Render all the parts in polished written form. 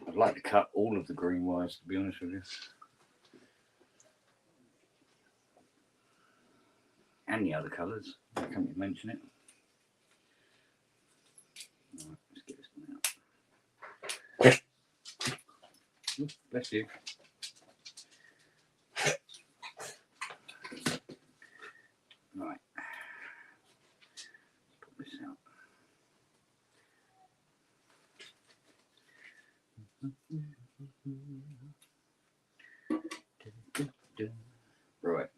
I'd like to cut all of the green wires, to be honest with you. And the other colours, I can't mention it. Right, let's get this one out. Oops, bless you. Right, put this out. Right.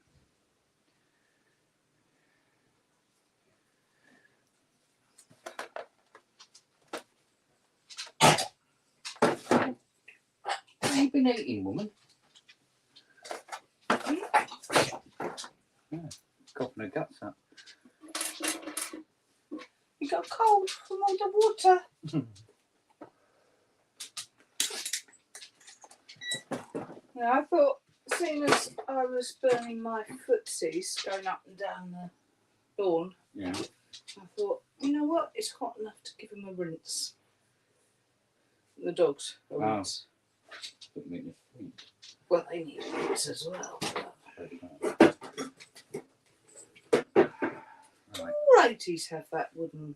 What have you been eating, woman? Yeah, coughing her guts up. You got a cold from all the water. Yeah, I thought, seeing as I was burning my footsies going up and down the lawn, Yeah. I thought, you know what, it's hot enough to give them a rinse. The dogs a rinse. Well, they need a rinse as well. Righties have that wooden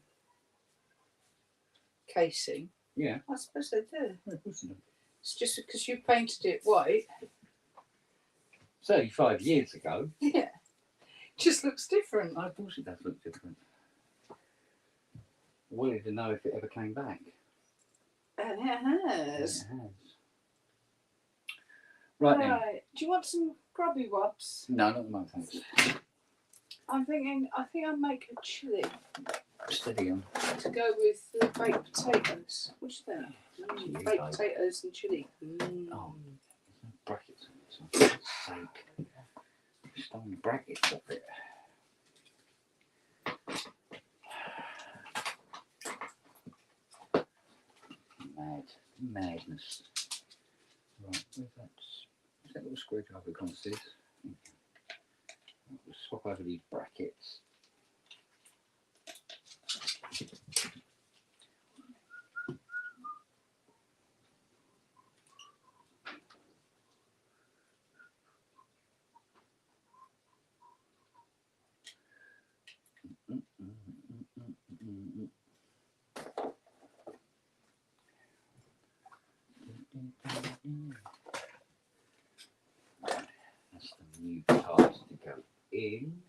casing. Yeah. I suppose they do. Yeah, of course they do. It's just because you painted it white. 35 years ago. Yeah. Just looks different. Of course it does look different. I wanted to know if it ever came back. And it has. And it has. Right then. Right. Do you want some grubby wubs? No, not at the moment, thanks. I'm thinking, I think I'll make a chilli Steady on. to go with the baked potatoes. What do you think? Baked potatoes and chilli. Oh, there's no brackets on it, so for God's sake. Stole the brackets off it. Madness. Right, where's that little screwdriver gone, sis? We'll swap over these brackets. That's the new cards to go in.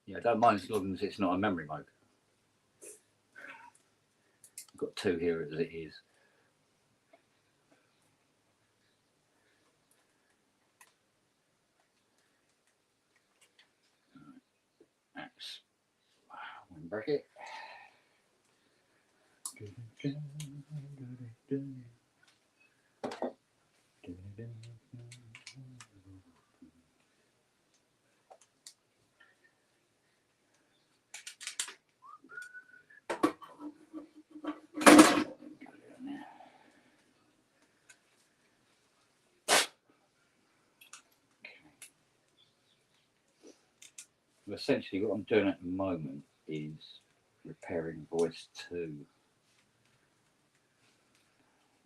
Yeah, I don't mind as long as it's not a memory mode. I've got two here as it is. That's bracket. Essentially what I'm doing at the moment is repairing voice 2.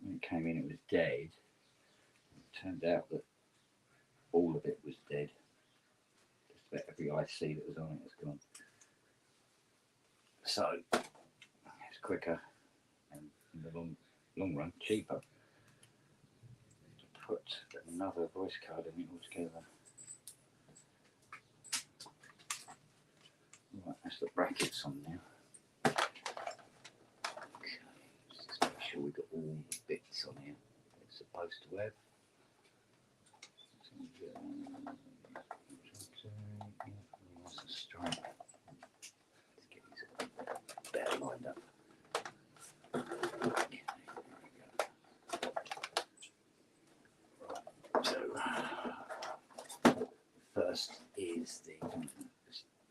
When it came in it was dead. It turned out that all of it was dead. Just about every IC that was on it has gone. So it's quicker and in the long run cheaper to put another voice card in it altogether. Right, that's the brackets on now. Okay, let's just make sure we've got all the bits on here it's supposed to have. Nice and straight. Let's get these better lined up. Okay, there we go. Right, so first is the.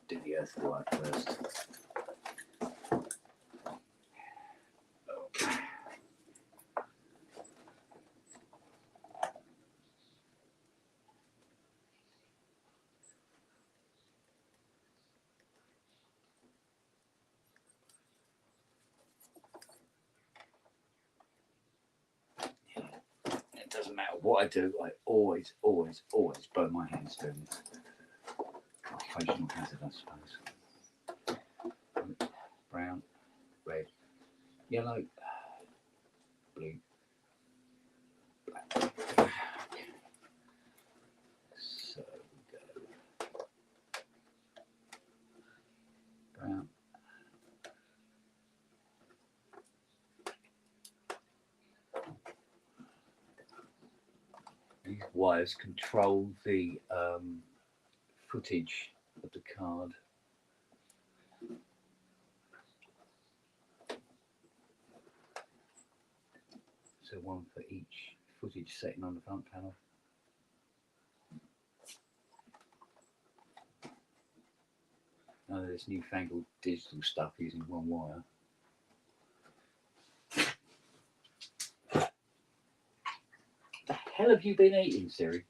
Do the earthwork first. Okay. It doesn't matter what I do, I always burn my hands doing this. Occasional hazard, I suppose. Brown, red, yellow, blue, black. So we go brown. These wires control the footage of the card. So one for each footage setting on the front panel. Now there's newfangled digital stuff using one wire. The hell have you been eating, Siri?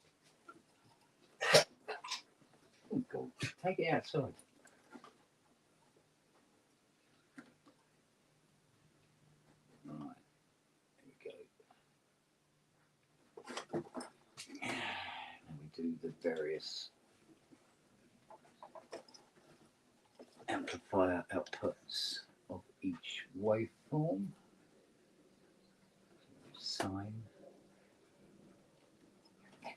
Oh God, take it outside. Right, there we go. And we do the various amplifier outputs of each waveform. Sine. Okay.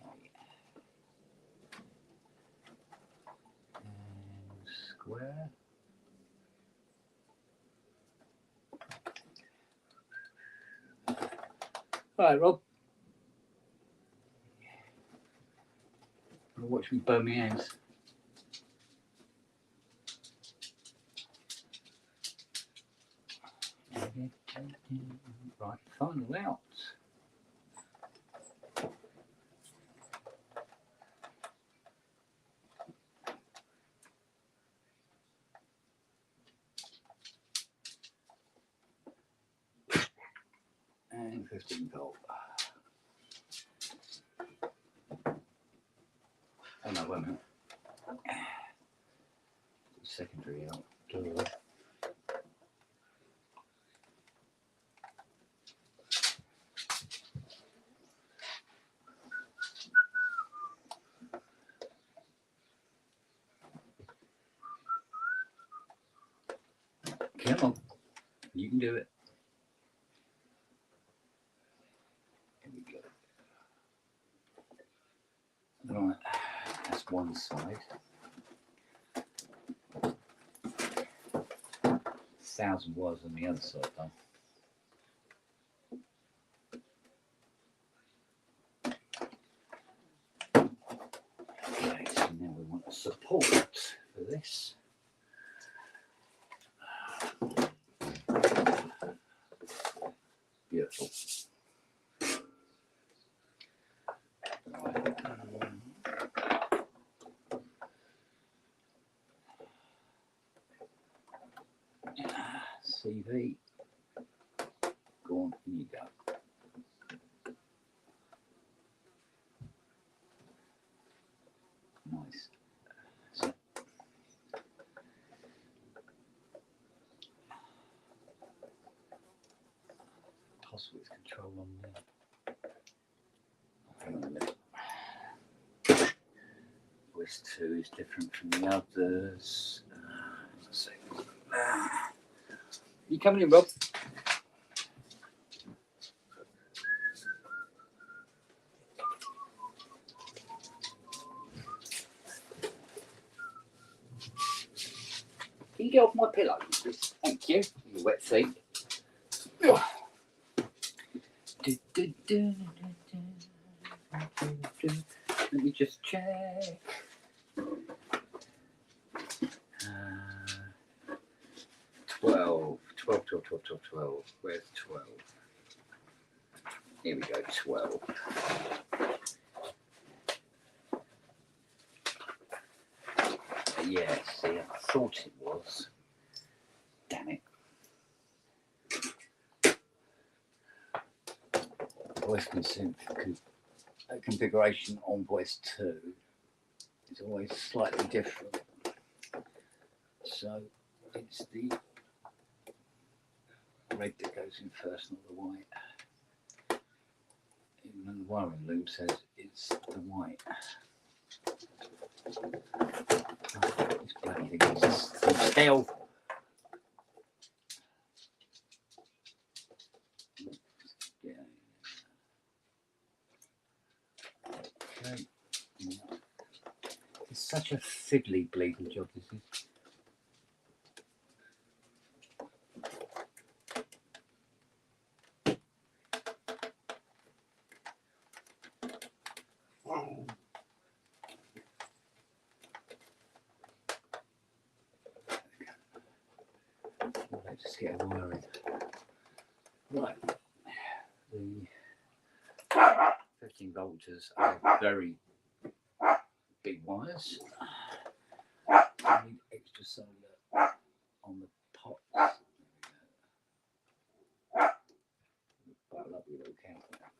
And square. Right, Rob. Watch me burn my hands. Right, final out. And 15 volt. Oh no, wait a minute. Secondary out. Come on, you can do it. Here we go. Right, that's one side. 1,000 was on the other side though. Okay, so now we want a support for this. CV. Go on, in you go. Nice. So, possible it's control on there. Hang on a minute. Voice 2 is different from the others. Let's see. You coming in, Rob? Can you get off my pillow, please? Thank you. Your wet feet. Let me just check. 12. Where's 12? Here we go, 12. Yeah, see, I thought it was. Damn it. Voice configuration on voice 2 is always slightly different. So it's the red that goes in first, not the white. Even though the wiring loop says it's the white. These bloody things still. Yeah. Okay. It's such a fiddly bleeding job, this is. Just get a wire in. Right. The 15 volters are very big wires. I need extra solder on the pots. Bottle up your little calculator.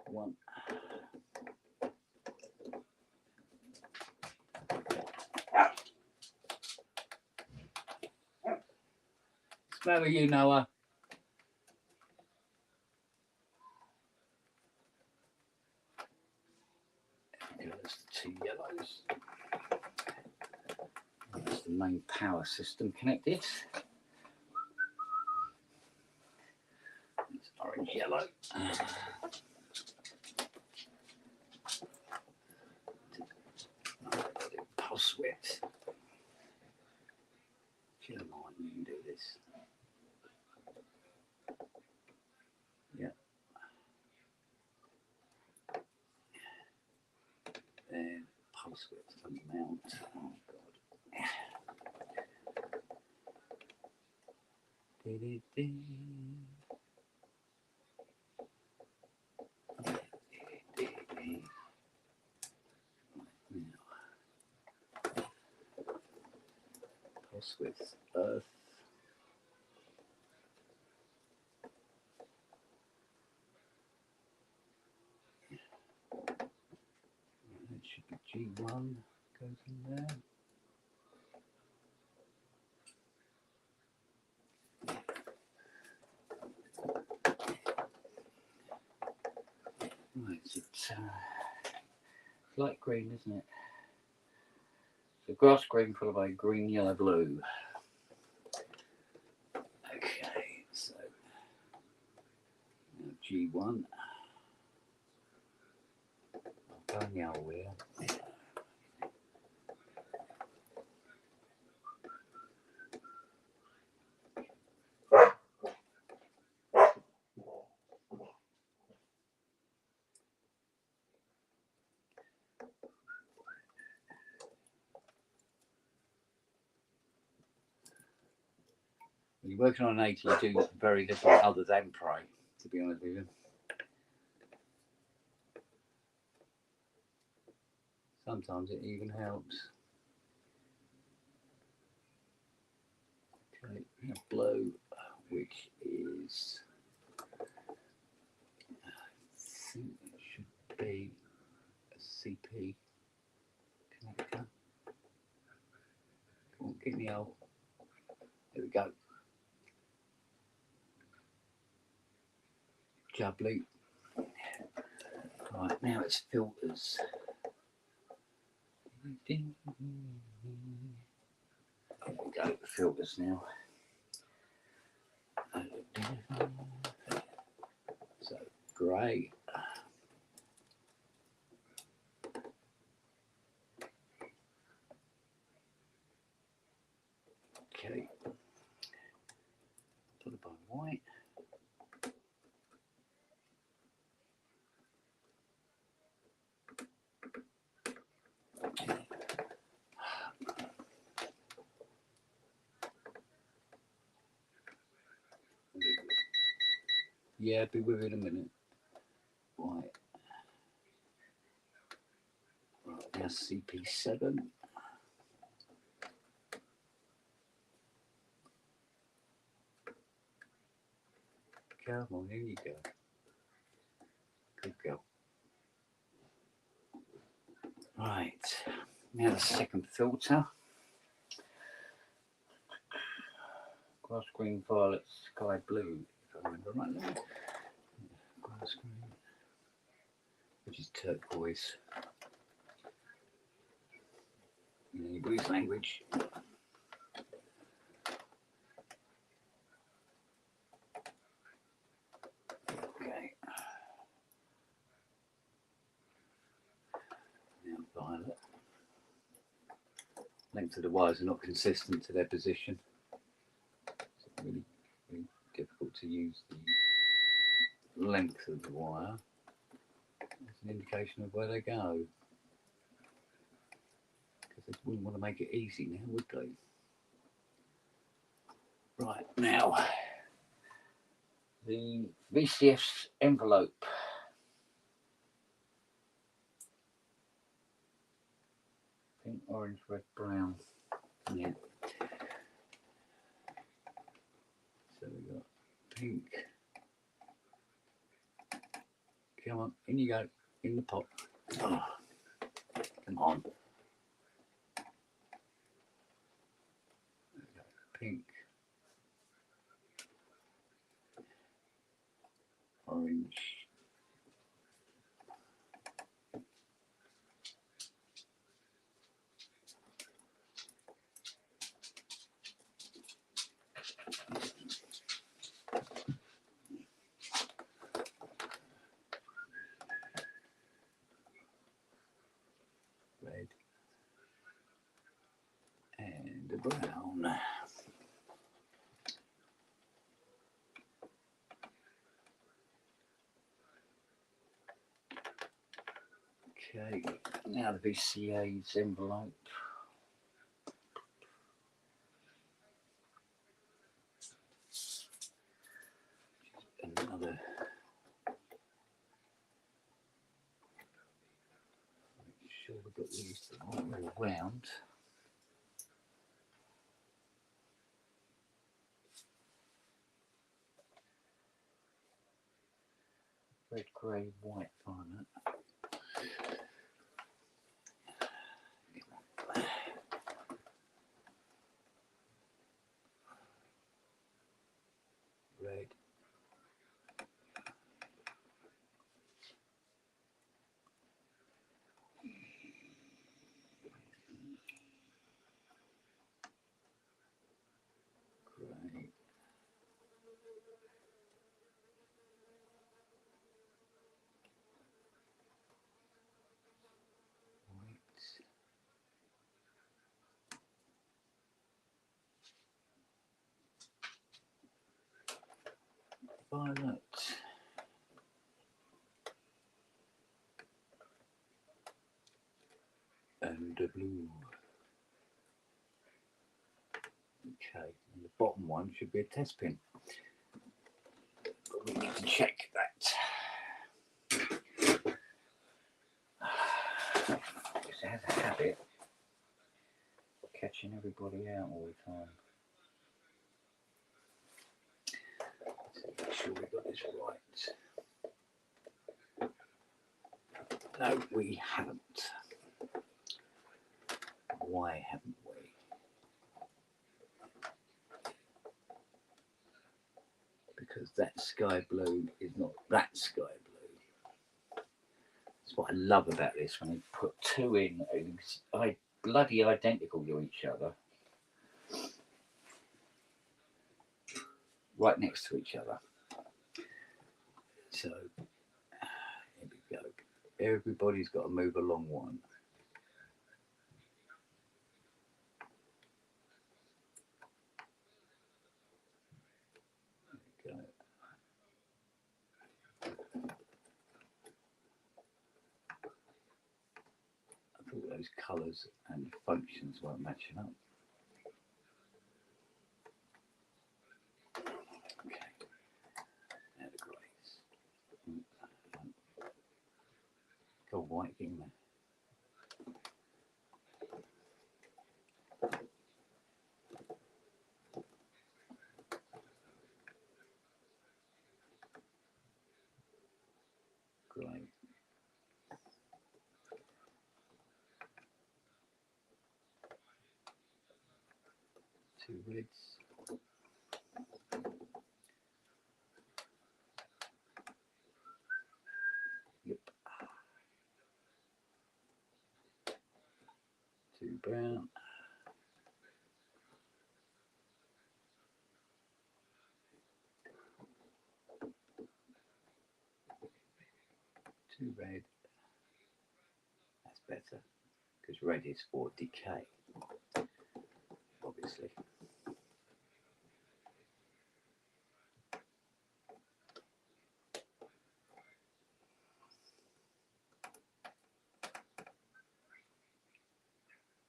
One. What's with you, Noah? There's the two yellows. That's the main power system connected. It's orange yellow. Pulse width. If you don't mind, you can do this. Yeah. And pulse width amount. Oh God. Pulse width earth. It should be G1 goes in there. Right, it's light green, isn't it? So grass green followed by green, yellow, blue. Okay, so now G1. I'll go in the old wheel. When you're working on an 80, you do very little other than pray, to be honest with you. Sometimes it even helps. Okay, now blue, which is, I think it should be a CP connector. Come on, get me out. There we go. Jubbly. Right, now it's filters. There we go, filters now. So, grey. Okay. Followed by white. Yeah, be with it in a minute. Right. Right, now CP7. Come on, here you go. Good girl. Right, now the second filter. Grass green, violet, sky blue, if I remember rightly. Grass green, which is turquoise. In English language. Okay. Now violet. Length of the wires are not consistent to their position. It's really, really difficult to use the length of the wire as an indication of where they go. Because they wouldn't want to make it easy now, would they? Right, now the VCS envelope. Pink, orange, red, brown. Yeah. So we got pink. Come on, in you go, in the pot. Oh, come on. Pink. Orange. Red. And a brown. Okay, now the VCA's envelope. Another. Make sure we've got these the right way around. Red, grey, white, violet. Red. Grey. White. Violet. And a blue. Okay, and the bottom one should be a test pin. But we need to check that. Just has a habit of catching everybody out all the time. Let's make sure we got this right. No, we haven't. Why haven't we? Because that sky blue is not that sky blue. That's what I love about this, when you put two in, bloody identical to each other, right next to each other. So, here we go. Everybody's got to move along one. There we go. I thought those colours and functions weren't matching up. Okay. Now the greys. Go white in there. Grey. Two reds. Yep. Two brown. Two red. That's better, because red is for decay, obviously.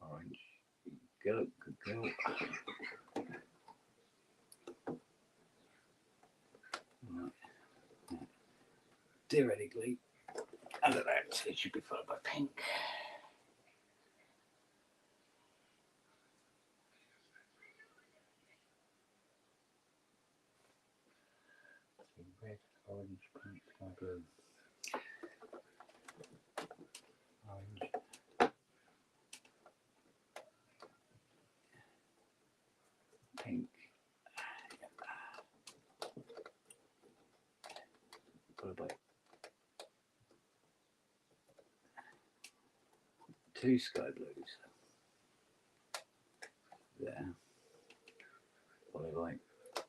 Orange. Go, good girl. Right. Theoretically, under that, it should be followed by pink. Red, orange, pink, sky blue. Orange. Pink. Followed by two sky blues. There. Followed by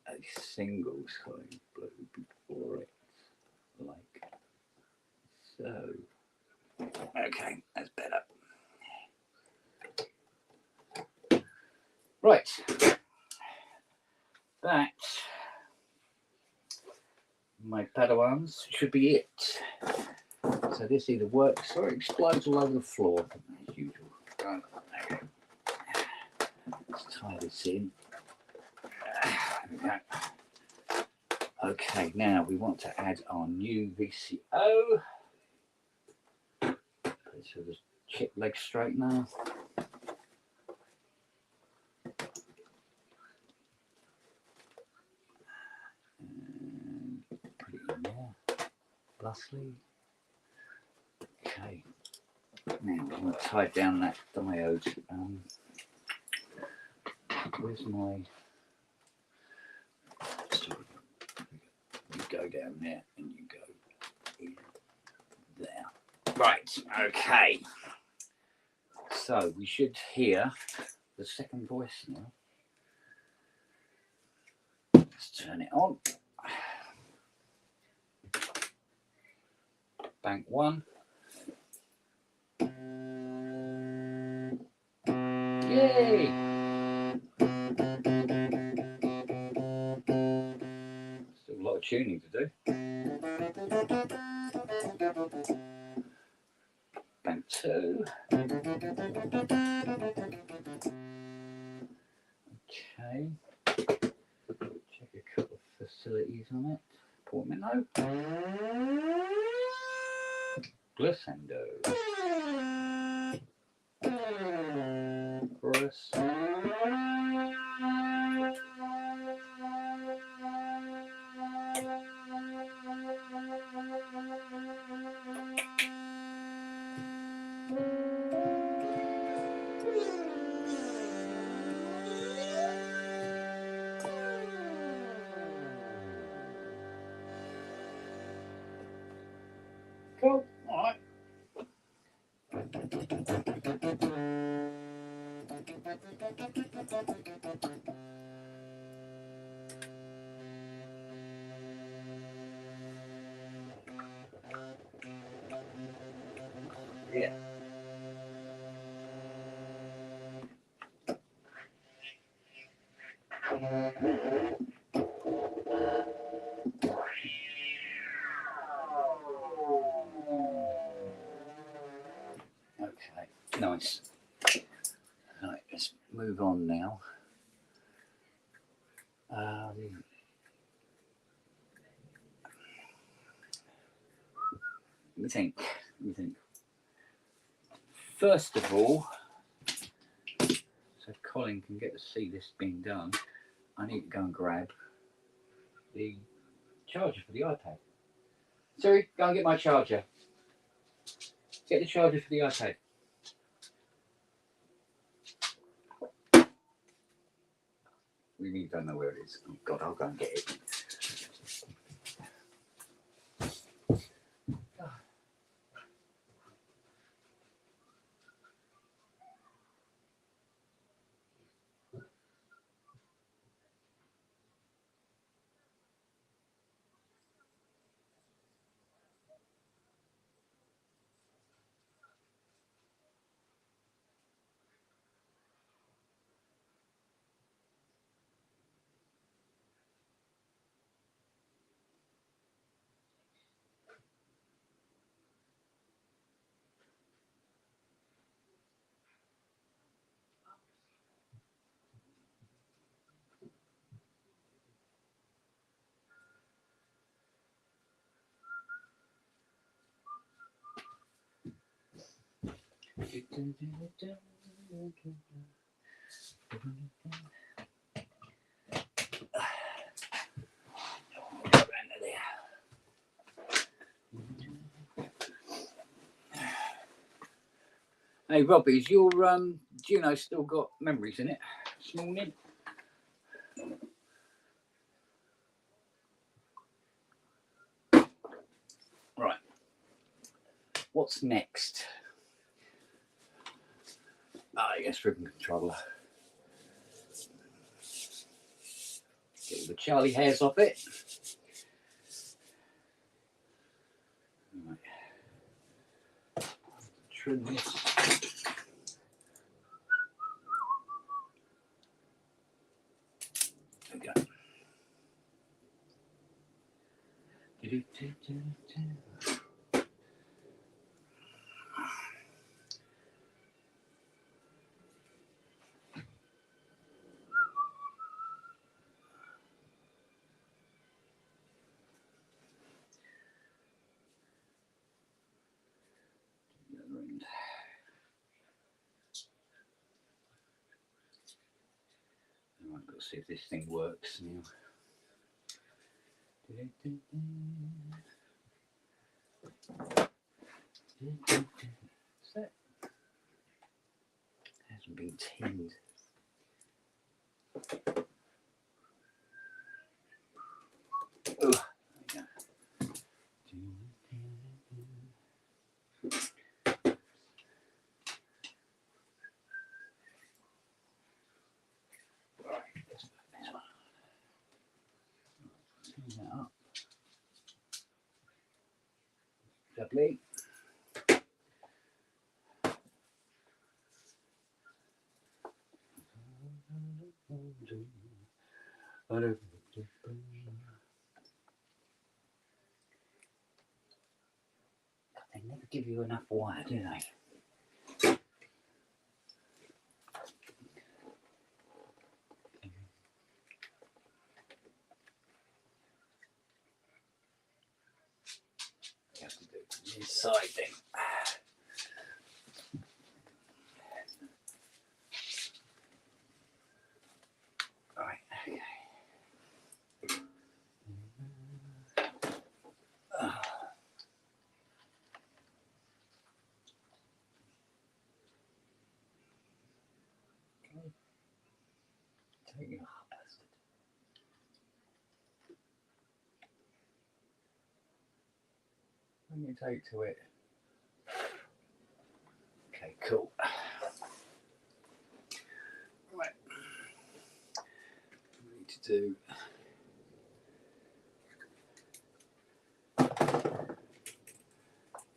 a single sky blue before it, like so. Okay, that's better. Right. That, my Padawans, should be it. So this either works or it explodes all over the floor, as usual. Okay. Let's tie this in. There we go. Okay, now we want to add our new VCO. So the chip leg straightener. And put it in there. Thusly. Okay. Now I'm going to tie down that diode. Where's my... You go down there and you go in there. Right, okay. So we should hear the second voice now. Let's turn it on. Bank one. Yay! Still a lot of tuning to do. Bank two. Okay. Check a couple of facilities on it. Portmanteau. Glissando. here. Okay, nice. Right, let's move on now. Let me think. First of all, so Colin can get to see this being done, I need to go and grab the charger for the iPad. Siri, go and get my charger. Get the charger for the iPad. We really don't know where it is. Oh God, I'll go and get it. Hey Robbie, is your Juno still got memories in it this morning? Right. What's next? Yes, ribbon controller. Get all the Charlie hairs off it. Right. Trim this. There we go. Right, let's see if this thing works now. That hasn't been tinned. Oh, there we go. That up. Lovely. They never give you enough wire, do they? You have to do it from the inside then. Right, okay. Take it up, bastard. When you take to it. Okay, cool. Right. We need to do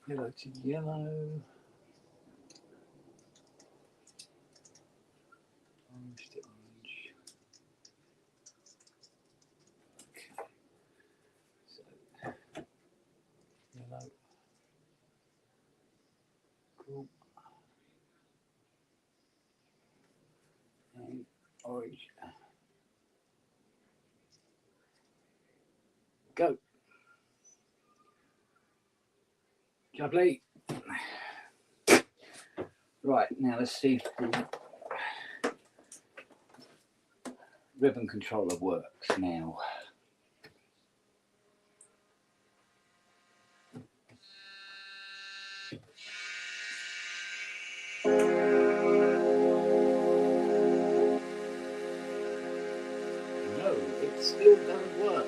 yellow to yellow. purple and orange. Go. Lovely. Right, now let's see if the ribbon controller works now. No, it still doesn't work.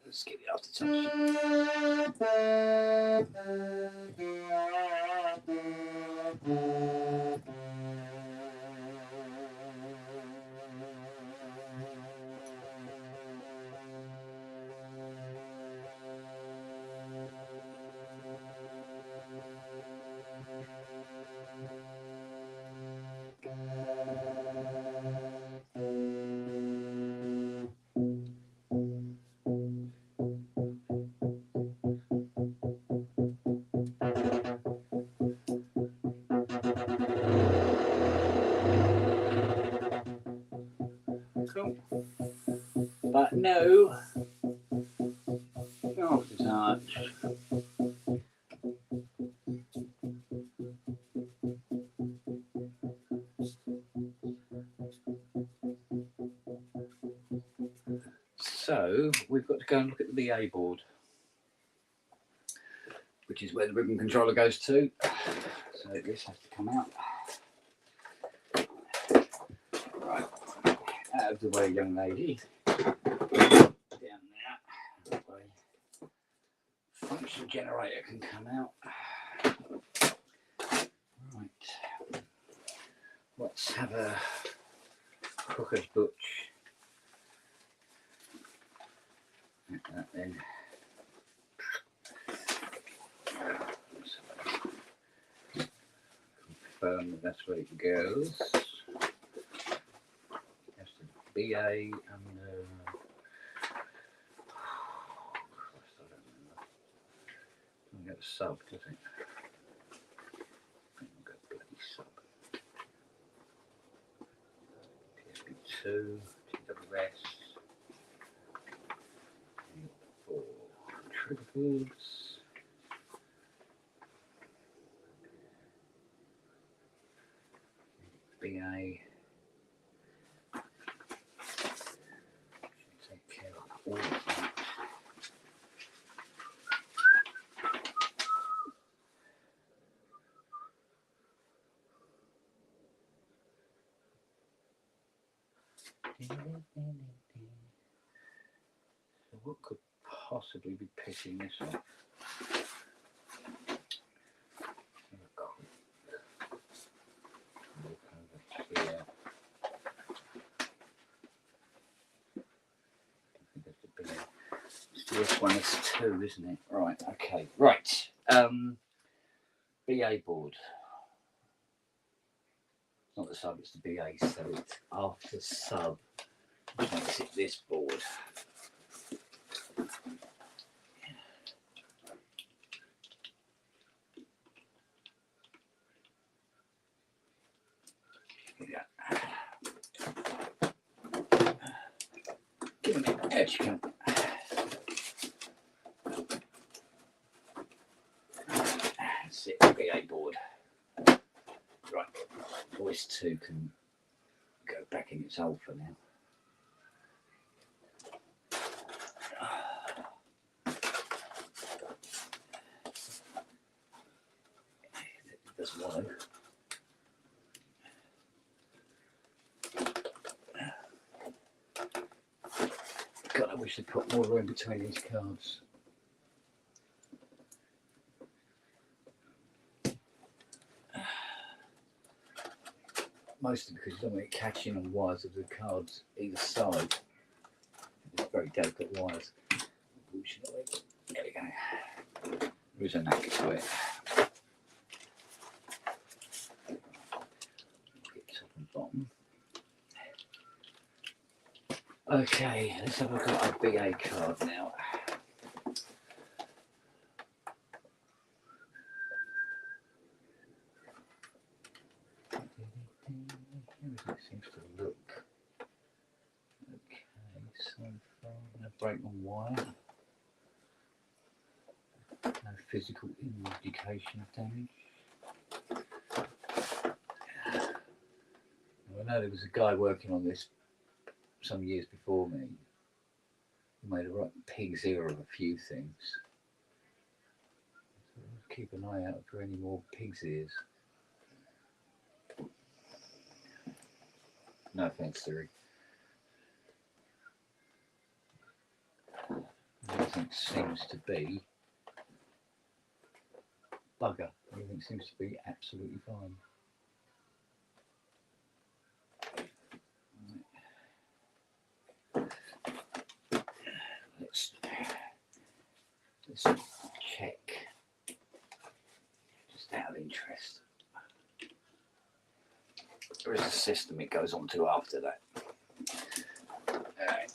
Let's get it after touch. Cool. But no, after touch. So we've got to go and look at the BA board, which is where the ribbon controller goes to. So this has to come out. Right, out of the way, young lady. Down there. That way. Function generator can come out. Right. Let's have a cooker's butch. Like that then. Confirm that that's where it goes. That's the BA and Christ, I don't remember. Doesn't get a sub, does it? I've got a bloody sub. PSP2, TWS. Trigger BA. Take care of all of that. So what could possibly be picking this up? Look over here. This one is 2, isn't it? Right, okay. Right. BA board. Not the sub, it's the BA, so it's after sub, which makes it this board. Yeah. Give me an edge can. That's it, BA board. Right, voice 2 can go back in its alpha now. It doesn't want to. God, I wish they'd put more room between these cards. Mostly because you don't want it catching on wires of the cards either side. It's very delicate wires. Unfortunately. There we go. was a knack to it. Get top and bottom. Okay, let's have a look at our big A card now. Everything seems to look okay so far. No break on wire. No physical indication of damage. I know there was a guy working on this some years before me. He made a right pig's ear of a few things. So keep an eye out for any more pig's ears. No offense, Siri. Everything seems to be bugger. Everything seems to be absolutely fine. Let's check, just out of interest. There is a system it goes on to after that. Alright.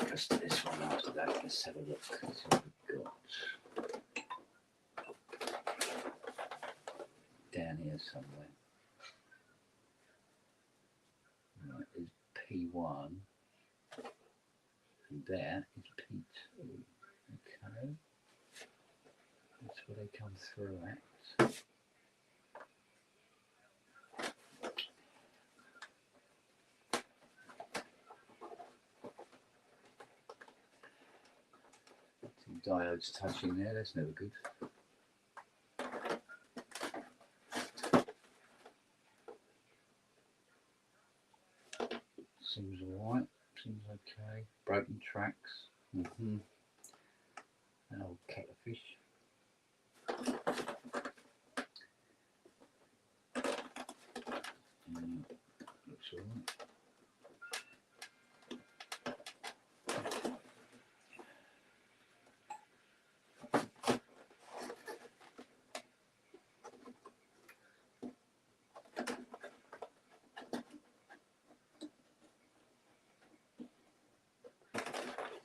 Just this one after that. Let's have a look. Let's see what we've got. Down here somewhere. Right, there's P1. And there is P2. Okay. That's where they come through at. Some diodes touching there, that's never good. Seems alright, seems okay. Broken tracks. An old kettlefish. Looks alright.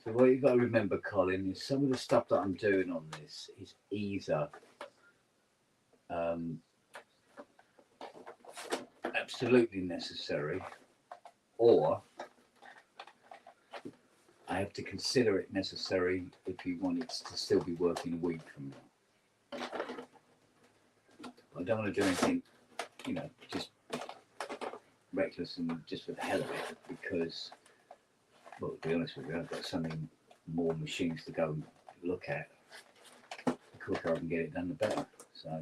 So what you've got to remember, Colin, is some of the stuff that I'm doing on this is either absolutely necessary, or I have to consider it necessary if you want it to still be working a week from now. I don't want to do anything, you know, just reckless and just for the hell of it, because, well, to be honest with you, I've got so many more machines to go and look at. The quicker I can get it done, the better. So,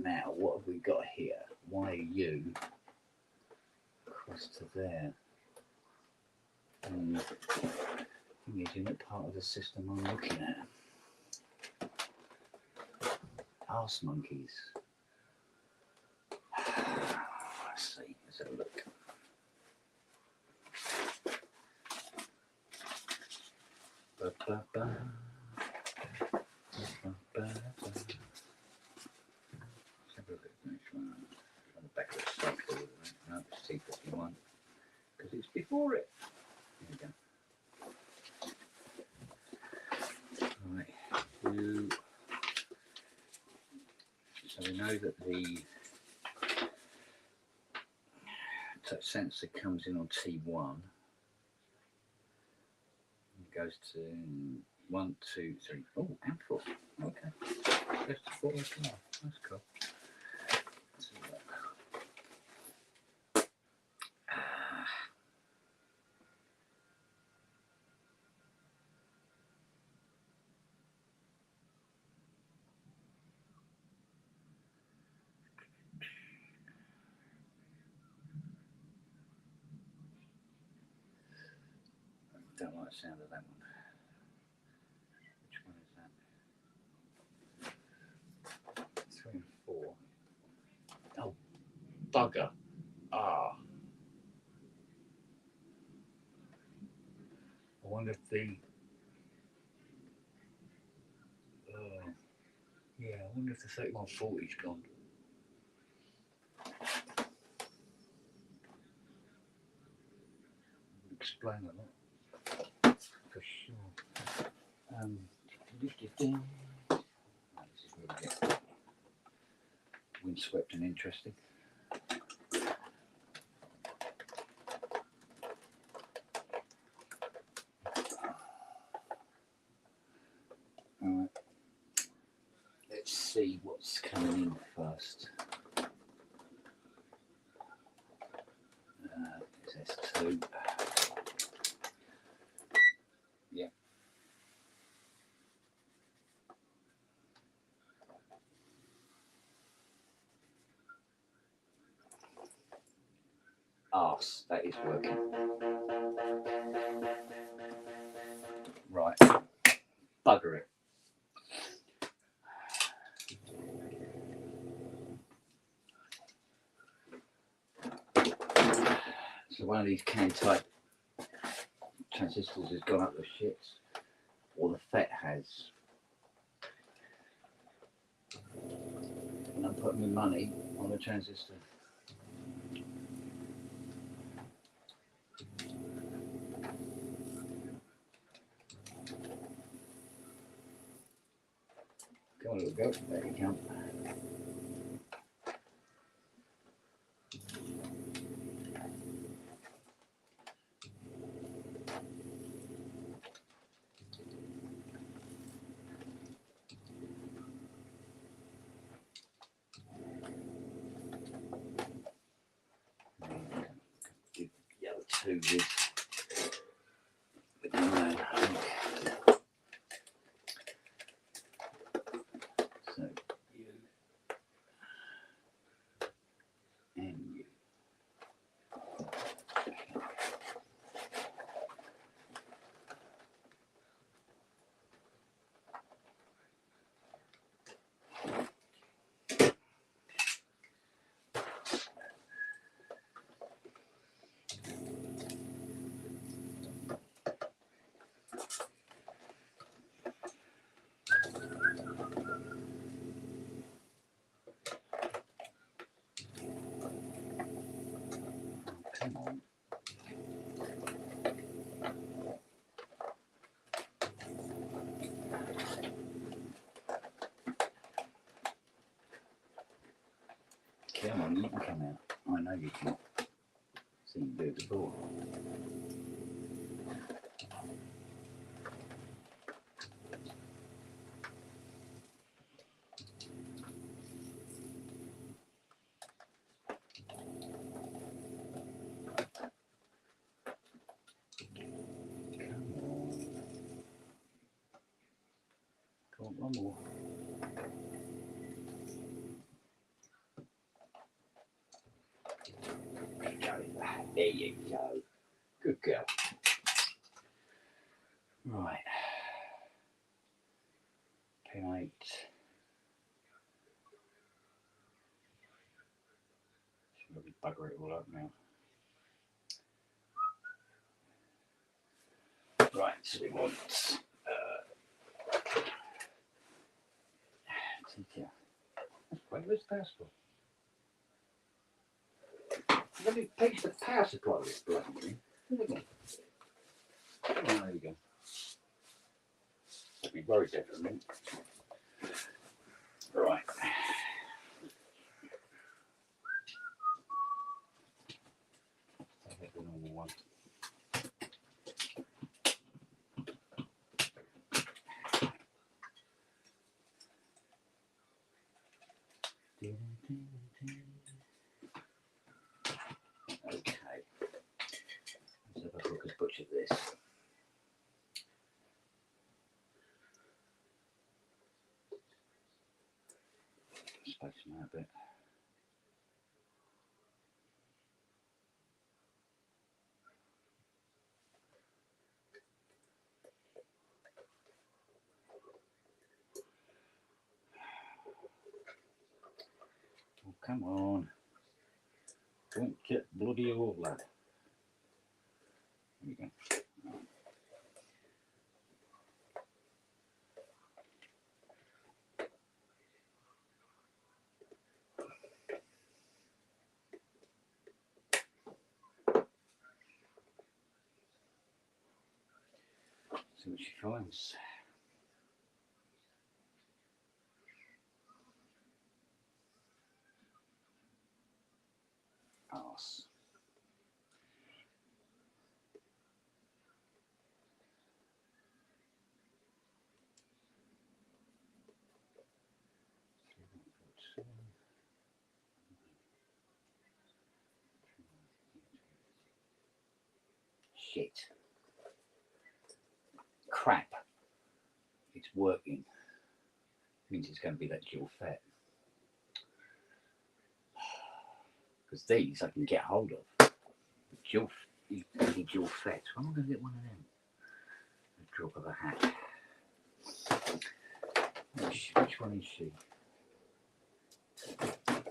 now what have we got here? YU across to there. And isn't it part of the system I'm looking at? Arse monkeys. Let's see, let's have a look. On the back of the cycle, no, it's T51 because it's before it. There we go. Right, so we know that the touch sensor comes in on T1. It goes to 1, 2, 3. Oh, and 4. Okay. Goes to 4 as well. That's cool. Let's see that. Don't like the sound of that one. Which one is that? 3 and 4. Oh, bugger. I wonder if the Yeah, I wonder if the 3140's gone. Explain a lot. For sure. This is where we get windswept and interesting. Alright. Let's see what's coming in first. It's S2. Yeah. Arse, that is working. Right. Bugger it. So one of these can type transistors has gone up the shits, or the FET has. And I'm putting my money on a transistor. Come on, little goat, there you come. Give the other two with the man. So you and you. Come on. Come on, you can come out. I know you can. See you do it before. Come on, one more. There you go. Good girl. Right. Pin 8. Should probably bugger it all up now. Right, so we want TTL. Wait, where's the power supply? Let me page the power supply with this bloody thing. Where's it gone? Oh, there you go. I'll be worried there for a minute. Right. I'll get the normal one. Okay. Let's have a look at butcher this. Space them out a bit. Oh, come on. Don't get bloody old, lad. There you go. See what she finds. Arse. Shit. Crap. It's working. Means it's going to be that dual fet. Because these I can get hold of. Dual fet. When am I going to get one of them? A drop of a hat. Which one is she? I can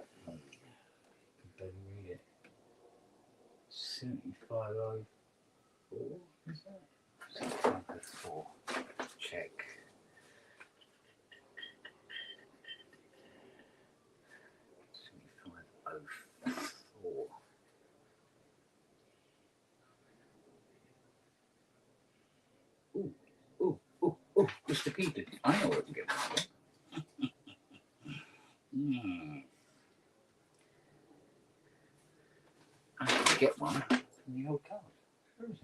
barely read it. 7504. Is that? 7504. Check. 7504. Ooh, Mr. Peter. I know where to get one. I can get one in the old card. Where is it?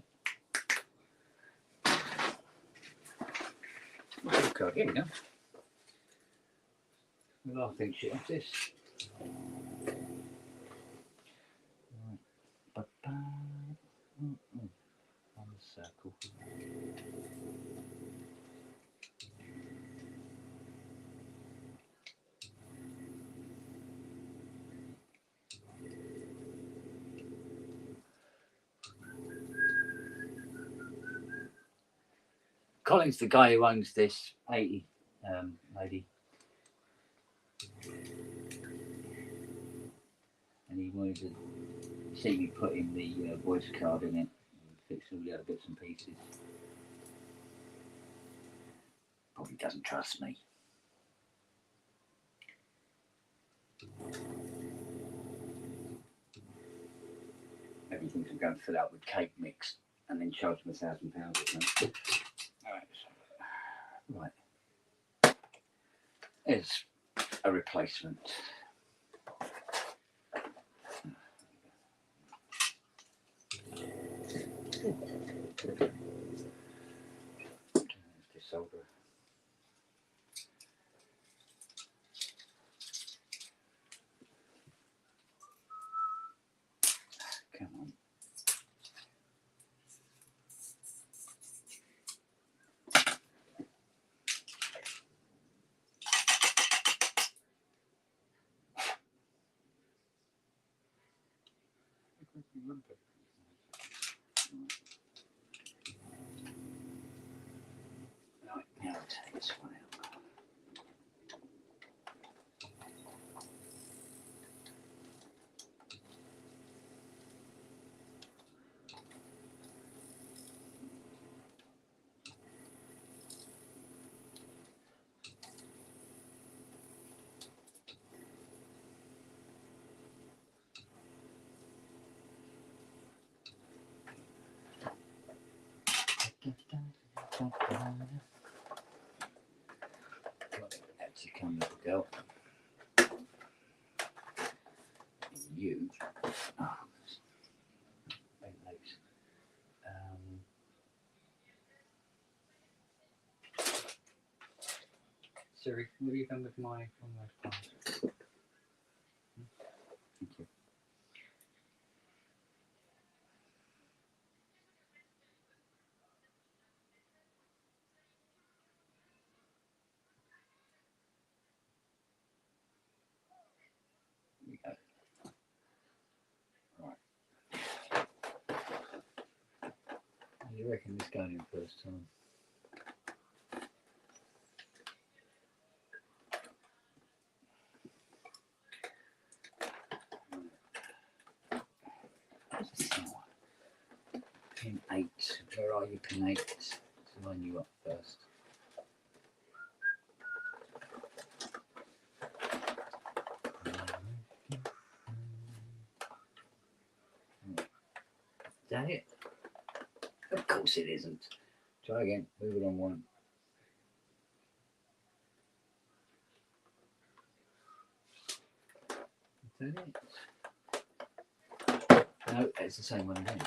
What's the old card? Here we go. Well, I think shit like this. Right. On the circle. Colin's the guy who owns this 80 lady. And he wanted to see me put in the voice card in it and fix all the other bits and pieces. Probably doesn't trust me. Maybe he thinks I'm going to fill out with cake mix and then charge him £1,000 or something. Right. There's a replacement. Desolder. Come on. Right, now I'll take this one out. That's your come, little girl. You. Oh, very loose. Siri, what have you done with my plants? Thank you. There we go. Right. How do you reckon this going in first time? Pin 8. Where are you, pin 8? Let's line you up first. Is that it? Of course it isn't. Try again. Move it on one. Is that it? No, it's the same one again.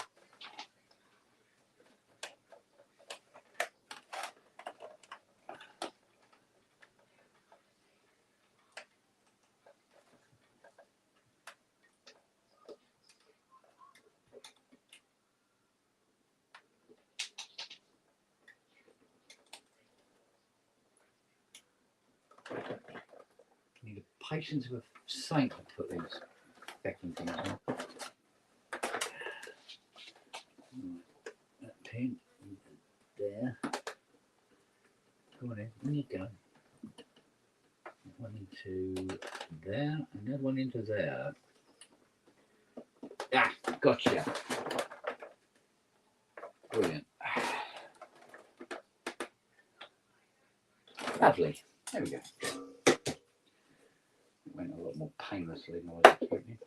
Need the patience of a saint to put these backing things on. That pin there. Come on in, in you go. One into there, and then one into there. Ah, gotcha. Brilliant. Lovely. There we go. It went a lot more painlessly than I was expecting.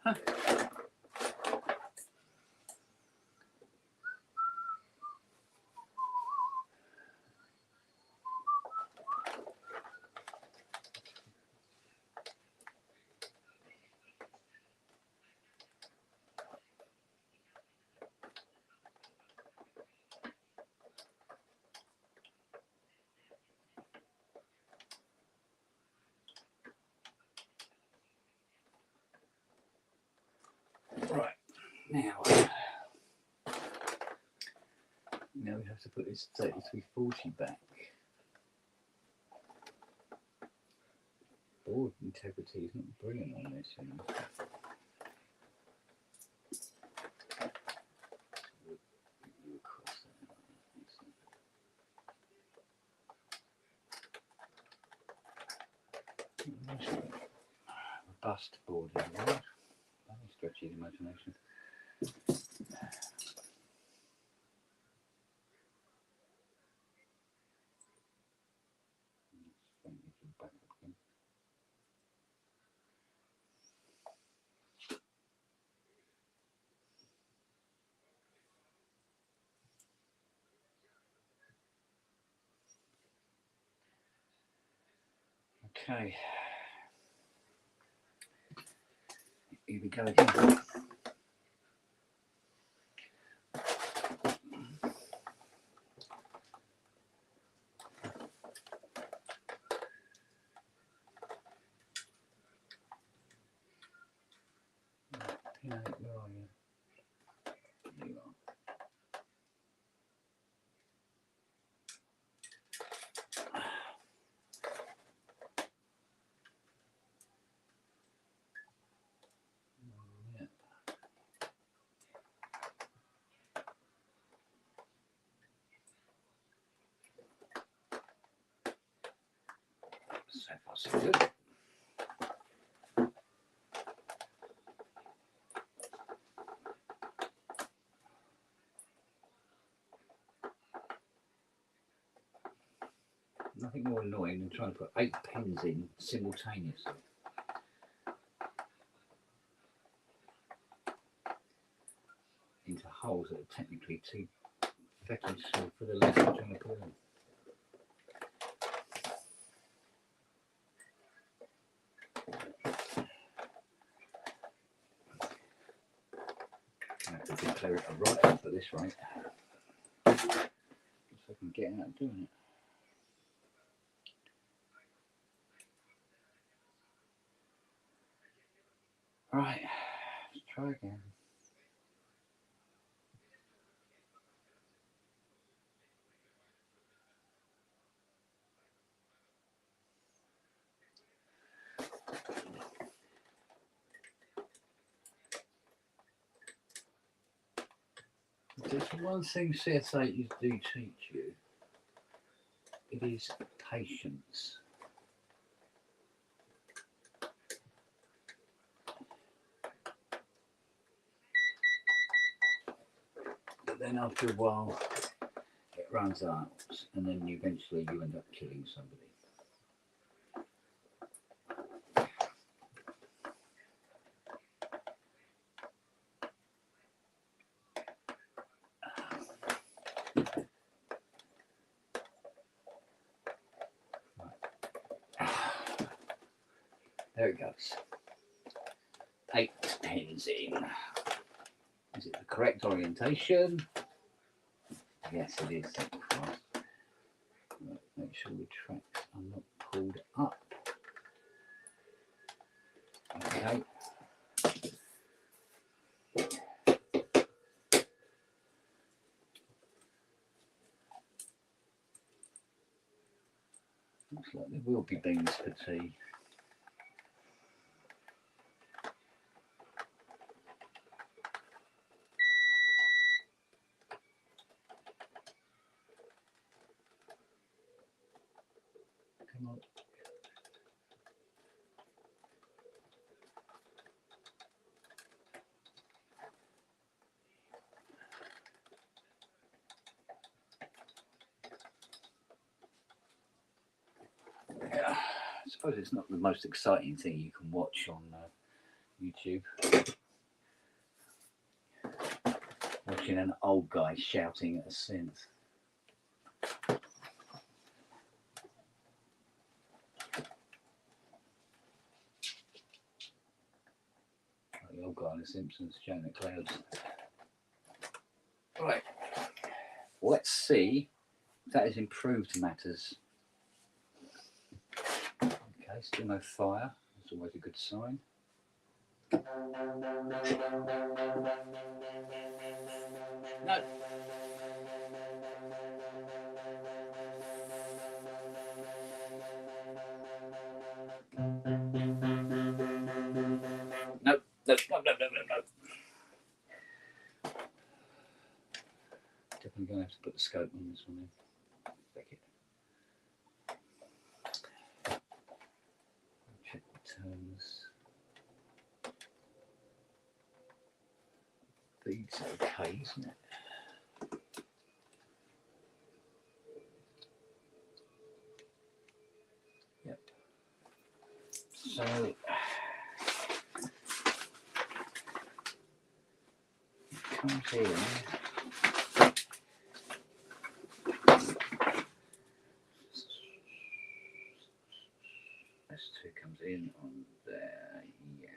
Huh. Right, now we have to put this 3340 back. Board integrity is not brilliant on this, you know. Robust board is right. Only stretchy imagination. Okay, here we go again. Where are you? There you are. Yeah. So far so good. Nothing more annoying than trying to put 8 pins in simultaneously. Into holes that are technically too feckish for the length I'm trying to put in. I have to declare it a right at this rate. So I can get out of doing it. Right, let's try again. There's one thing CS80 do teach you. It is patience. But then after a while, it runs out, and then eventually you end up killing somebody. There it goes. 8 pins in. Is it the correct orientation? Yes, it is. Make sure the tracks are not pulled up. Okay. Looks like there will be beans for tea. Come on. Yeah, I suppose it's not the most exciting thing you can watch on YouTube. Watching an old guy shouting at a synth. Like the old guy in The Simpsons shouting at clouds. Right, let's see if that has improved matters. Okay, still no fire. That's always a good sign. No. No. Definitely going to have to put the scope on this one in. Check the turns. Feed's okay, isn't it? Yep. So it comes in. S2 comes in on there, yes.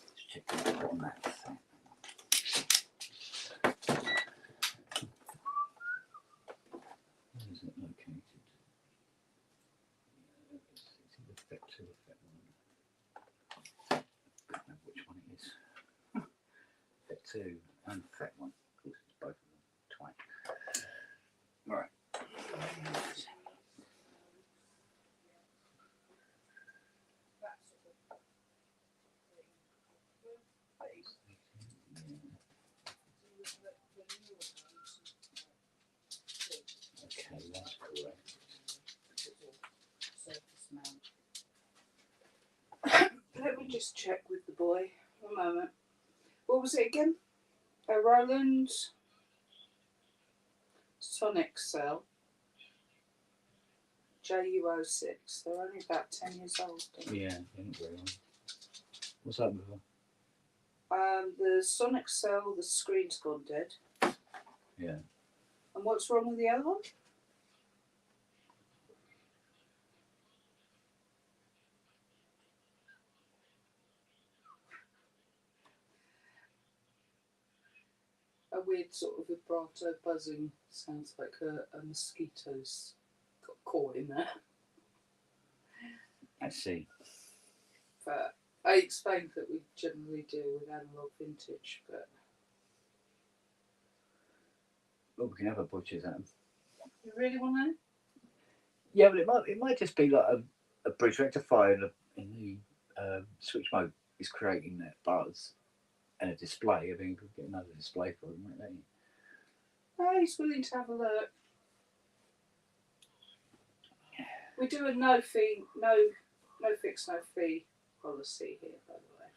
Let's check that on that thing. Where is it located? It's either effect 2 or effect 1. I can't remember which one it is. Effect 2 and effect 1. Of course, it's both of them. Twice. Right. Okay, that's correct. Let me just check with the boy. One moment. What was it again? A Roland Sonic Cell JU06. They're only about 10 years old. Yeah, they're not very long. What's that with her? The Sonic Cell, the screen's gone dead. Yeah. And what's wrong with the other one? A weird sort of vibrato buzzing. Sounds like a mosquito's got caught in there. I see. But I explained that we generally deal with analog vintage, but... Well, we can have a butcher's at them. You really want to know? Yeah, but it might just be like a bridge rectifier in the switch mode is creating that buzz and a display. I mean, you could get another display for him, right? Don't you? Oh, he's willing to have a look. We do a no fee, no fix, no fee policy here, by the way.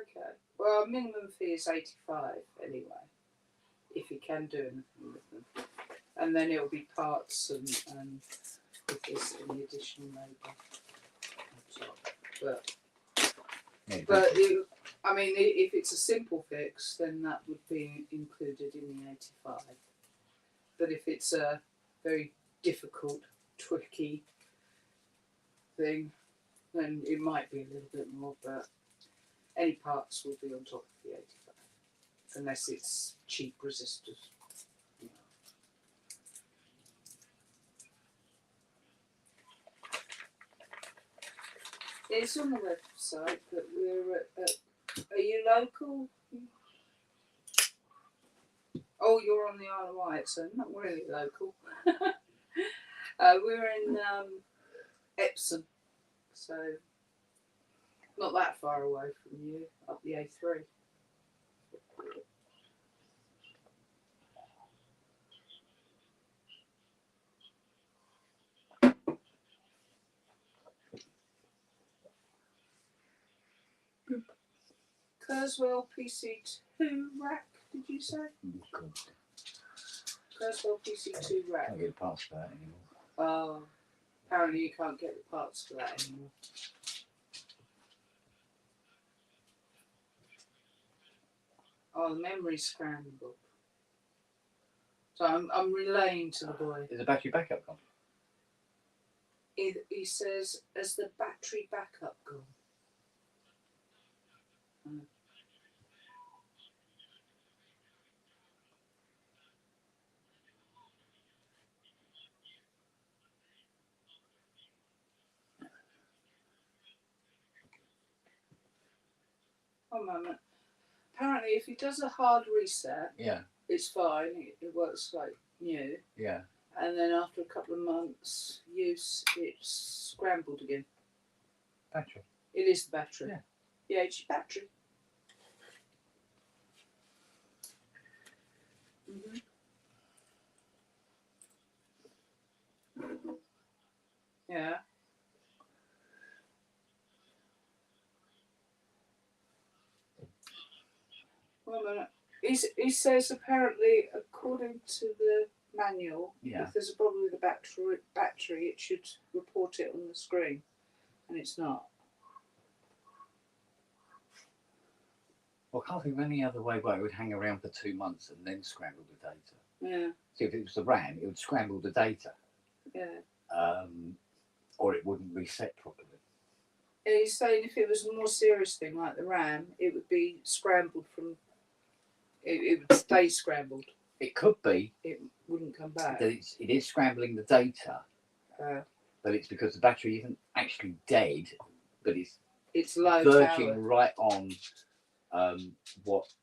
Okay. Well, minimum fee is 85 anyway, if you can do anything with them. And then it'll be parts and with this any additional labour on top. But I mean, if it's a simple fix, then that would be included in the 85. But if it's a very difficult, tricky thing, then it might be a little bit more, but any parts will be on top of the 85, unless it's cheap resistors. It's on the website, but we're at are you local? Oh, you're on the Isle of Wight, so not really local. We're in Epsom, so not that far away from you, up the A3. Kurzweil PC2 rack, did you say? Oh, God. Kurzweil PC2 rack. Can't get parts for that anymore. Oh, apparently you can't get the parts for that anymore. Oh, the memory's scrambled. So I'm relaying to the boy. Is the battery backup gone? He says, has the battery backup gone? One moment. Apparently, if he does a hard reset, Yeah. it's fine. It works like new. Yeah. And then after a couple of months use, it's scrambled again. Battery. It is the battery. Yeah. Yeah, it's your battery. Yeah. One minute. He says apparently, according to the manual, if there's a problem with the battery, it should report it on the screen, and it's not. Well, I can't think of any other way where it would hang around for 2 months and then scramble the data. Yeah. See, if it was the RAM, it would scramble the data. Yeah. Or it wouldn't reset properly. And he's saying if it was a more serious thing like the RAM, it would be scrambled from. It would stay scrambled. It could be. It wouldn't come back. That it is scrambling the data, but it's because the battery isn't actually dead, but it's low verging power. right on what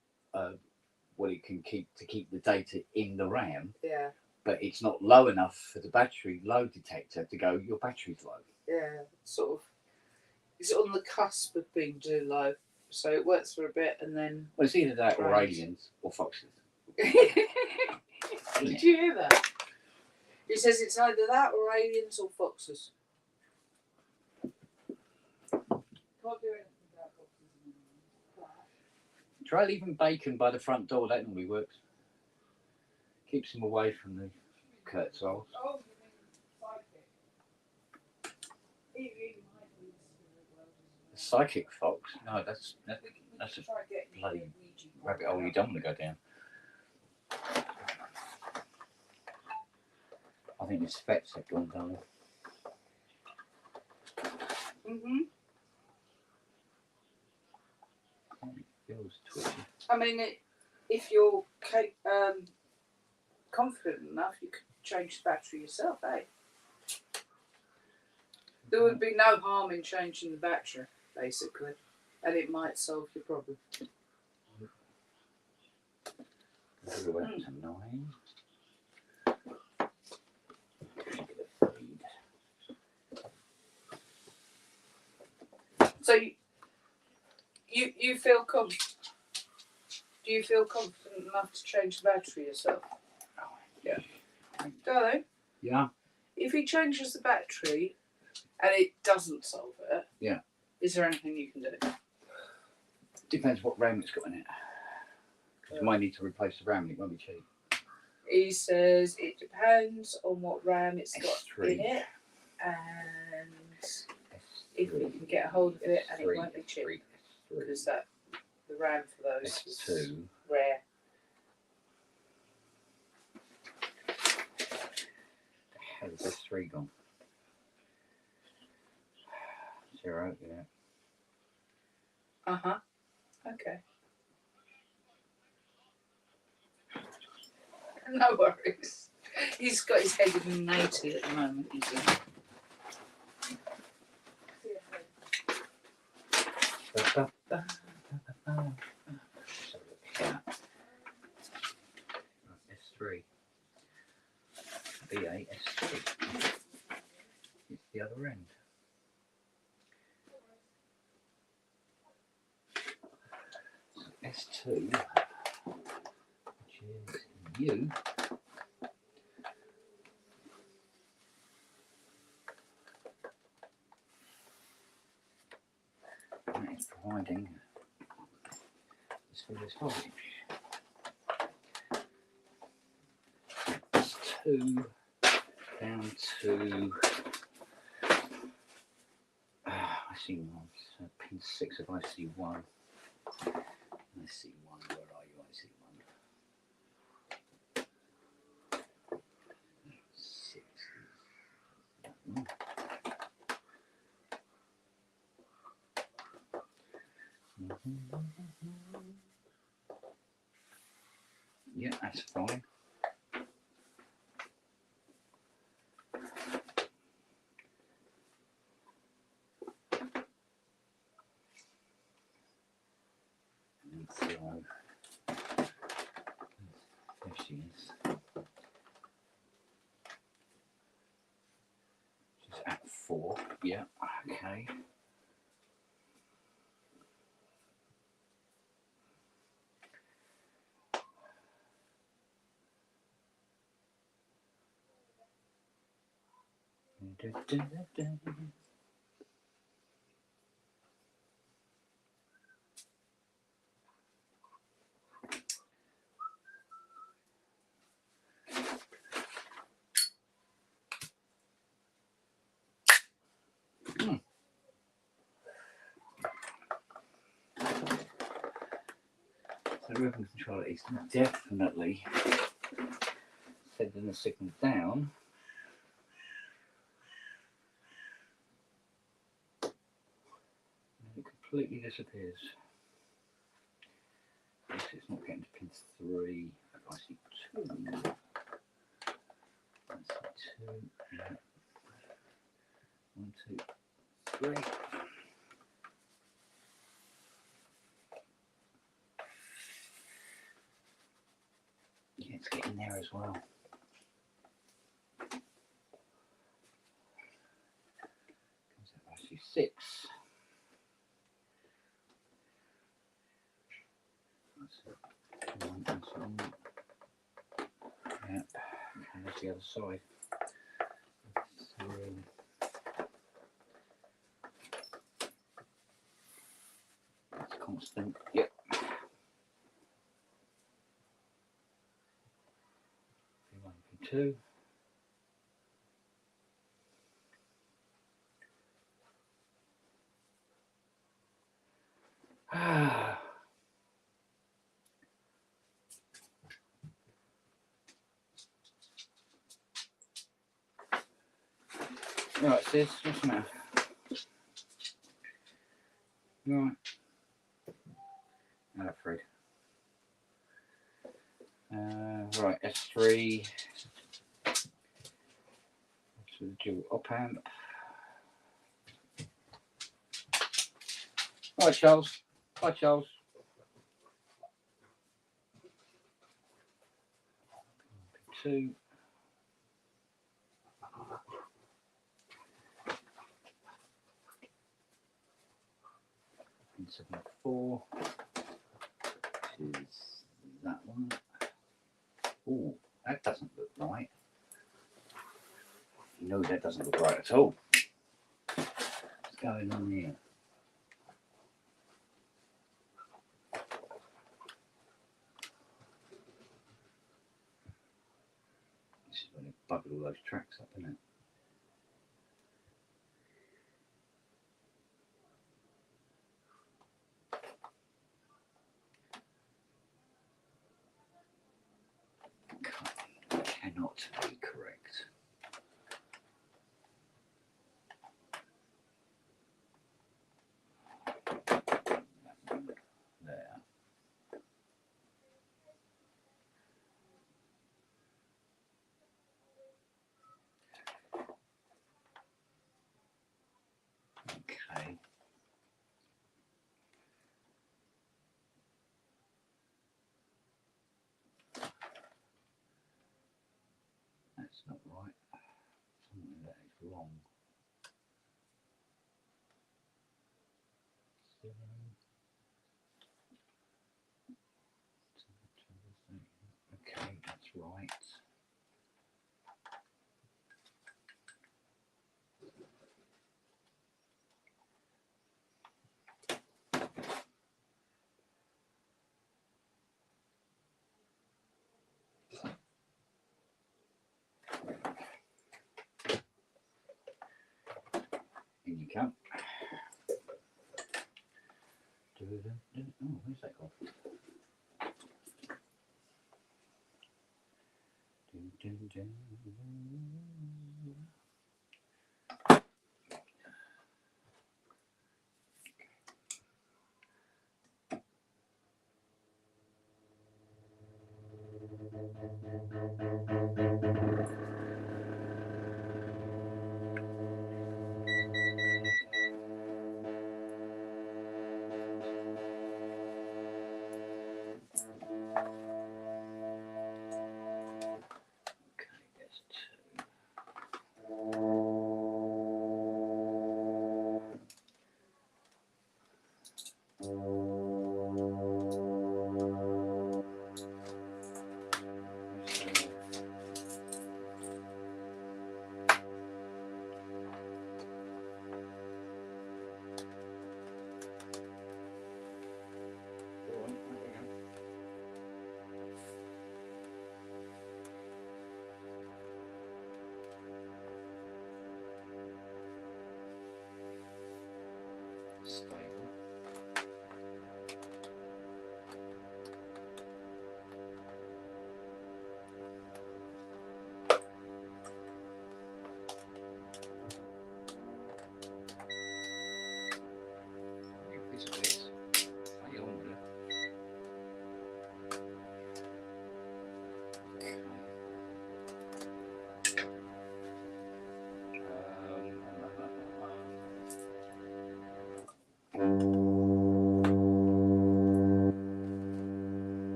it can keep to keep the data in the RAM. Yeah. But it's not low enough for the battery load detector to go, your battery's low. Yeah, sort of. It's on the cusp of being too low, so it works for a bit and then. Well, it's either that or aliens or foxes. Did you hear that? He says it's either that or aliens or foxes. Can't do anything about foxes. Try leaving bacon by the front door. That normally works. Keeps them away from the Kurzweils. Oh, you mean psychic? The psychic fox? No, that's a bloody rabbit hole you don't want to go down. I think the specs have gone down. It feels twitchy. I mean, if you're confident enough, you could change the battery yourself, eh? There would be no harm in changing the battery, basically, and it might solve your problem. We're up to 9. So you feel do you feel confident enough to change the battery yourself? Yeah. Darling? Yeah. If he changes the battery and it doesn't solve it, yeah, is there anything you can do? Depends what RAM it's got in it. Because you might need to replace the RAM and it won't be cheap. He says it depends on what RAM it's got S3. in it, and if we can get a hold of it, and it won't be cheap because the RAM for those is rare. How's S3 gone? 0, yeah. Okay. No worries. He's got his head in 80 at the moment, you see. S3. B8 S3. It's the other end. So S2, which is U. That is providing this for this voltage. S2 down to IC1, so pin 6 of IC1. IC1, where are you, IC1? 6 is that one. Yeah, that's fine. And 0. There she is. She's at 4. Yeah, okay. So the rhythm controller is definitely sending the signal down. And it completely disappears. It's not getting to pin 3. I see 2. I see 2. Yeah. 1, 2, 3. Yeah, it's getting there as well. Comes out I see 6. That's 1. Yeah, and that's the other side. 3. That's constant. Yep. 1, 2. Ah. Right, sis, what's the matter? Right. Hello, Fred. Right, S3. That's the dual op amp. Hi, Charles. Hi, Charles. Two. And 7.4. Which is that one. Oh, that doesn't look right. No, that doesn't look right at all. What's going on here? buggered all those tracks up, isn't it? Cannot be correct. There. Okay. That's not right. Something that is wrong. 0. Okay, that's right. In you come. Oh, where's that gone?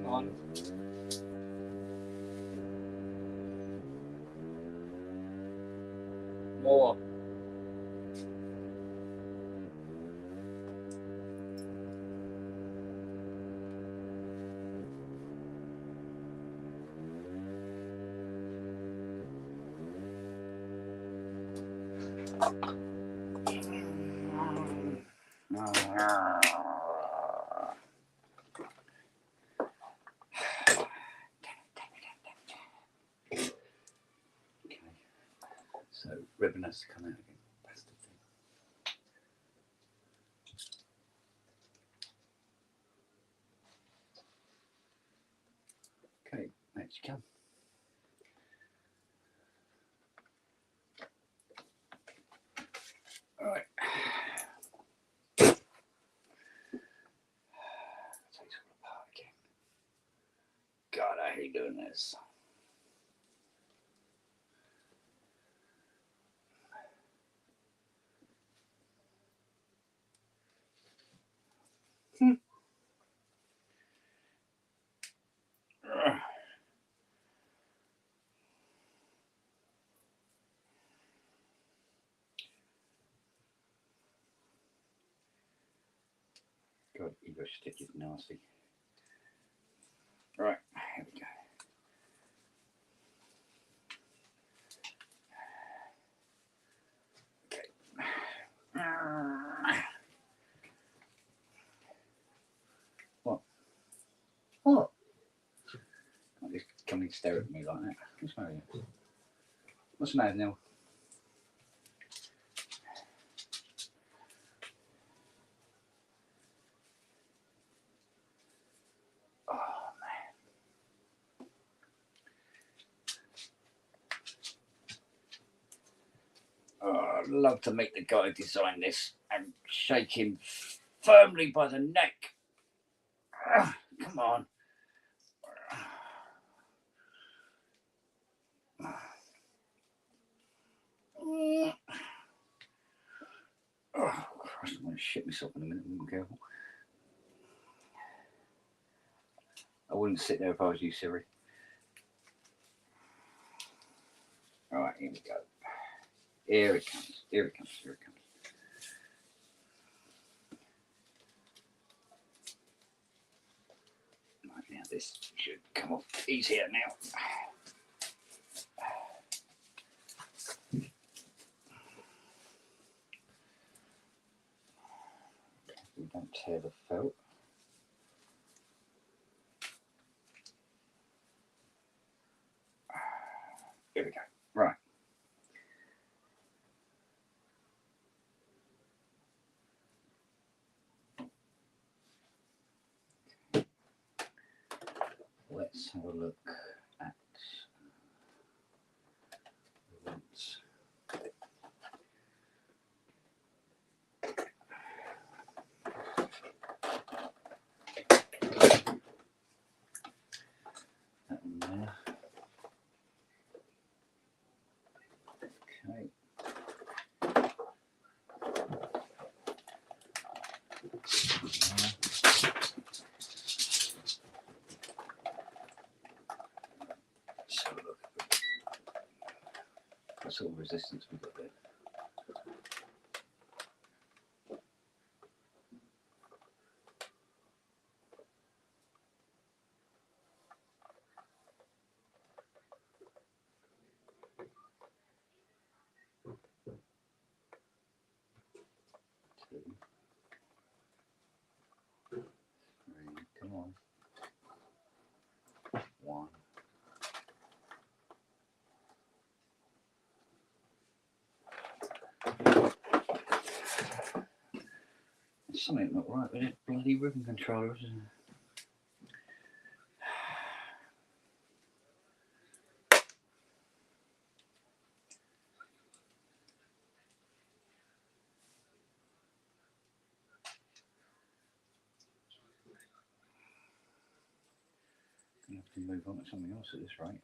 On. More. So ribbon has to come out again. Bastard thing. Okay, next you come. All right. Take this all apart again. God, I hate doing this. God, ego stick is nasty. Right, here we go. What? What? Can't just come and stare at me like that. What's the matter? What's the matter, Neil? Oh, man. Oh, I'd love to meet the guy who designed this and shake him firmly by the neck. Come on. Oh, Christ, I'm going to shit myself in a minute. I'm careful. I wouldn't sit there if I was you, Siri. All right, here we go. Here it comes. Here it comes. Here it comes. Right, now this should come off easier now. We don't tear the felt. Here we go. Right. Let's have a look at the roots. That one there. Okay. So look at what sort of resistance we've got there. Two, three, come on. One. There's something not right with it. Bloody ribbon controller, isn't it? I have to move on to something else at this rate.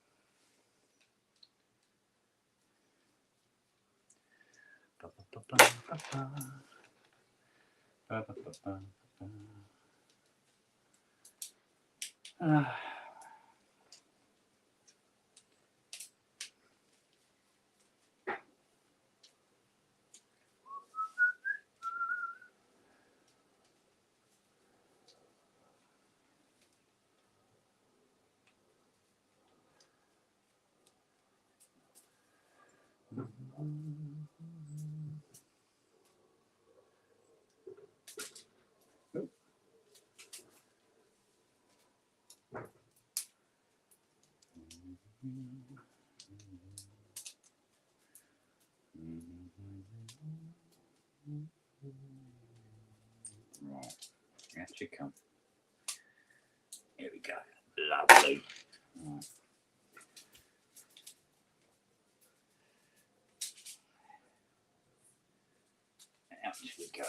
Right, out you come. Here we go. Lovely. Right. Out we go.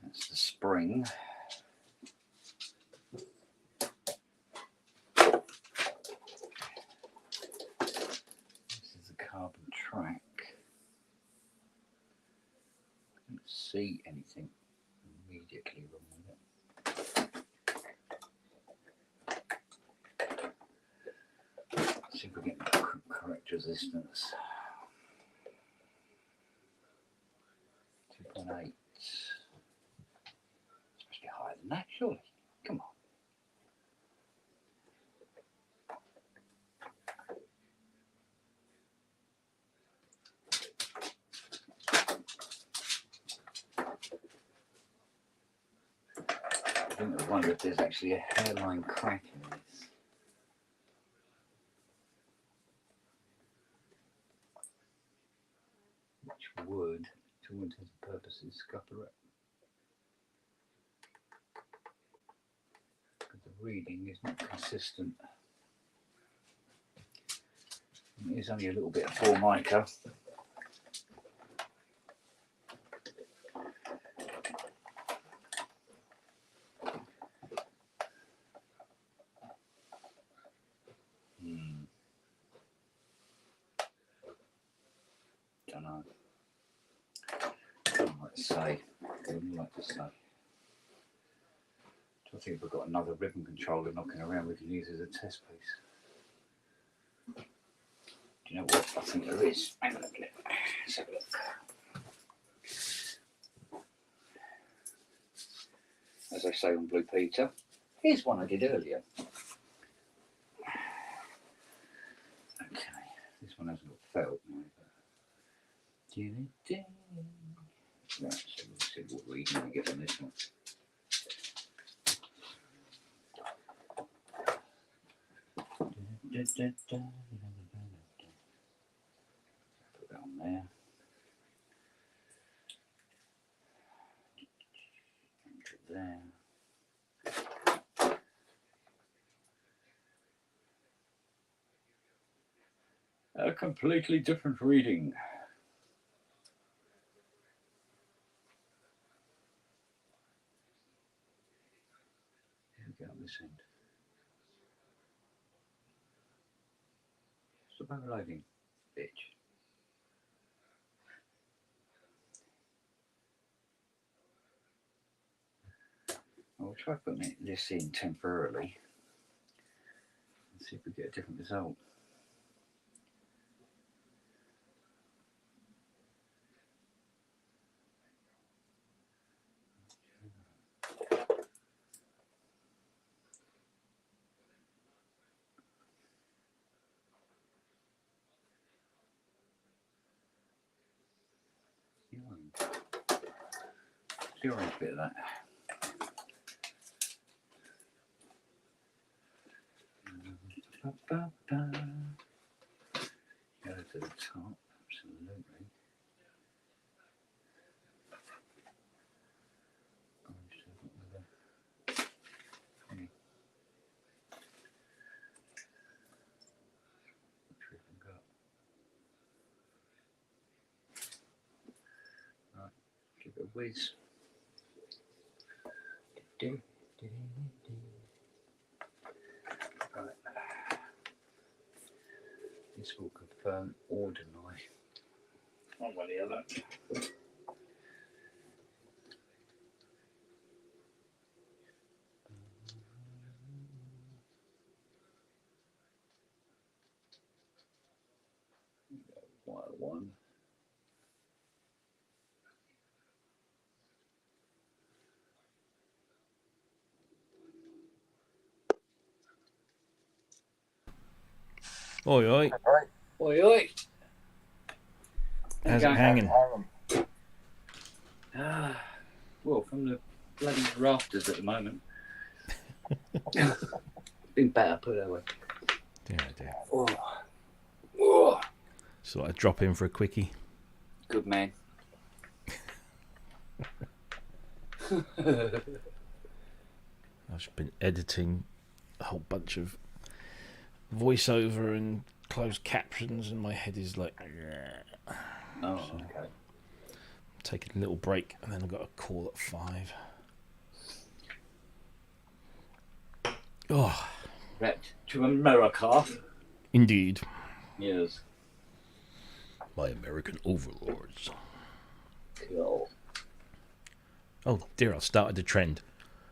That's the spring. This is a carbon track. resistance. 2.8. Supposed to be higher than that, surely. Come on. I wonder if there's actually a hairline crack in this. Which would, to all intents and purposes, scupper it. Because the reading is not consistent. It is only a little bit of formica. Don't know. I'd like to say. I wouldn't like to say. I think if we've got another ribbon controller knocking around, we can use as a test piece. Do you know what? I think there is. Hang on a minute. Let's have a look. As I say on Blue Peter, here's one I did earlier. Okay, this one hasn't got felt. Right, so we'll see what reading we get on this one. Put that on there. There. A completely different reading. Here we go on this end. Stop overloading, bitch. I'll try putting this in temporarily and see if we get a different result. The orange bit of that. Go to the top, absolutely. Right, give it a whiz. Right. This will confirm or deny. One way or the other. Wire one. Oi, oi. Oi, oi. How's it hanging? Well, from the bloody rafters at the moment. Been better, put it that way. Dear. Oh. So I drop in for a quickie. Good man. I've just been editing a whole bunch of voiceover and closed captions, and my head is like. Oh, okay. Taking a little break, and then I've got a call at 5. Oh, Back to America. indeed. Yes. My American overlords. Cool. Oh dear, I started a trend.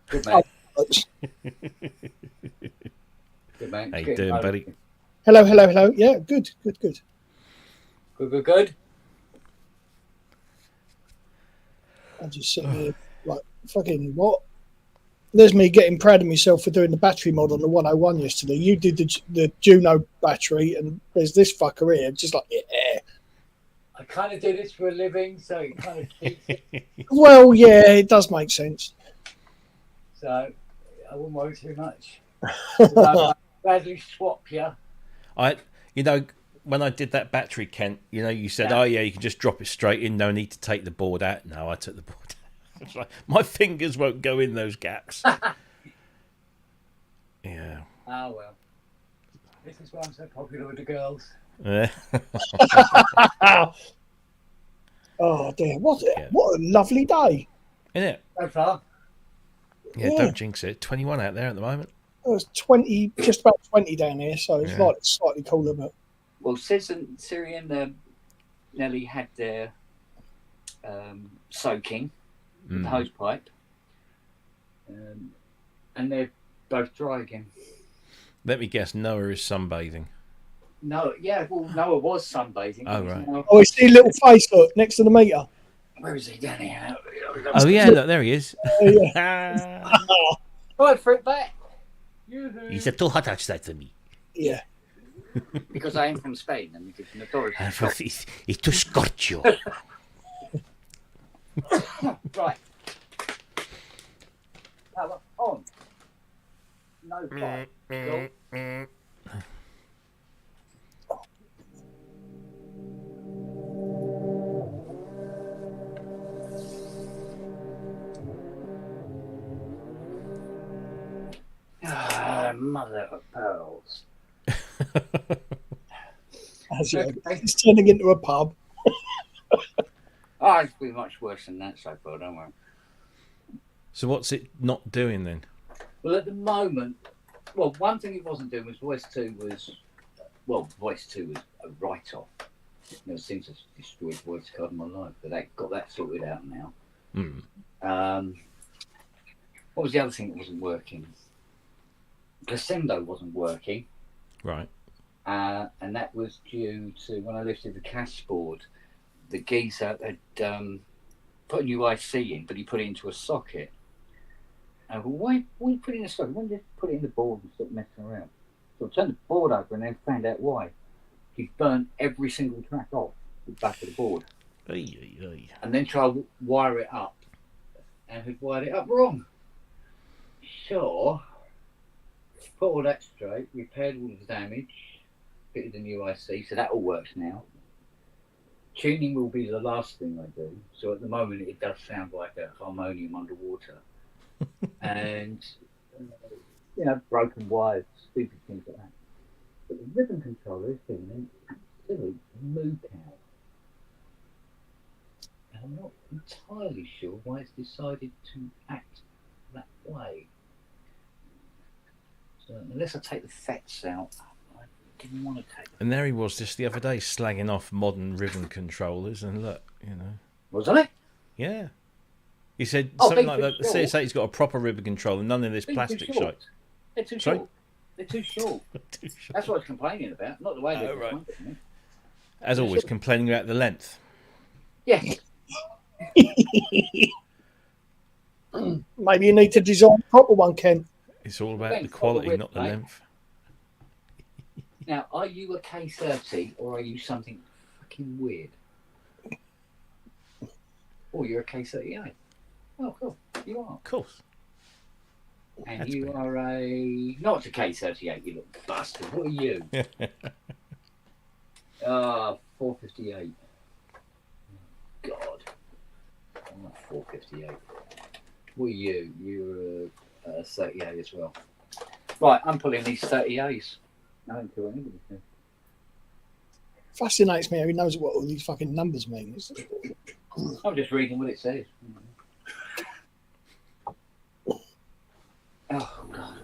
Good man. Good man. How you doing, buddy? Hello. Yeah, good. Good. I'm just sitting here like, fucking what? There's me getting proud of myself for doing the battery mod on the 101 yesterday. You did the Juno battery, and there's this fucker here, just like, yeah. I kind of do this for a living, so it kind of keeps it. Well, yeah, it does make sense. So I wouldn't worry too much. I'd badly swap you. When I did that battery, Kent, you said, Yeah. oh, yeah, you can just drop it straight in. No need to take the board out. No, I took the board out. It's like, my fingers won't go in those gaps. Yeah. Oh, well. This is why I'm so popular with the girls. Yeah. Oh, dear. What a lovely day. Isn't it? So far. Yeah, Yeah. don't jinx it. 21 out there at the moment. It's 20, just about 20 down here, so it's Yeah. like slightly cooler, but Well, Sis and Siri and Nelly had their soaking with the hose pipe. And they're both dry again. Let me guess, Noah is sunbathing. No, yeah, well, Noah was sunbathing. Oh, right. oh, I see a little face look next to the meter. Where is he down here? Oh, yeah, look, there he is. Yeah. Right, fruit back. He said, too hot outside for me. Yeah. Because I am from Spain and it is notorious. It's too scorcho. Right. Power on. No fire. Cool. Mother of pearls. It's turning into a pub. Oh, it's been much worse than that so far, don't worry. So what's it not doing then? Well, at the moment, one thing it wasn't doing was Voice 2 was a write-off. Never seems to have destroyed voice card in my life, but they got that sorted out now. What was the other thing that wasn't working? Crescendo wasn't working. Right. And that was due to when I lifted the cash board, the geezer had put a new IC in, but he put it into a socket. And why you put it in a socket? Why did you put it in the board and stop messing around? So I turned the board over and then found out why. He burnt every single track off the back of the board. And then tried to wire it up and had wired it up wrong. Sure. Put all that straight, repaired all the damage, fitted the new IC, so that all works now. Tuning will be the last thing I do. So at the moment it does sound like a harmonium underwater. And, broken wires, stupid things like that. But the rhythm controller is doing an absolute moo cow. And I'm not entirely sure why it's decided to act that way. So unless I take the FETs out, I didn't want to take them. And there he was just the other day slagging off modern ribbon controllers, and look, Was I? Yeah. He said something like that. The short. CS80's got a proper ribbon controller, none of this plastic shit. They're too Sorry? short. They're too short. That's what I was complaining about, not the way they're right. me. As always, complaining about the length. Yeah. Maybe you need to design a proper one, Ken. It's all about the quality, not the length. Now, are you a K30 or are you something fucking weird? Oh, you're a K38. Oh, cool. You are. Of course. And you are not a K38, you little bastard. What are you? 458. God. I'm not 458. What are you? You're a 38 as well. Right, I'm pulling these 38s. I don't care what anybody says. Fascinates me how he knows what all these fucking numbers mean. I'm just reading what it says. Oh, God.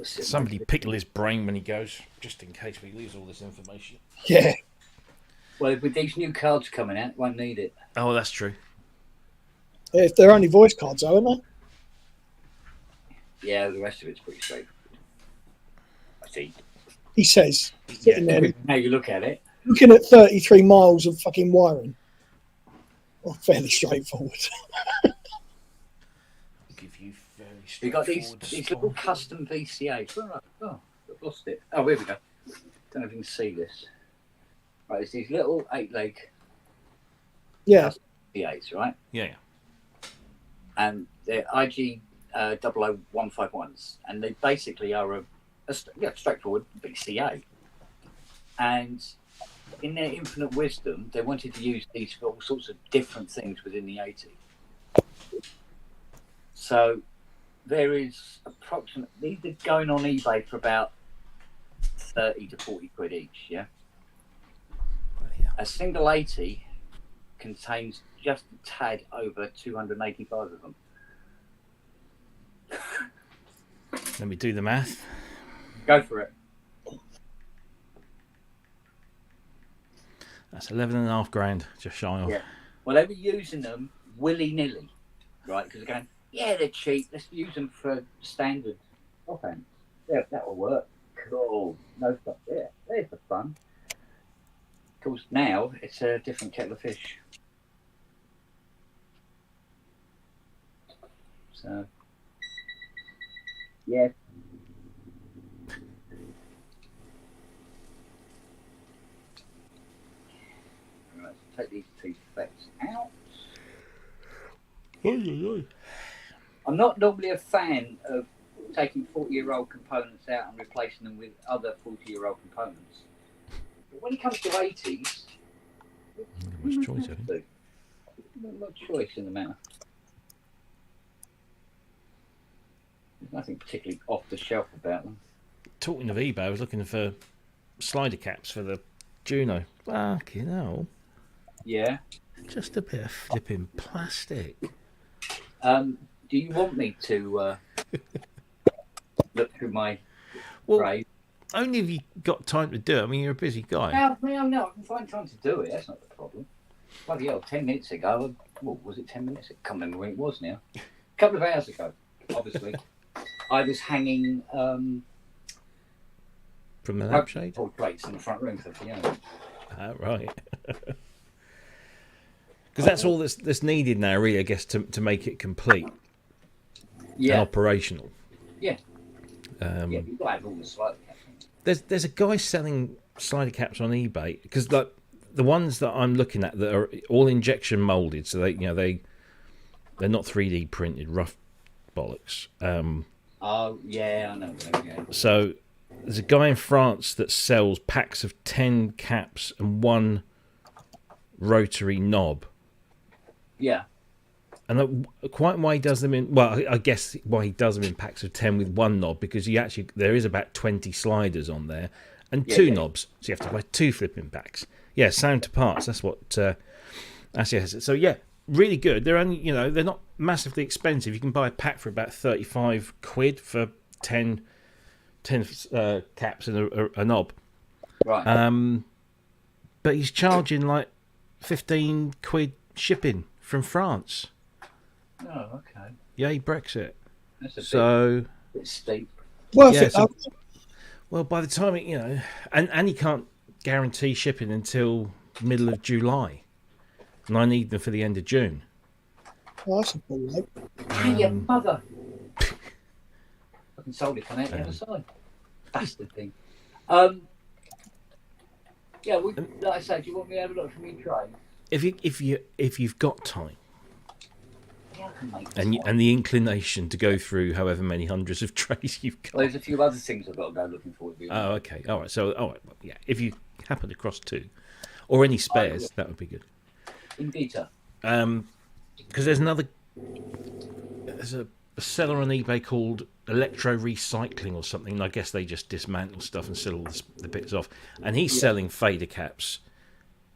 Somebody pickle his brain when he goes, just in case we lose all this information. Yeah. Well, with these new cards coming out, won't need it. Oh, that's true. Yeah, if they're only voice cards, though, aren't Yeah, the rest of it's pretty straight. I think. they? He says. Sitting there. Now you look at it. looking at 33 miles of fucking wiring. Well, fairly straightforward. Give you very We got these straightforward little stuff. custom VCAs. Oh, I've lost it. Oh, here we go. Don't know if you can see this. Right, it's these little 8-leg Yeah. VCAs, right? Yeah. And they're IG 00151s, and they basically are a straightforward VCA. And in their infinite wisdom, they wanted to use these for all sorts of different things within the 80. So there is approximately, they're going on eBay for about 30 to 40 quid each, yeah? A single 80 contains just a tad over 285 of them. Let me do the math. Go for it. That's 11.5 grand, just shy of. Yeah. Well, they were using them willy-nilly, right? Because they're going, yeah, they're cheap. Let's use them for standard offense. Yeah, that will work. Cool. No stuff there. There's the fun. Of course, now it's a different kettle of fish. So, yeah. Right, take these two specs out. I'm not normally a fan of taking 40-year-old components out and replacing them with other 40-year-old components. But when it comes to 80s, Much choice, I think. not much choice in the matter. There's nothing particularly off the shelf about them. Talking of eBay, I was looking for slider caps for the Juno. Fucking hell. Yeah. Just a bit of flipping plastic. Do you want me to look through my grave? Only if you got time to do it. I mean, you're a busy guy. No, I can find time to do it. That's not the problem. Bloody hell, 10 minutes ago. What was it, 10 minutes? I can't remember when it was now. A couple of hours ago, obviously. I was hanging From the lampshade? plates in the front room for the piano. Right. Because that's all that's needed now, really, I guess, to make it complete and operational. Yeah. You've got to have all the slider caps. There's a guy selling slider caps on eBay because like the ones that I'm looking at that are all injection molded, so they're not 3D printed, rough bollocks. Oh yeah, I know. Yeah. So there's a guy in France that sells packs of 10 caps and one rotary knob. Yeah. And quite why he does them in, well, I guess why he does them in packs of 10 with one knob, because there is about 20 sliders on there and two knobs. So you have to buy two flipping packs. Yeah, sound to parts. That's what, so yeah, really good. They're only, they're not massively expensive. You can buy a pack for about 35 quid for 10 caps and a knob. Right. But he's charging like 15 quid shipping from France. Oh, okay. Yay, Brexit. That's a bit steep. Worth it, so, though. well, by the time it, and he can't guarantee shipping until middle of July, and I need them for the end of June. Oh, that's a ball, mate. Hey, your mother. Fucking sold it on the other side. Bastard thing. Yeah, like I say, do you want me to have a look from your tray? If you've got time. Yeah, I can make And the inclination to go through however many hundreds of trays you've got. Well, there's a few other things I've got to go looking for. Oh, okay. All right. So, well, yeah. If you happen across two, or any spares, that would be good. Indeed. Because there's a seller on eBay called Electro Recycling or something. And I guess they just dismantle stuff and sell all the bits off. And he's selling fader caps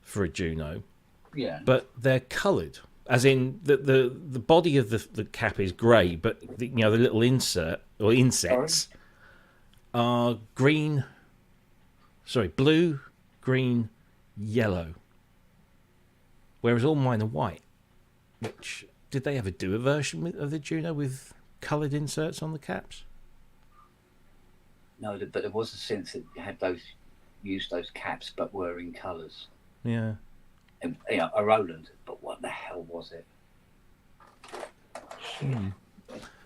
for a Juno. Yeah. But they're coloured. As in the body of the cap is grey, but the little insert or insets are green. Sorry, blue, green, yellow. Whereas all mine are white. Which did they ever do a version of the Juno with coloured inserts on the caps? No, but there was a sense that had those used those caps but were in colours. Yeah. And, you know, a Roland, but what the hell was it?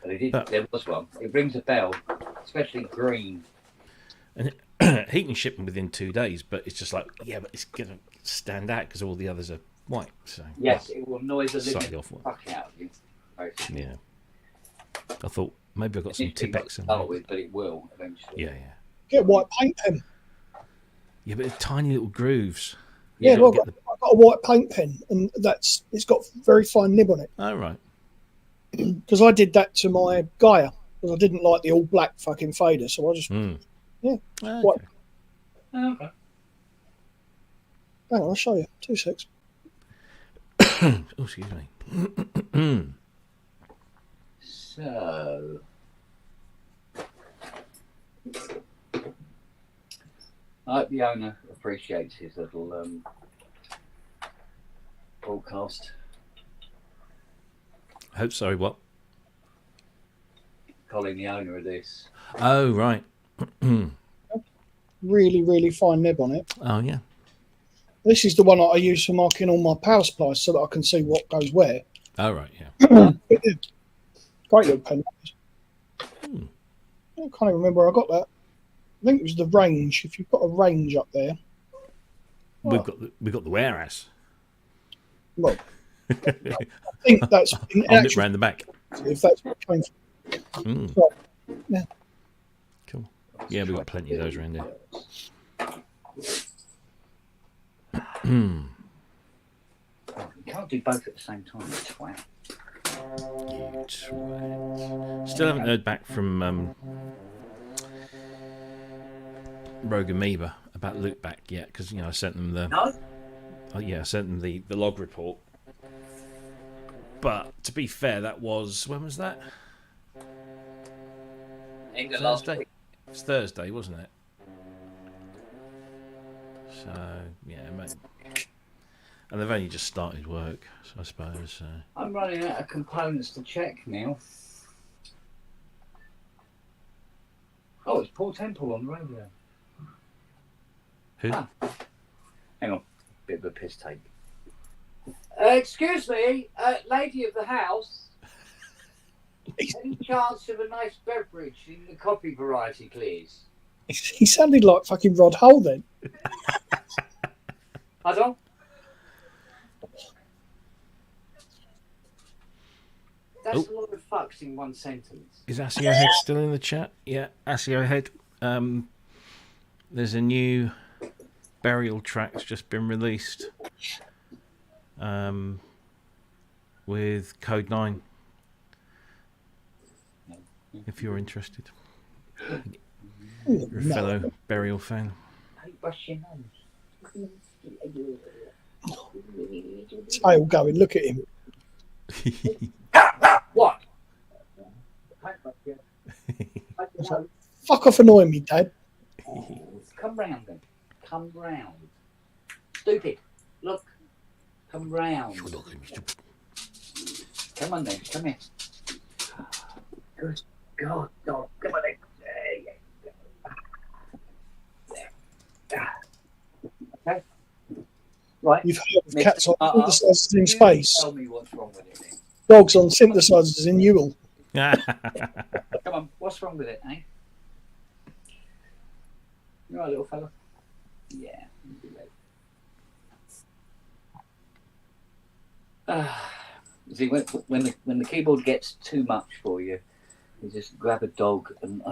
But it did, there was one. It rings a bell, especially green. And he can ship them within 2 days, but it's just like, yeah, but it's going to stand out because all the others are white. So Yes, it will annoy the slightly living off one. fuck out of you. Basically. Yeah. I thought maybe I've got some Initially not to Tipex in start there. with, but it will eventually. Yeah, yeah. Get a white paint pen. Yeah, but they're tiny little grooves. Yeah, You've well, got to get I've got a white paint pen, and it's got very fine nib on it. the... Oh, right. Because I did that to my Gaia, because I didn't like the all black fucking fader, so I just yeah. Okay. White. Okay. Hang on, I'll show you. 2 secs. Oh, excuse me. So, I hope the owner appreciates his little broadcast. I hope so. What? Colin, the owner of this. Oh, right. Really, really fine nib on it. Oh, yeah. This is the one that I use for marking all my power supplies so that I can see what goes where. Oh, right, yeah. Great little pen. I can't even remember where I got that. I think it was the range. If you've got a range up there. We've got the warehouse. Well, I think that's in I'll nip actual, round the back. if that's what came from. So, yeah. Cool. Yeah, we've got plenty of those around here. You can't do both at the same time, twat. You twat. Still haven't heard back from Rogue Amoeba about loopback yet, because I sent them the No? I sent them the log report. But to be fair, that was, when was that? England last Thursday. week. It was Thursday, wasn't it? So yeah, mate. And they've only just started work, so I suppose. So. I'm running out of components to check now. Oh, it's Paul Temple on the radio. Who? Ah. Hang on, bit of a piss take. Excuse me, lady of the house. Any chance of a nice beverage in the coffee variety, please? He sounded like fucking Rod Hull then. Pardon? That's a lot of fucks in one sentence. Is Asio Head still in the chat? Yeah, Asio Head. There's a new burial track's just been released. With Code 9. If you're interested. You're a fellow burial fan. Tail going, look at him. What? Fuck off annoying me, Dad. Come round then. Come round. Stupid. Look. Come round. Come on then. Come here. Good God, dog. Come on then. There. Okay. Right. You've heard of Mr. cats on Uh-uh. synthesizers in You space, Tell me what's wrong with it then. dogs on synthesizers in Ewell. Come on. What's wrong with it, eh? You all right, little fella? Yeah. See, when the keyboard gets too much for you, you just grab a dog and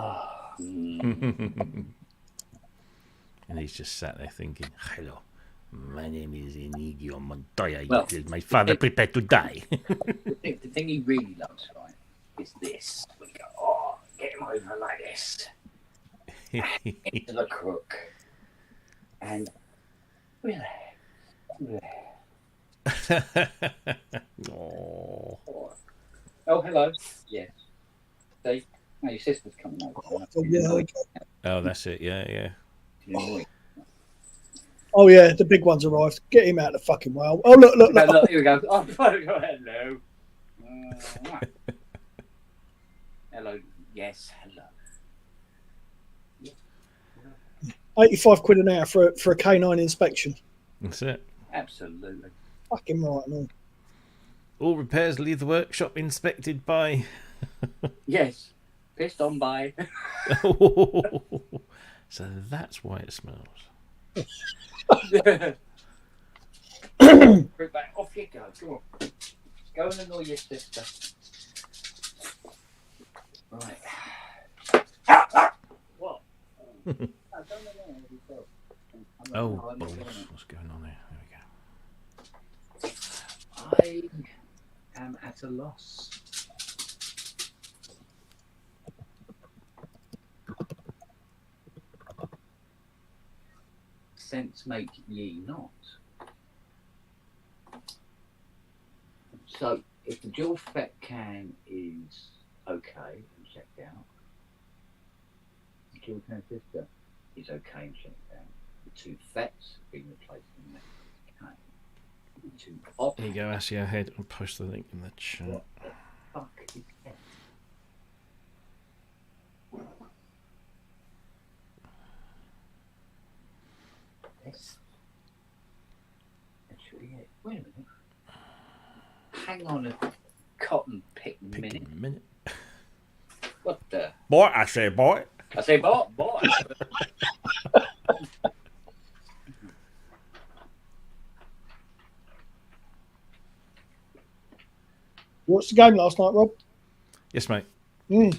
And he's just sat there thinking, hello, my name is Inigo Montoya. Well, My father prepared to die. the thing he really loves, right, is this. We go, oh, get him over like this. Into the crook. And relax. Oh. Oh, hello. Yes. See? No, your sister's coming over. Oh, yeah, okay. Oh, that's it. Yeah. Oh, yeah, the big one's arrived. Get him out of the fucking way. Oh, look. Look, here we go. Oh, hello. Hello. Yes, hello. £85 an hour for a canine inspection. That's it. Absolutely. Fucking right, man. All repairs leave the workshop inspected by. Yes. Pissed on by. So that's why it smells. Bring back. Off you go. Come on. Go and annoy your sister. Right. What? Oh, balls. What's going on here? There we go. I am at a loss. Sense make ye not. So, if the dual FET can is okay and checked out, the dual transistor is okay and checked out. The two FETs being replaced in the okay. The two op. Here you go, Assie. Ahead and post the link in the chat. What the fuck is that? This. That should be it. Wait a minute. Hang on a cotton pick minute. What the? Boy, I say boy. I say, boy. Watched the game last night, Rob? Yes, mate. Goal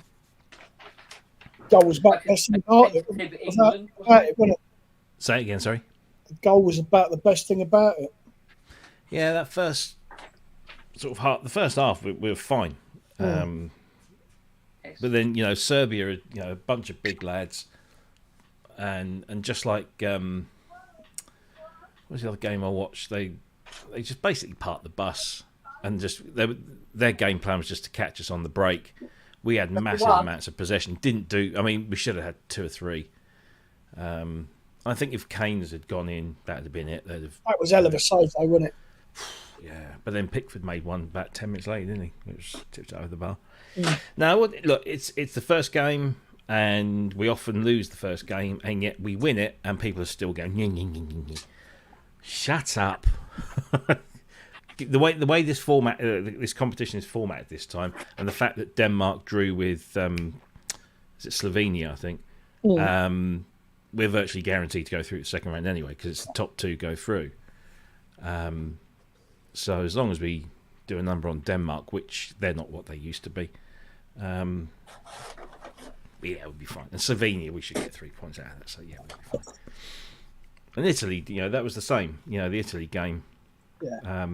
was about the best thing about it. Wasn't it? Say it again, sorry. The goal was about the best thing about it. Yeah, that first sort of half, the first half, we were fine. But then, Serbia, a bunch of big lads, and just like what was the other game I watched? They just basically parked the bus, and just their game plan was just to catch us on the break. We had massive amounts of possession. We should have had 2 or 3. I think if Keynes had gone in, that'd have been it. That was hell of a save, though, wasn't it? Yeah, but then Pickford made one about 10 minutes later, didn't he? It was tipped over the bar. Now, look, it's the first game, and we often lose the first game, and yet we win it, and people are still going, nye, nye, nye, nye. Shut up. The way this format, this competition is formatted this time, and the fact that Denmark drew with, is it Slovenia, I think, we're virtually guaranteed to go through the second round anyway, because it's the top 2 go through. So as long as we do a number on Denmark, which they're not what they used to be, yeah, we'll be fine. And Slovenia, we should get 3 points out of that, so yeah, we'll be fine. And Italy, that was the same. The Italy game. Yeah.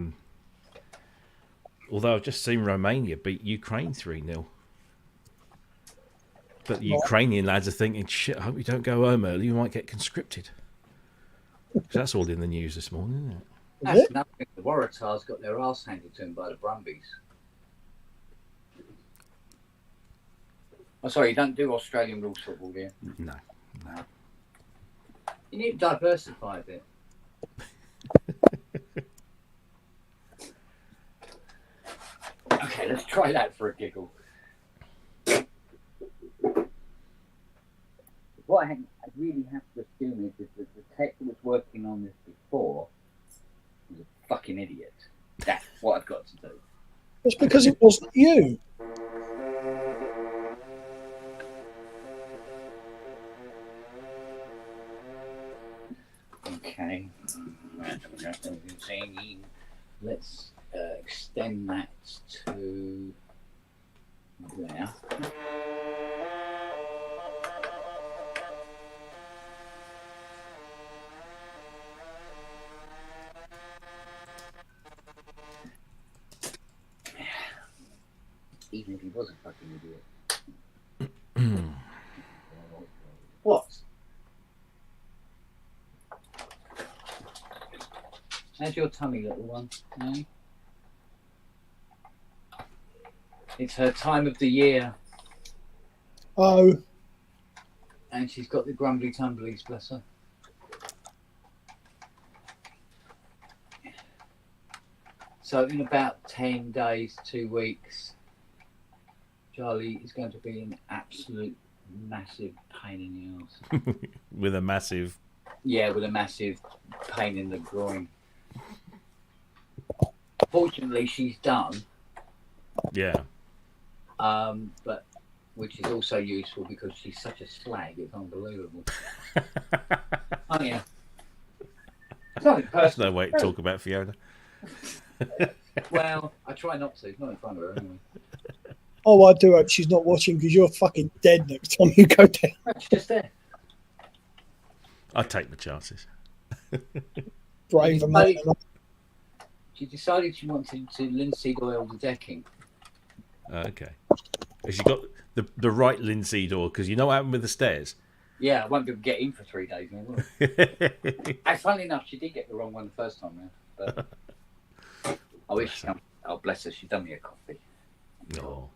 Although I've just seen Romania beat Ukraine 3-0. But the Ukrainian lads are thinking, shit, I hope we don't go home early, we might get conscripted. That's all in the news this morning, isn't it? That's nothing. The Waratahs got their arse handed to them by the Brumbies. Oh, sorry, you don't do Australian rules football, do you? No. You need to diversify a bit. Okay, let's try that for a giggle. What I really have to assume is that the tech that was working on this before was a fucking idiot. That's what I've got to do. It's because it wasn't you. Okay. Let's extend that to there. Even if he was a fucking idiot. What? How's your tummy, little one? No? It's her time of the year. Oh. And she's got the grumbly tumblies, bless her. So in about 10 days, 2 weeks, Charlie is going to be in absolute massive pain in the arse. With a massive. Yeah, with a massive pain in the groin. Fortunately, she's done. Yeah. But which is also useful because she's such a slag. It's unbelievable. Oh yeah. It's nothing That's personal. no way to talk about Fiona. Well, I try not to. It's not in front of her anyway. Oh, I do hope she's not watching because you're fucking dead next time you go down. It's just there. I'd take my chances. Brave a man. She decided she wanted to linseed oil the decking. Okay. Has she got the right linseed oil? Because you know what happened with the stairs? Yeah, I won't be able to get in for 3 days now, will I? And funnily enough, she did get the wrong one the first time round. But I wish she, oh, bless her, she'd done me a coffee. No.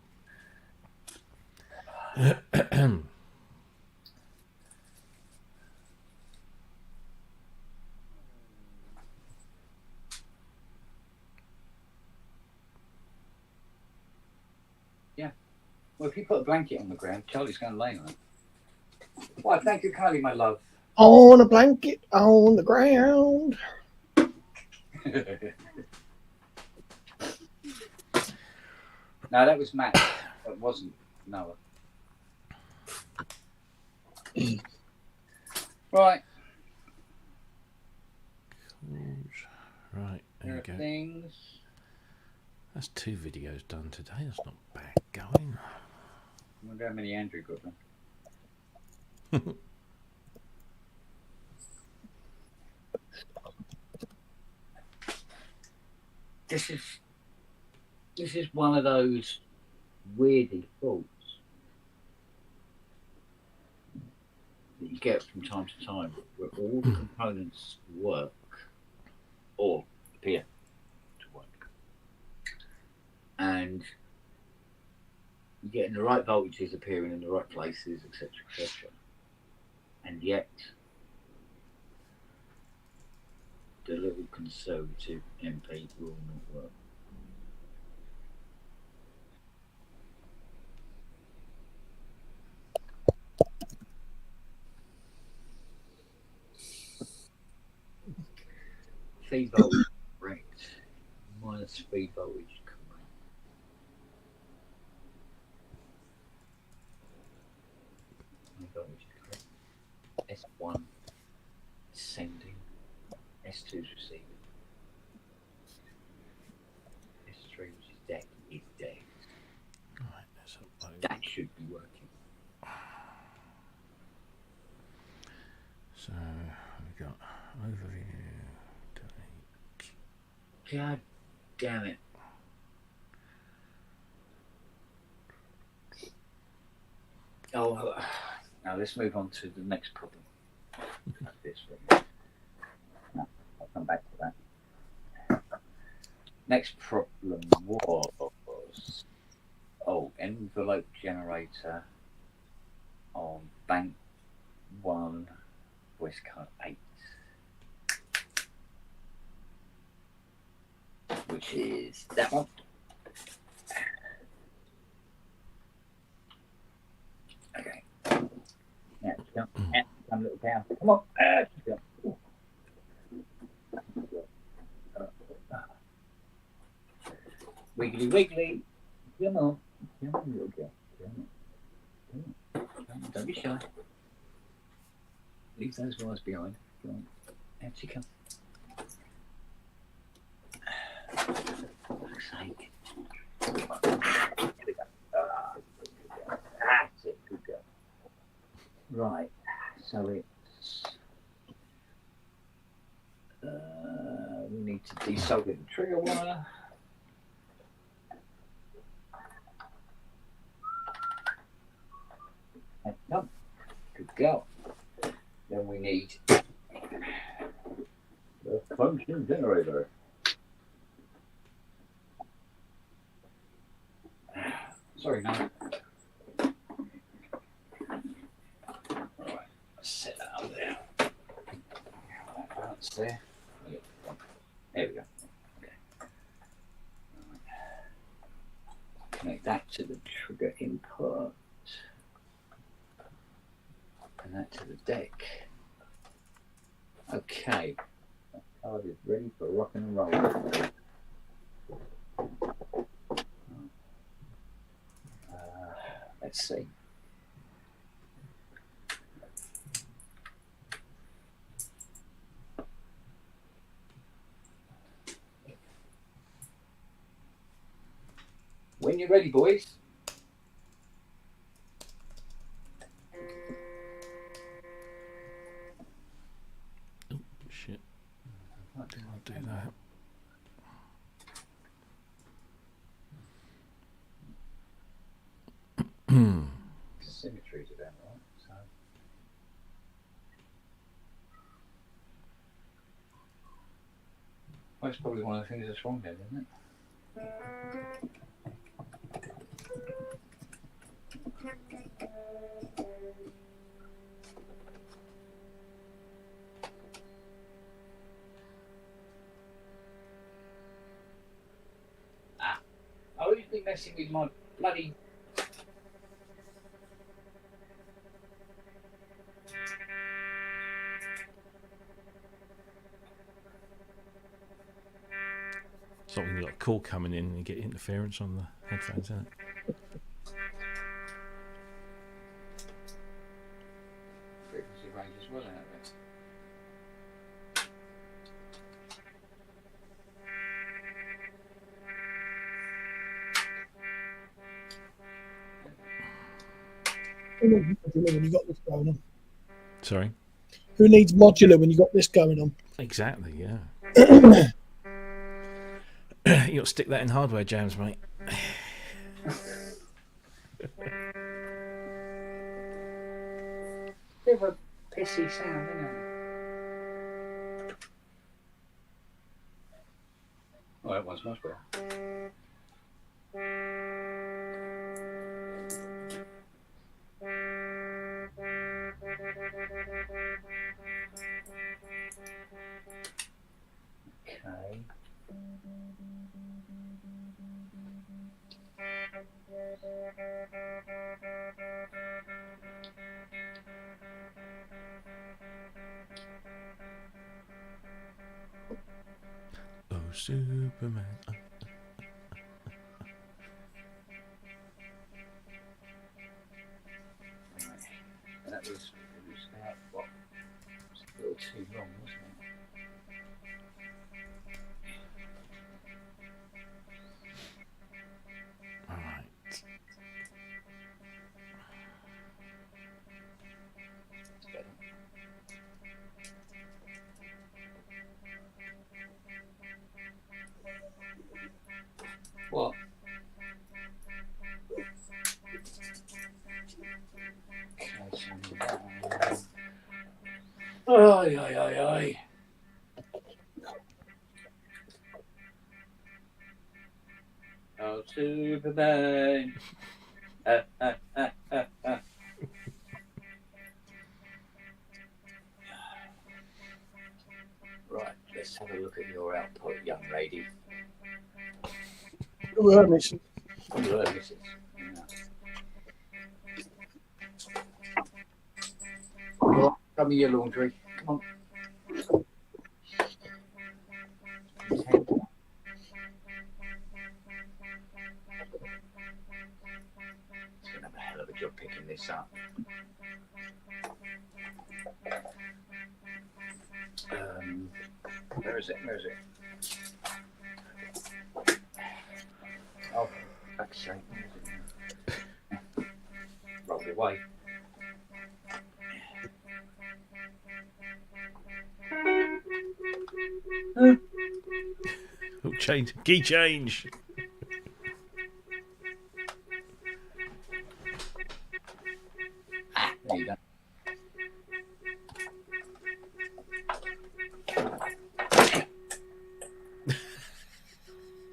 Yeah. Well, if you put a blanket on the ground, Charlie's going to lay on it. Why, thank you kindly, my love. On a blanket on the ground. No, that was Matt. That wasn't Noah. Right. Right, there you go. Things. That's 2 videos done today. That's not bad going. I wonder how many Andrew got them. This is one of those weirdy faults that you get from time to time, where all the components work or appear to work, and you're getting the right voltages appearing in the right places, etc., etc., and yet the little conservative MP will not work. Feed voltage correct, minus feed voltage correct. Feed voltage correct. S1 sending, S2 is receiving, S3 which is dead is dead. Right, let's upload. That should be working. So we've got overview. Delete. God damn it. Oh, now let's move on to the next problem. This one. No, I'll come back to that. Next problem was envelope generator on bank 1 voice card 8, which is that one. Okay. Now, jump, come little cow. Come on. Jump. Wiggly, wiggly. Come on. Come on, little girl. Come on. Come on. Don't be shy. Leave those wires behind. Come on. Out she comes. For fuck's sake. Here we go. That's it. Good girl. Right. So it's. We need to desolder the trigger wire. No. Good girl. Then we need the function generator. Sorry, no. Alright, let's set that up there. That's there. There we go. Okay. Right. Connect that to the trigger input. that to the deck. Okay, that card is ready for rock and roll. Let's see. When you're ready, boys. Oh, shit. I'll do that. Symmetry to them, right? So. Well, that's probably one of the things that's wrong there, isn't it? I always been messing with my bloody. Something you've got a call coming in and you get interference on the headphones, isn't it? Frequency range as well out of it. Who needs modular when you got this going on? Sorry? Who needs modular when you got this going on? Exactly, yeah. You got to stick that in hardware jams, mate. Bit of a pissy sound, isn't it? Oh, that one's much better. Okay. Oh, Superman. That was about, what, a little too long, wasn't it? All right. What? Oi, oi, oi, oi. Oh, Superman. Right, let's have a look at your output, young lady. Who heard me? Oh, you heard this. Yeah. Show me your laundry. Come on. It's gonna have a hell of a job picking this up. Where is it? Where is it? Oh, fuck's sake. Where is it? Roll away. Oh, change. Key change. There you go.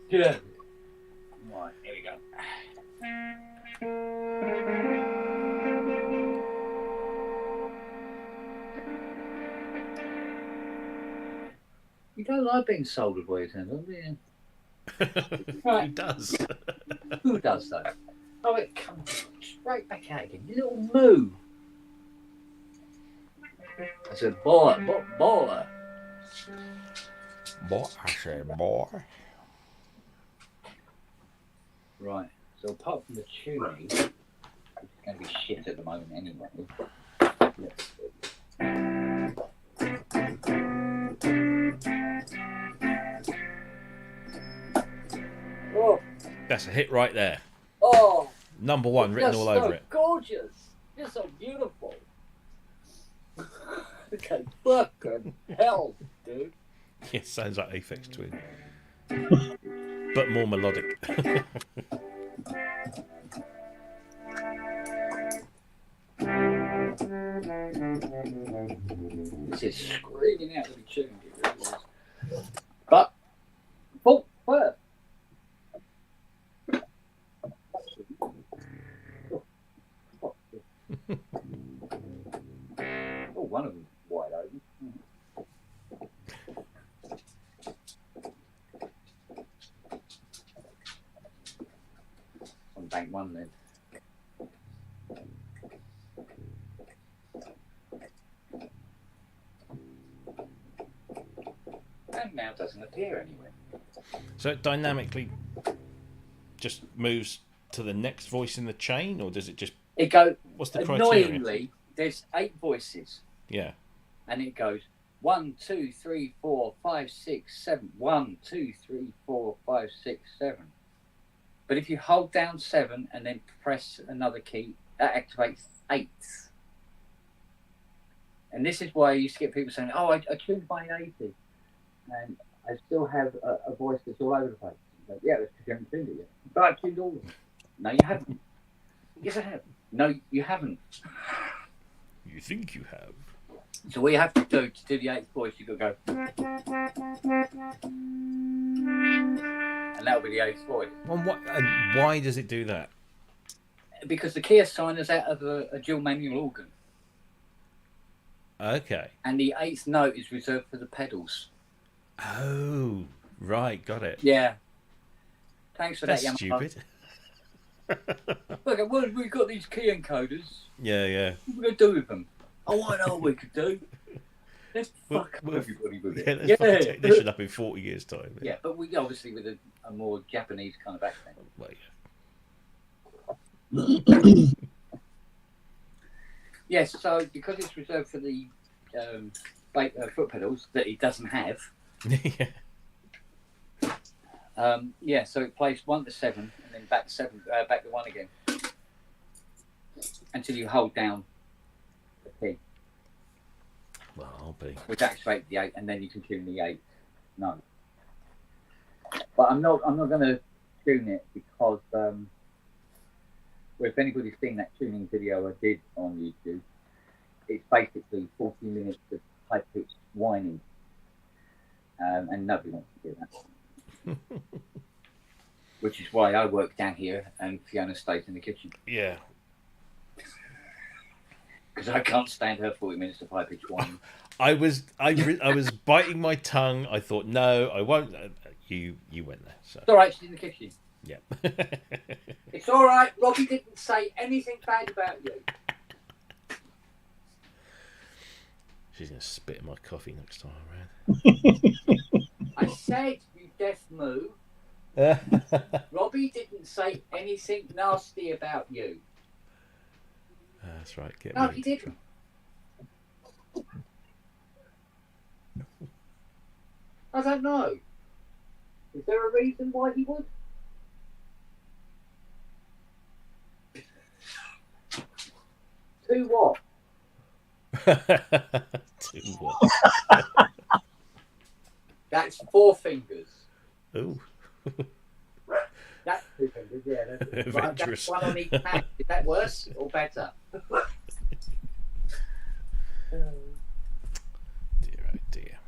Good. Right, here we go. You don't like being soldered where you turn on, do you? Who does? Who does that? Oh, it comes straight back out again. You little moo. I said, boy, boy. Boy, I said, boy. Right. So apart from the tuning, which is going to be shit at the moment anyway. Let's Oh, That's a hit right there. oh, Number one written you're all so over it. gorgeous. You're so beautiful. Okay, fucking hell, dude. Yeah, sounds like Aphex Twin. But more melodic. This is screaming out to be tuned. It really is. But, oh, what? Oh, one of them wide open. On bank one then. And now doesn't appear anywhere. So it dynamically just moves to the next voice in the chain, or does it just... It goes, What's the criteria? annoyingly, there's 8 voices. Yeah. And it goes 1, 2, 3, 4, 5, 6, 7. 1, 2, 3, 4, 5, 6, 7. But if you hold down 7 and then press another key, that activates 8. And this is why you used to get people saying, oh, I tuned my 80. And I still have a voice that's all over the place. Like, yeah, that's because you haven't tuned it yet. But I've tuned all of them. No, you haven't. Yes, I have. No, you haven't. You think you have. So what you have to do the 8th voice, you've got to go. And that'll be the 8th voice. And why does it do that? Because the key assigner's out of a dual manual organ. Okay. And the 8th note is reserved for the pedals. Oh, right, got it. Yeah. Thanks for That's that, Yamaha. stupid. Look, well, we've got these key encoders. Yeah. What are we going to do with them? Oh, I know what we could do. Let's fuck everybody with it. Let's fucking take this shit up in 40 years' time. Yeah, but we obviously with a more Japanese kind of accent. Well, yeah. Yes, so because it's reserved for the foot pedals that it doesn't have. Yeah. So it plays 1 to 7 and then back to 1 again until you hold down the key. Well, I'll be. Which activates the 8, and then you can tune the 8. No, but I'm not going to tune it because if anybody's seen that tuning video I did on YouTube, it's basically 40 minutes of high-pitched whining, and nobody wants to do that. Which is why I work down here and Fiona stays in the kitchen. Yeah. Because I can't stand her 40 minutes of high-pitched whining. I was biting my tongue. I thought, no, I won't. You went there. So. It's all right, she's in the kitchen. Yeah. It's all right. Robbie didn't say anything bad about you. She's going to spit in my coffee next time around. I said, you deaf moo. Robbie didn't say anything nasty about you. That's right. No, he didn't. I don't know. Is there a reason why he would? To what? To what? That's 4 fingers. Oh. That's 2 fingers, yeah. That's Adventurous. one on each hand. Is that worse or better? Dear, oh dear.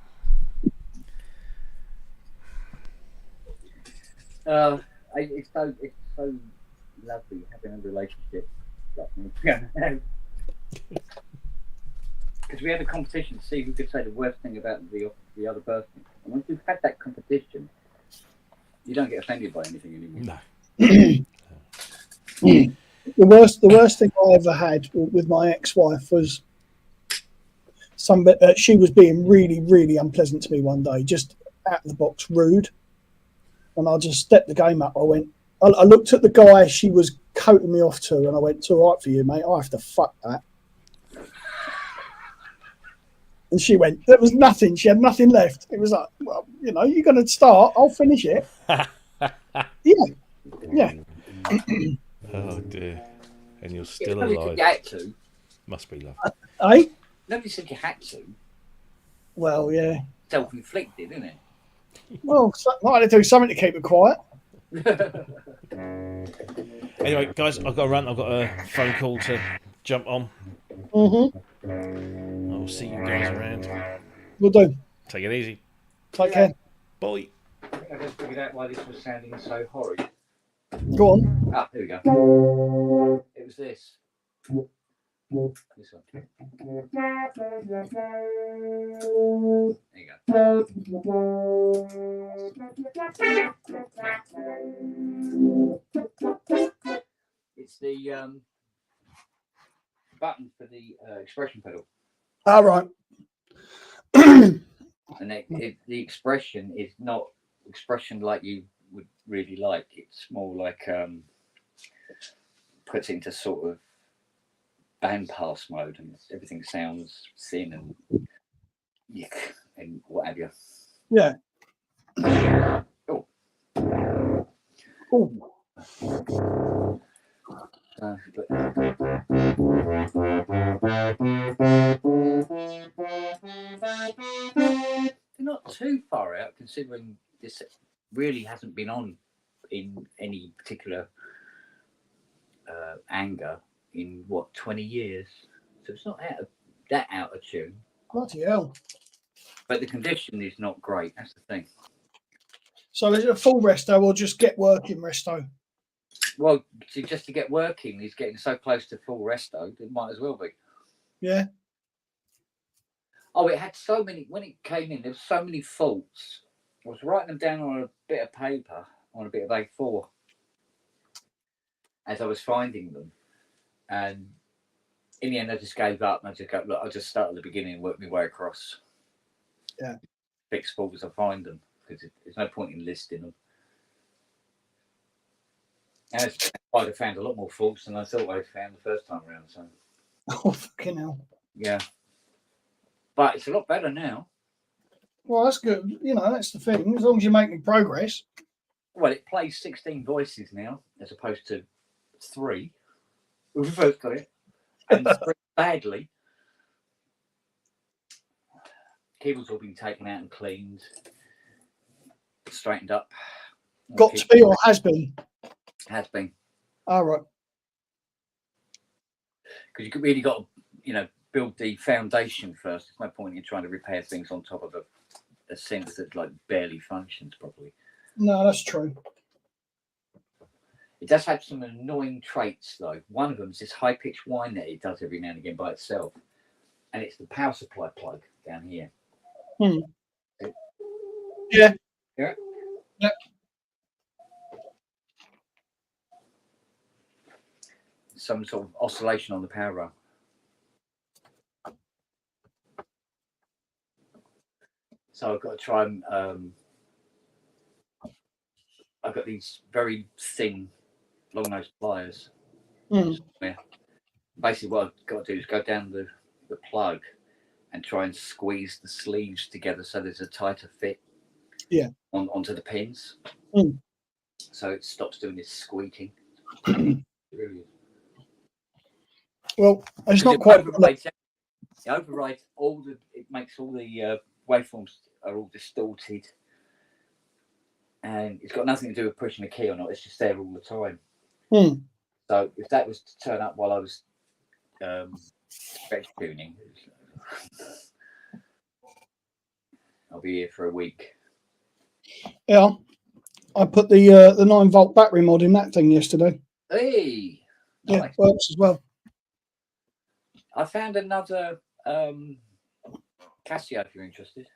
It's so lovely having a relationship. Because we had a competition to see who could say the worst thing about the other person. And once you've had that competition, you don't get offended by anything anymore. No. The worst thing I ever had with my ex-wife was she was being really, really unpleasant to me one day, just out of the box, rude. And I just stepped the game up. I looked at the guy she was coating me off to, and I went, "It's all right for you, mate. I have to fuck that." And she went, "There was nothing. She had nothing left." It was like, "Well, you know, you're going to start. I'll finish it." Yeah. Oh dear. And you're still Nobody alive. said you had to. Must be love. Eh? Nobody said you had to. Well, yeah. Self-inflicted, isn't it? Well, I had to do something to keep it quiet. Anyway, guys, I've got to run. I've got a phone call to jump on. I'll see you guys around. We'll do. Take it easy. Take care. Bye. I think I just figured out why this was sounding so horrid. Go on. Ah, here we go. It was this. This one. There you go. It's the button for the expression pedal. All right. And the expression is not expression like you would really like. It's more like puts it into sort of bandpass mode, and everything sounds thin and yuck and what have you. Yeah. Oh. Oh. They're not too far out, considering this really hasn't been on in any particular anger in 20 years, so it's not that out of tune. Bloody hell. But the condition is not great. That's the thing. So is it a full resto or just get working resto? Well, just to get working, he's getting so close to full resto, it might as well be. Yeah. Oh, it had so many, when it came in, there were so many faults. I was writing them down on a bit of paper, on a bit of A4, as I was finding them. And in the end, I just gave up. And I just go, look, I'll just start at the beginning and work my way across. Yeah. Fix faults as I find them, because there's no point in listing them. And I'd have found a lot more faults than I thought I'd found the first time around. So. Oh, fucking hell. Yeah. But it's a lot better now. Well, that's good. You know, that's the thing. As long as you're making progress. Well, it plays 16 voices now, as opposed to 3 when we first got it. And 3 badly. Keyboard's all been taken out and cleaned, straightened up. Got to be or has been? Has been. All right. Because you really got to, build the foundation first. There's no point in trying to repair things on top of a synth that like barely functions properly. No, that's true. It does have some annoying traits though. One of them is this high-pitched whine that it does every now and again by itself. And it's the power supply plug down here. Yeah. Yeah. Yeah. Some sort of oscillation on the power rail. So I've got to try and I've got these very thin, long-nosed pliers. Yeah. Basically, what I've got to do is go down the plug and try and squeeze the sleeves together so there's a tighter fit. Yeah. Onto the pins. So it stops doing this squeaking. It really is. Well, it's not quite. It overrides all the. It makes all the waveforms are all distorted, and it's got nothing to do with pushing the key or not. It's just there all the time. So if that was to turn up while I was tuning, I'll be here for a week. Yeah, I put the 9-volt battery mod in that thing yesterday. Hey, yeah, nice. Works as well. I found another Casio if you're interested.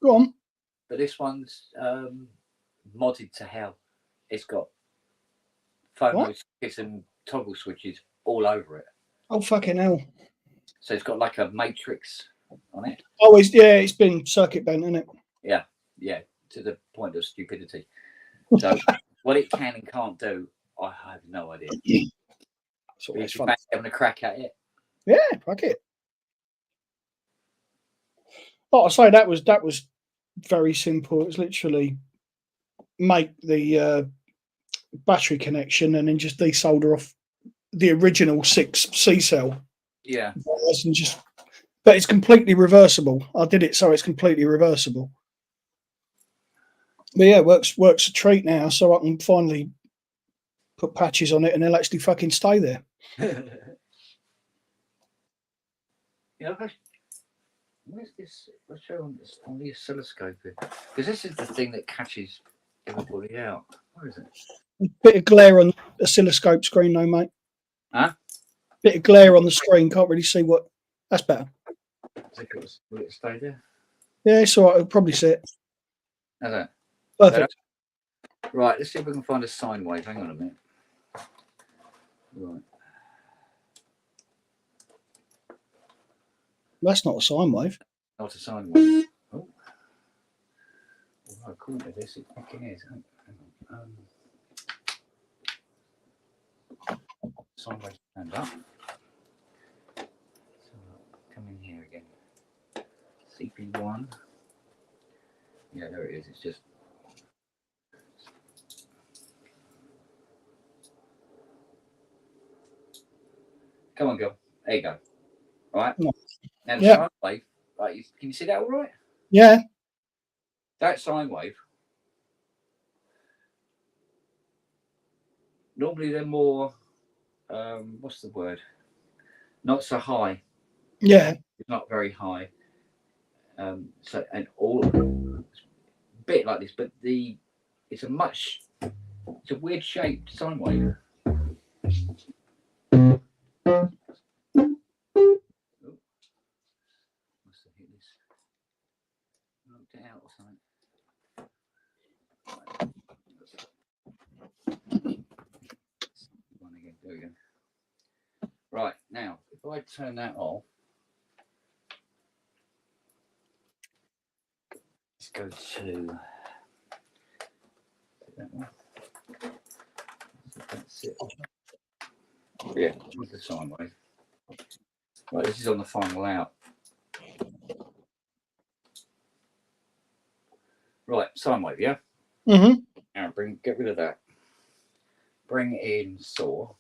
Go on. But this one's modded to hell. It's got phono sockets and toggle switches all over it. Oh, fucking hell. So it's got like a matrix on it. Always, yeah, it's been circuit bent, isn't it? Yeah, to the point of stupidity. So what it can and can't do, I have no idea. It's always fun. Having a crack at it. Yeah, fuck it. Like I say, that was very simple. It was literally make the battery connection and then just desolder off the original 6 C cell. Yeah. And just, but it's completely reversible. I did it so it's completely reversible. But yeah, works a treat now, so I can finally put patches on it and they'll actually fucking stay there. Yeah, where's this? Let's show on the oscilloscope here, because this is the thing that catches everybody out. Where is it? A bit of glare on the oscilloscope screen, though, mate. Huh? Bit of glare on the screen. Can't really see what. That's better. Will it stay there? Yeah, it's all right. I'll probably see it. How's that? Perfect. Right, let's see if we can find a sine wave. Hang on a minute. Right. That's not a sine wave. Not a sine wave. Oh. Well, according to this, it fucking is. Hang on. Sine wave stand up. So come in here again. CP1. Yeah, there it is. It's just. Come on, girl. There you go. All right. No. Now the Yeah. sine wave. Right, can you see that all right? Yeah. That sine wave. Normally they're more. What's the word? Not so high. Yeah. It's not very high. So and all a bit like this, but it's a weird shaped sine wave. Must have hit this. Knocked it out or something. One again. There we go. Right, now if I turn that off, let's go to that one. That's it. Yeah, with the sine wave. Right, this is on the final out. Right, sine wave, yeah? Mm-hmm. Now get rid of that. Bring in saw.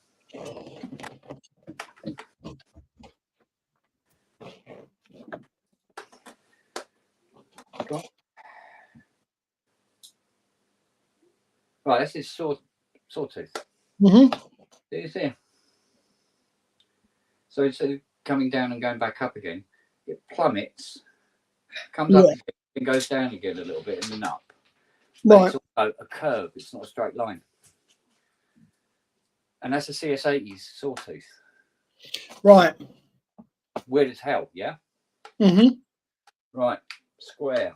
Right, this is sawtooth. Mm-hmm. Do you see? So instead of coming down and going back up again, it plummets, comes up again, and goes down again a little bit and then up. But Right. it's also a curve, it's not a straight line. And that's a CS80's sawtooth. Right. Weird as hell, yeah? Mm-hmm. Right, square.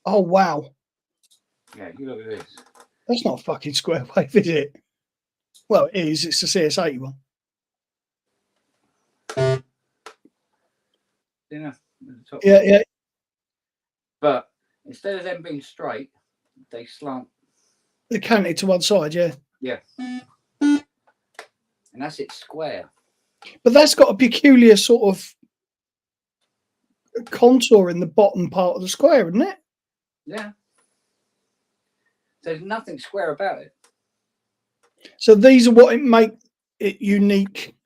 Oh, wow. Yeah, you look at this. That's not a fucking square wave, is it? Well, it is. It's the CS80 one. You know, at the top. Yeah, yeah. But instead of them being straight, they slant. They're canted to one side, yeah. Yeah. And that's it, square. But that's got a peculiar sort of contour in the bottom part of the square, isn't it? Yeah. There's nothing square about it. So these are what make it unique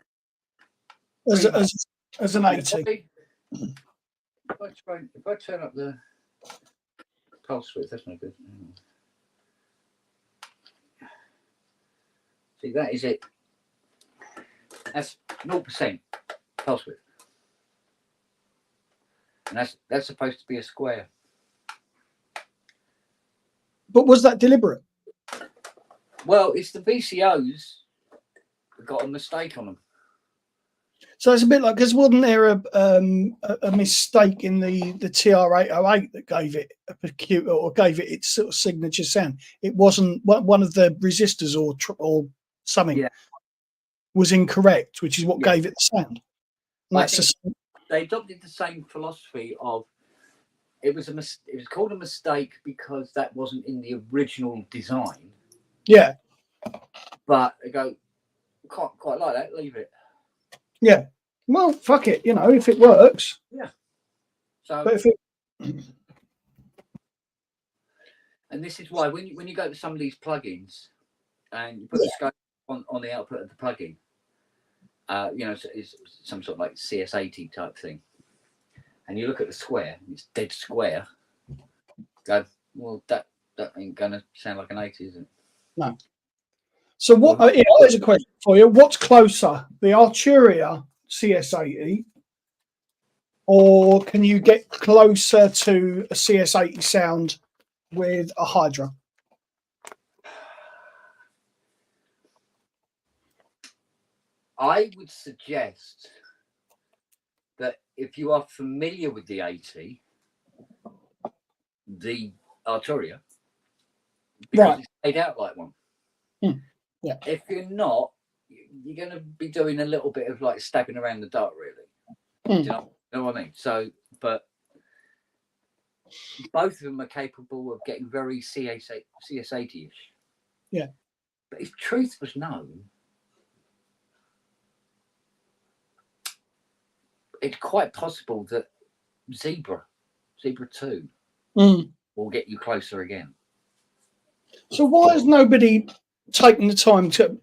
as an 80. If I turn up the pulse width, that's no good. See, that is it. That's 0% pulse width. And that's supposed to be a square. But was that deliberate? Well, it's the VCOs that got a mistake on them. So it's a bit like, because wasn't there a mistake in the TR808 that gave it a peculiar, or gave it its sort of signature sound? It wasn't one of the resistors or something was incorrect, which is what gave it the sound. And I that's think the, they adopted the same philosophy of it was called a mistake because that wasn't in the original design. yeah, But they go, quite like that, leave it. yeah. Well, fuck it, you know, if it works. Yeah. So, But if it, and this is why when you go to some of these plugins and you put the scope on the output of the plugin, you know, it's some sort of like CS80 type thing, and you look at the square, it's dead square. Go, well, that ain't gonna sound like an 80, is it? no. So what? Yeah, there's a question for you. What's closer, the Arturia CS80, or can you get closer to a CS80 sound with a Hydra? I would suggest that if you are familiar with the 80, the Arturia, because it's laid out like one. Yeah. If you're not, you're going to be doing a little bit of like stabbing around the dark, really. Do you know what I mean? So, but both of them are capable of getting very CS80-ish. Yeah. But if truth was known, it's quite possible that Zebra 2 will get you closer again. So why has nobody taken the time to,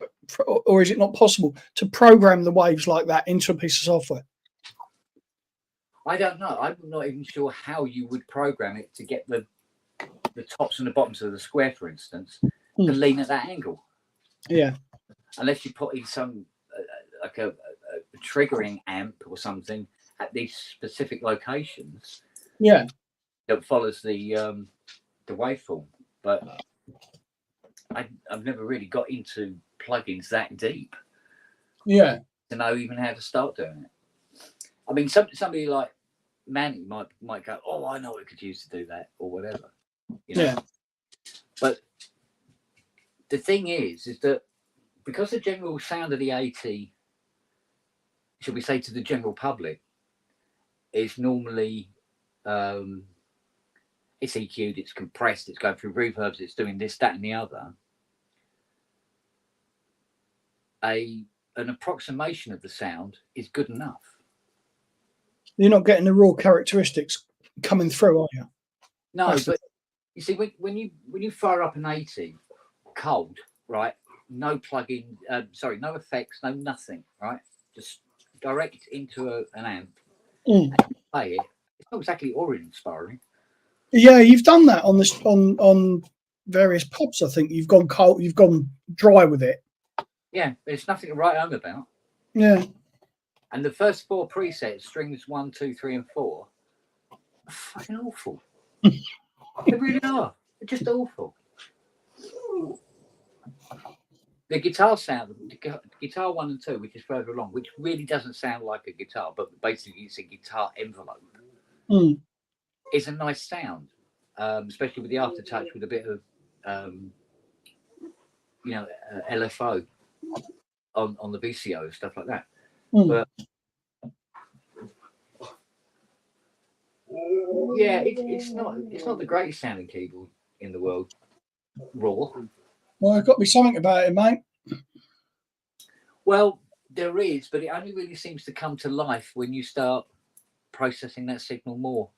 or is it not possible to program the waves like that into a piece of software? I don't know. I'm not even sure how you would program it to get the tops and the bottoms of the square, for instance, to lean at that angle. Yeah. Unless you put in some like a triggering amp or something at these specific locations. Yeah. That follows the waveform, but I've never really got into plugins that deep. Yeah. To know even how to start doing it. I mean, somebody like Manny might go, "Oh, I know what I could use to do that," or whatever. You know? Yeah. But the thing is that because the general sound of the 80, should we say, to the general public, is normally it's EQ'd, it's compressed, it's going through reverbs, it's doing this, that, and the other. An approximation of the sound is good enough. You're not getting the raw characteristics coming through, are you? No, but you see, when you fire up an 80 cold, right? No plug-in, no effects, no nothing, right? Just direct into an amp and play it. It's not exactly awe-inspiring. Yeah, you've done that on this on various pubs. I think you've gone cold, you've gone dry with it. Yeah, there's nothing to write home about. Yeah. And the first 4 presets, strings 1, 2, 3, and 4, are fucking awful. They really are. They're just awful. The guitar sound, guitar 1 and 2, which is further along, which really doesn't sound like a guitar, but basically it's a guitar envelope, is a nice sound, especially with the aftertouch with a bit of, LFO on the VCO, stuff like that. But yeah, it's not the greatest sounding keyboard in the world, raw. Well, there's got to be something about it, mate. Well, there is, but it only really seems to come to life when you start processing that signal more.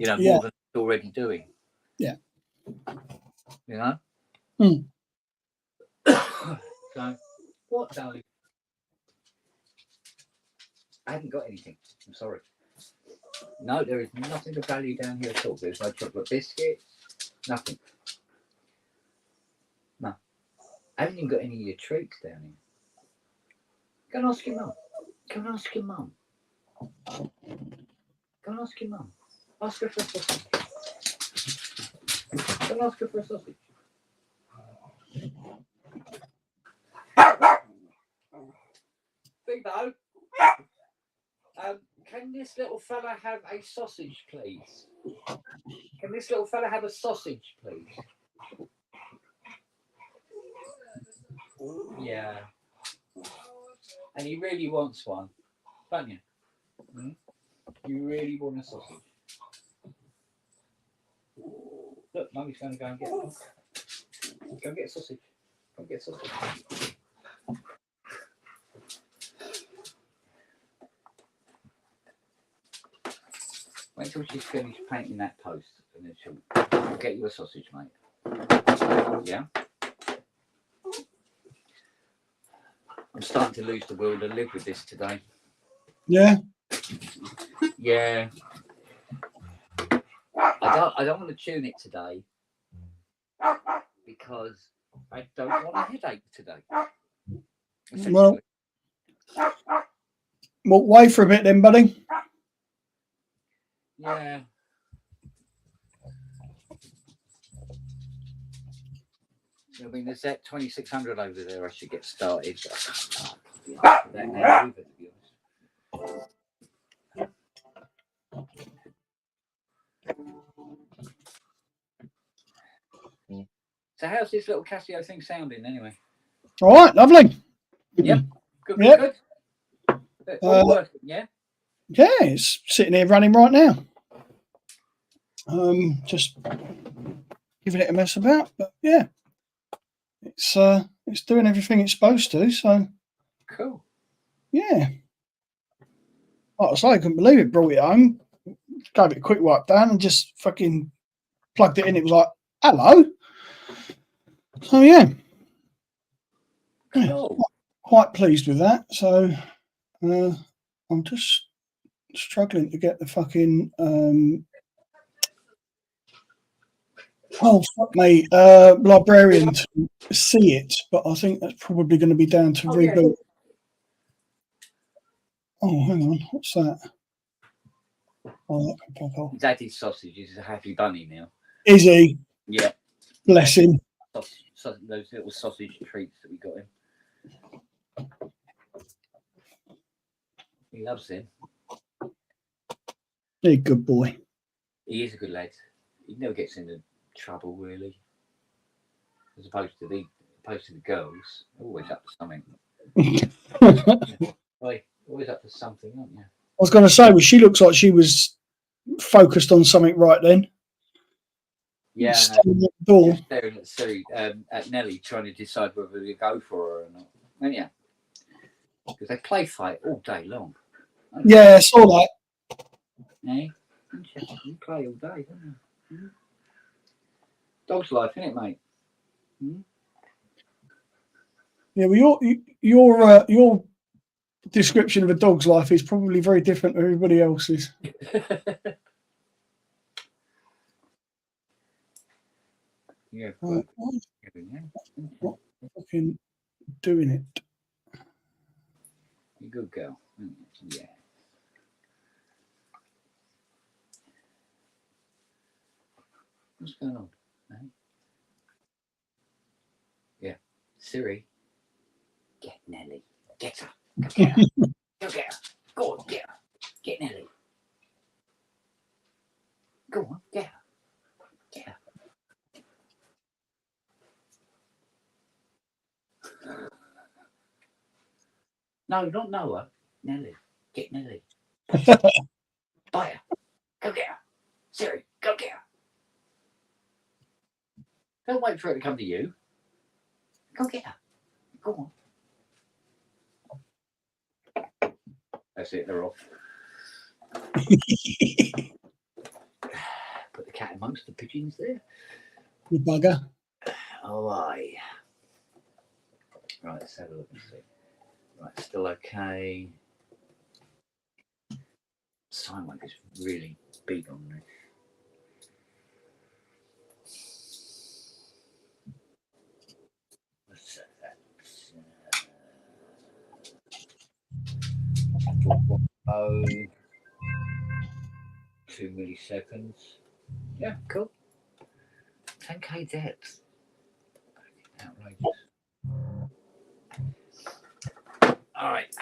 More than it's already doing. Yeah. You know? So, what, darling? I haven't got anything. I'm sorry. No, there is nothing of value down here at all. There's no chocolate biscuits, nothing. No. I haven't even got any of your treats down here. Go and ask your mum. Go and ask your mum. Go and ask your mum. Ask her for a sausage. Go and ask her for a sausage. Fibo, can this little fella have a sausage, please? Can this little fella have a sausage, please? Yeah. And he really wants one. don't you? Mm? You really want a sausage. Look, Mummy's going to go and get one. Go and get a sausage. Go and get a sausage. Wait till she's finished painting that post and then she'll get you a sausage, mate. Yeah? I'm starting to lose the will to live with this today. Yeah. Yeah. I don't want to tune it today because I don't want a headache today. Well, wait for a bit then, buddy. Yeah. I mean, there's that 2600 over there. I should get started. That now over, to be honest. So how's this little Casio thing sounding anyway? All right, lovely. Yep. Good, Yep. good. All working, yeah? Yeah, it's sitting here running right now. Just giving it a mess about, but yeah, it's doing everything it's supposed to. So cool. Yeah, like I say, I couldn't believe it. Brought it home, gave it a quick wipe down, and just fucking plugged it in. It was like, hello. So yeah, cool. Quite pleased with that. So I'm just struggling to get the fucking oh fuck me, librarian to see it, but I think that's probably going to be down to reboot. Yeah. Oh, hang on, what's that? Oh, that can pop off. Daddy's sausage is a happy bunny now. Is he? Yeah. Bless him. Those little sausage treats that we got him. He loves them. He's a good boy. He is a good lad. He never gets into trouble really. As opposed to the girls, always up to something. Always up to something, aren't you? I was going to say, well, she looks like she was focused on something right then. Yeah, staring at the door. Staring at Siri, at Nelly, trying to decide whether to go for her or not. Aren't you? Because they play fight all day long. Yeah, I saw that. Yeah, you play all day, don't you? Mm-hmm. Dog's life, isn't it, mate? Mm-hmm. Yeah, well, your description of a dog's life is probably very different to everybody else's. Yeah, fucking doing it. You're a good girl. Yeah. What's going on? Yeah. Siri, get Nelly. Get her. Go get her. Go get her. Go on, get her. Get Nelly. Go on, get her. Get her. No, not Noah. Nelly. Get Nelly. Buy her. Go get her. Siri, go get her. Don't wait for her to come to you. Go get her. Go on. That's it, they're off. Put the cat amongst the pigeons there. You bugger. Oh, aye. Right, let's have a look and see. Right, still okay. Simon is really big on me. What's that? 2 milliseconds. Yeah, cool. 10k depth. Outrageous. All right.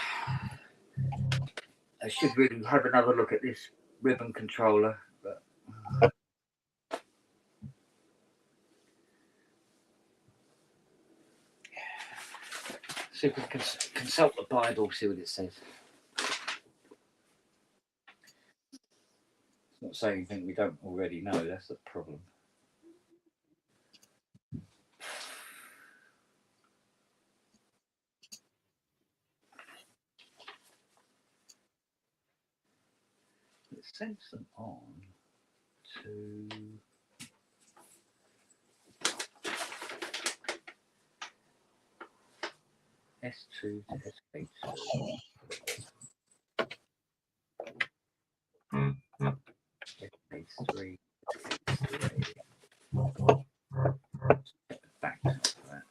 I should really have another look at this ribbon controller, but see if we can consult the Bible, see what it says. not say anything we don't already know. That's the problem. It sends them on to S2 to SK2. SK3. Back to that.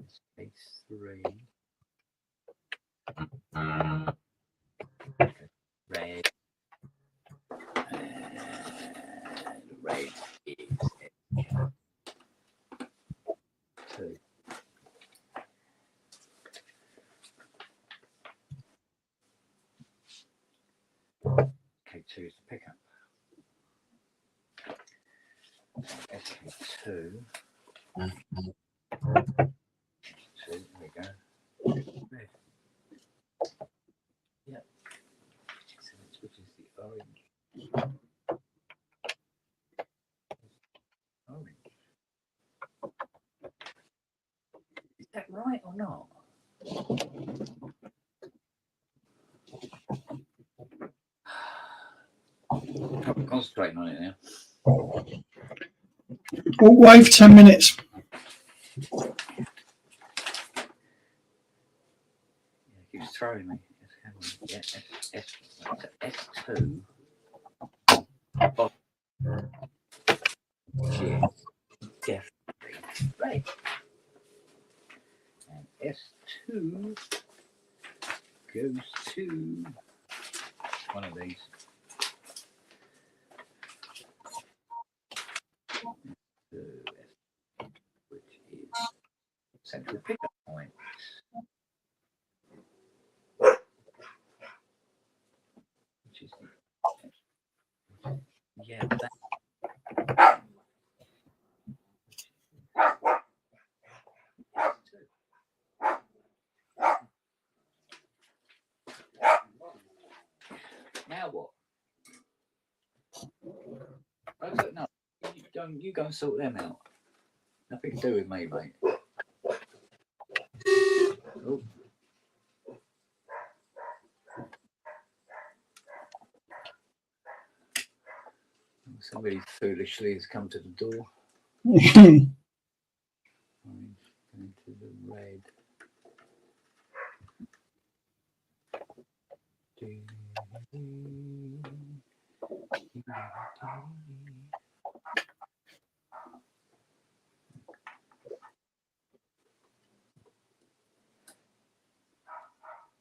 SK3. Red. And red is SK2. SK2 is the pickup. SK2. There we go. Red. Yep. Which is the orange. Orange. Is that right or not? I'm concentrating on it now. We'll wave 10 minutes. Yeah, keeps throwing me. Yeah, S2. Yeah, definitely right. And S2 goes to one of these. Which is central pickup point. Which is yeah, that. Now what? No, you go and sort them out. Nothing to do with me, mate. Oh. Somebody foolishly has come to the door. Orange into the red.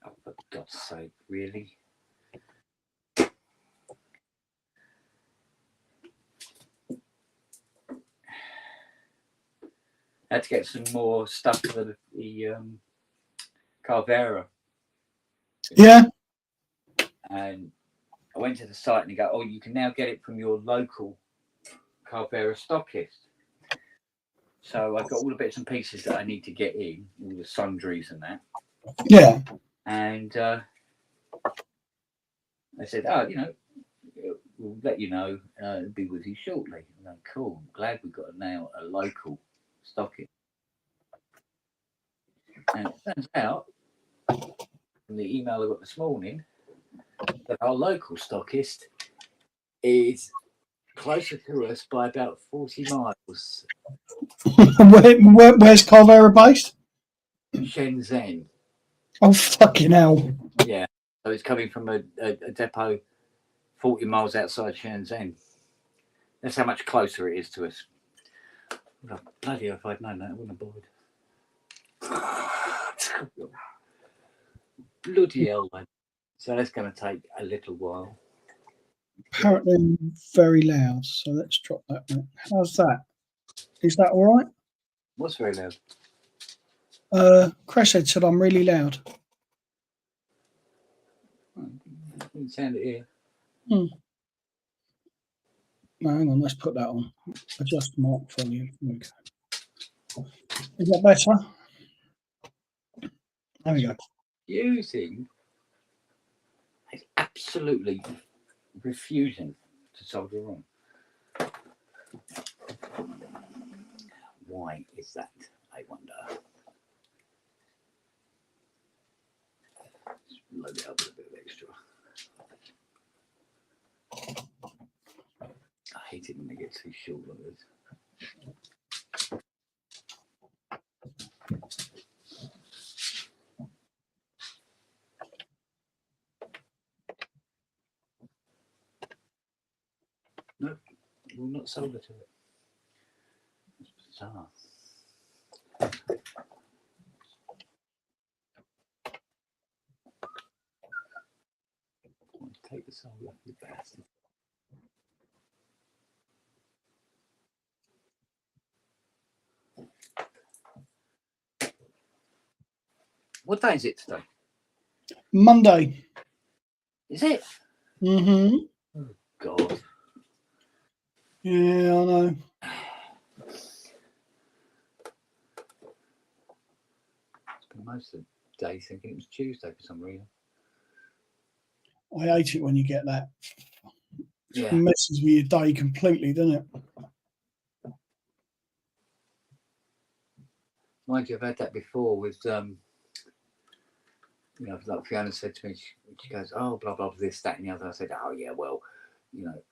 Oh, for God's sake, really? I had to get some more stuff for the Carvera. Yeah. And I went to the site and they go, oh, you can now get it from your local Carvera stockist. So I've got all the bits and pieces that I need to get in, all the sundries and that. Yeah. And I said, oh, we'll let you know. It'll be with you shortly. I'm like, cool. I'm glad we've got now a local stockist. And it turns out, from the email I got this morning, that our local stockist is closer to us by about 40 miles. Where's Carvera based? Shenzhen. Oh, fucking hell. Yeah. So it's coming from a depot 40 miles outside Shenzhen. That's how much closer it is to us. Well, bloody hell, if I'd known that, I wouldn't have bothered. Bloody hell, man. So that's going to take a little while. Apparently I'm very loud, so let's drop that one. How's that? Is that all right? What's very loud? Crashhead said I'm really loud. I didn't sound it here. No, hang on, let's put that on. Adjust mark volume. There we go. Is that better? There we go. Using is absolutely refusing to solder on. Why is that? I wonder. Just load it up with a bit of extra. I hate it when they get too short like this. No, will not solder to it. It's bizarre. Take the solder, you bastard. What day is it today? Monday. Is it? Mm-hmm. Oh, God. Yeah, I know. Spent most of the day thinking it was Tuesday for some reason. I hate it when you get that. Yeah. It messes with your day completely, doesn't it? Mind you, I've had that before with, you know, like Fiona said to me, she goes, oh, blah, blah, this, that, and the other. I said, oh, yeah, well, you know,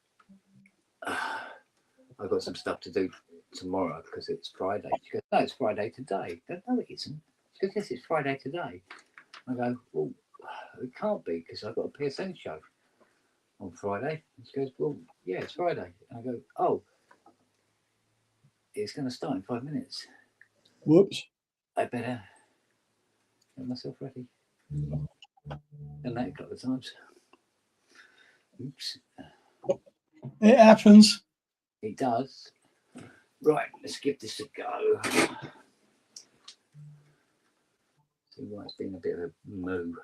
I've got some stuff to do tomorrow because it's Friday. She goes, no, it's Friday today. I go, no, it isn't. She goes, yes, it's Friday today. I go, well, it can't be because I've got a PSN show on Friday. And she goes, well, yeah, it's Friday. And I go, oh, it's going to start in 5 minutes. Whoops. I better get myself ready. Done that a couple of times. Oops. It happens. It does. Right, let's give this a go. See why it's been a bit of a moo.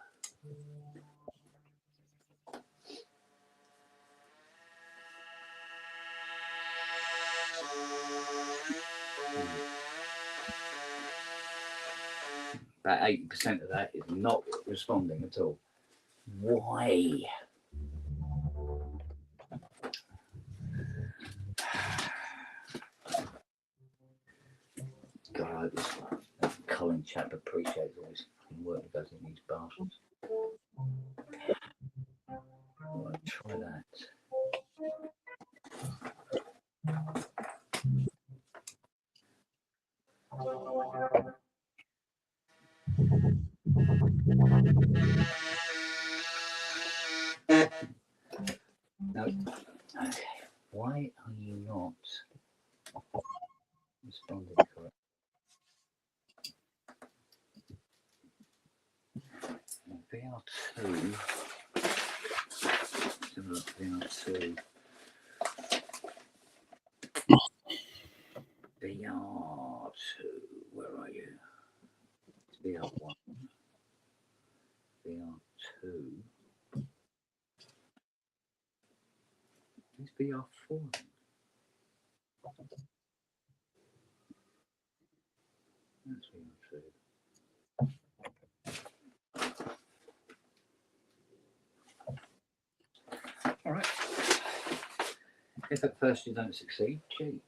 About 80% of that is not responding at all. Why? God, I hope this Colin chap appreciates all this work that goes in these bastards. Right, try that. No. Okay. Why are you not responding correctly? VR2. Let's have a look, VR2. VR2. Where are you? It's VR1. VR2. It's VR4. That's VR2. All right. If at first you don't succeed, gee.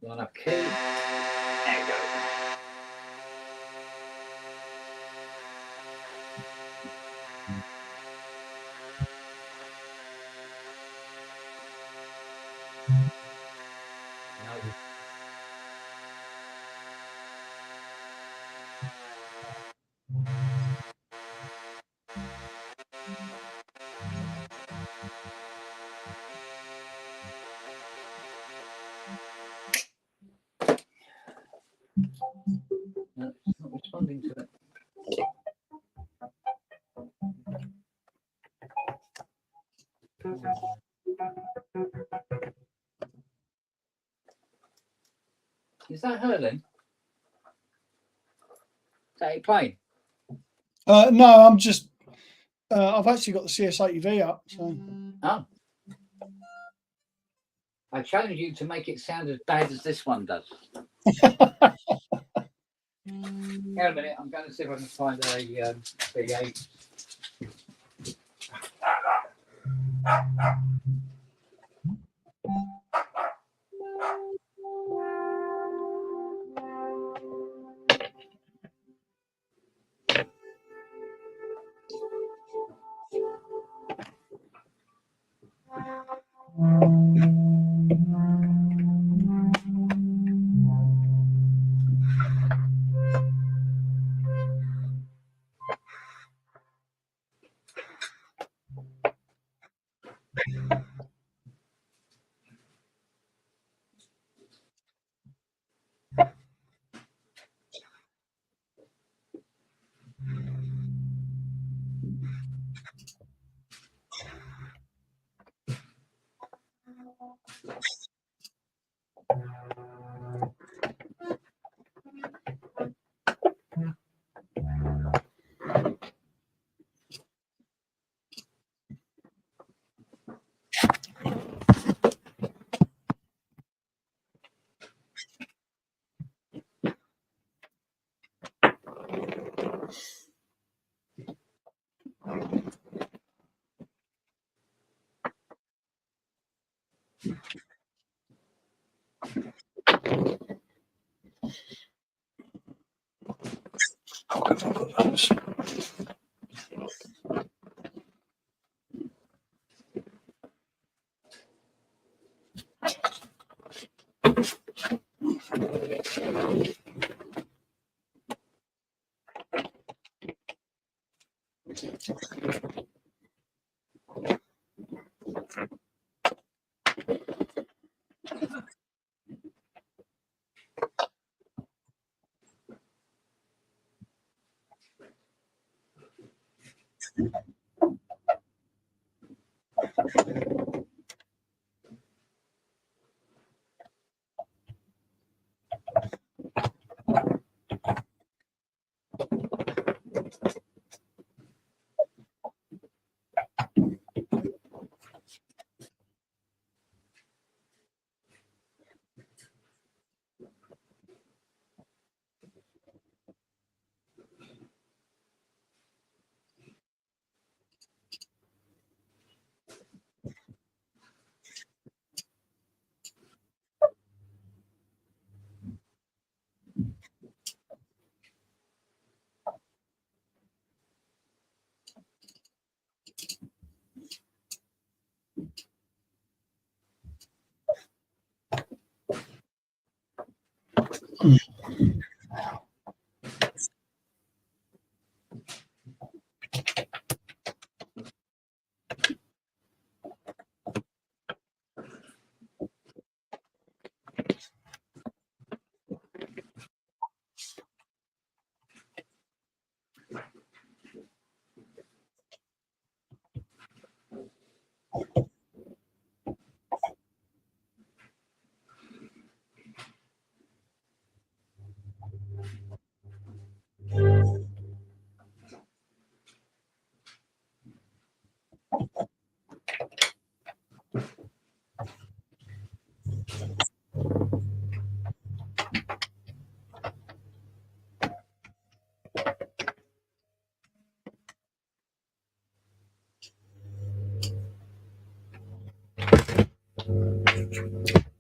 Line up key. There you go. No. No, it's not responding to it. Is that her then? Is that it playing? No, I'm just. I've actually got the CS80V up. So. Oh. I challenge you to make it sound as bad as this one does. Hang on a minute, I'm going to see if I can find a V8.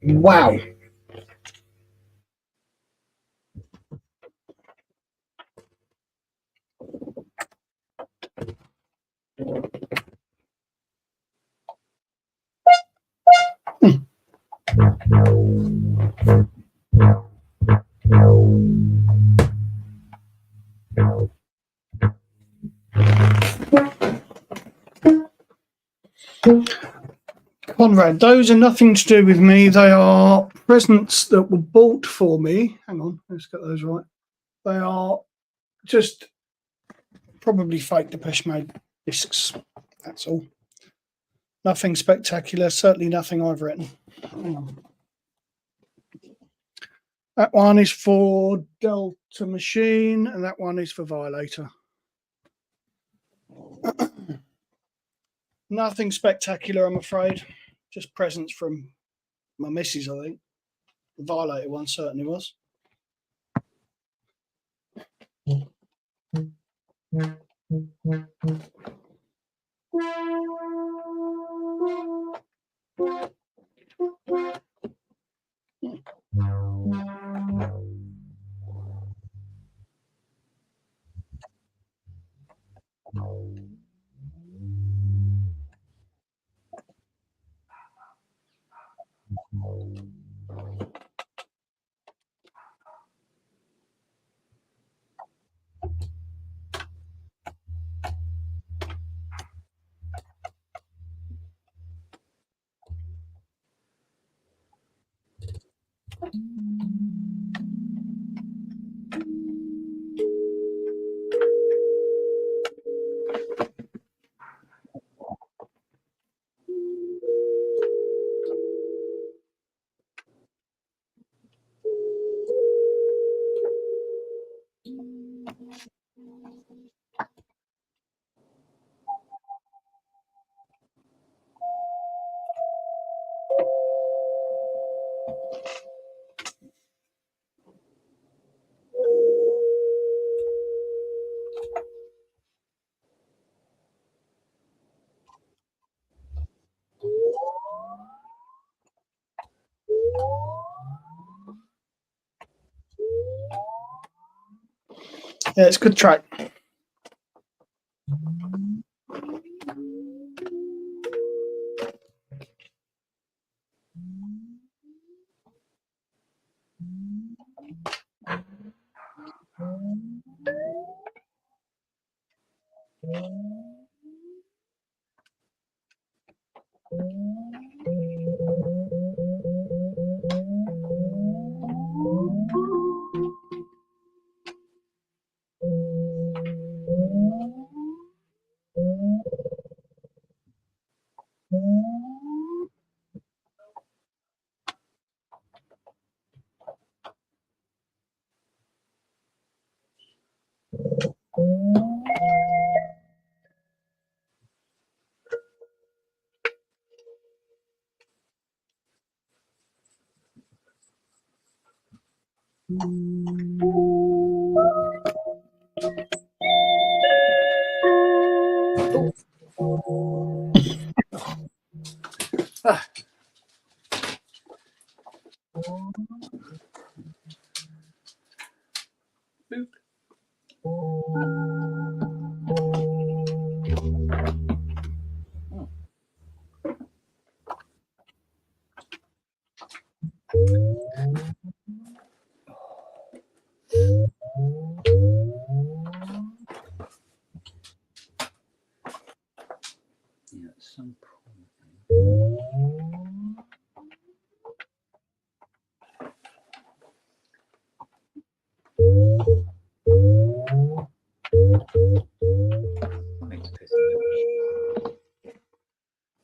Wow. Conrad, those are nothing to do with me. They are presents that were bought for me. Hang on, let's get those right. They are just probably fake Depeche Mode discs. That's all. Nothing spectacular. Certainly nothing I've written. Hang on. That one is for Delta Machine, and that one is for Violator. Nothing spectacular, I'm afraid. Just presents from My missus, I think. The violator one certainly was. Yeah, it's a good track. Boop. Yeah, at some point. I need to piss it.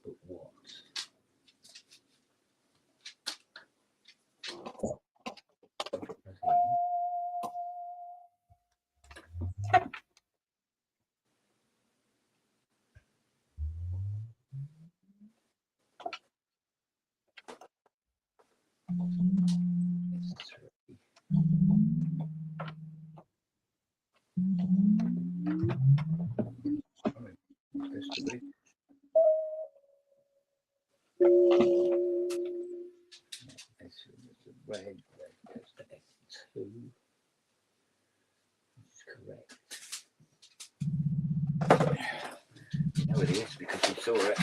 But what? It's three. Supposed to be. It's red goes to S2. Which is correct. You know it is because you saw it.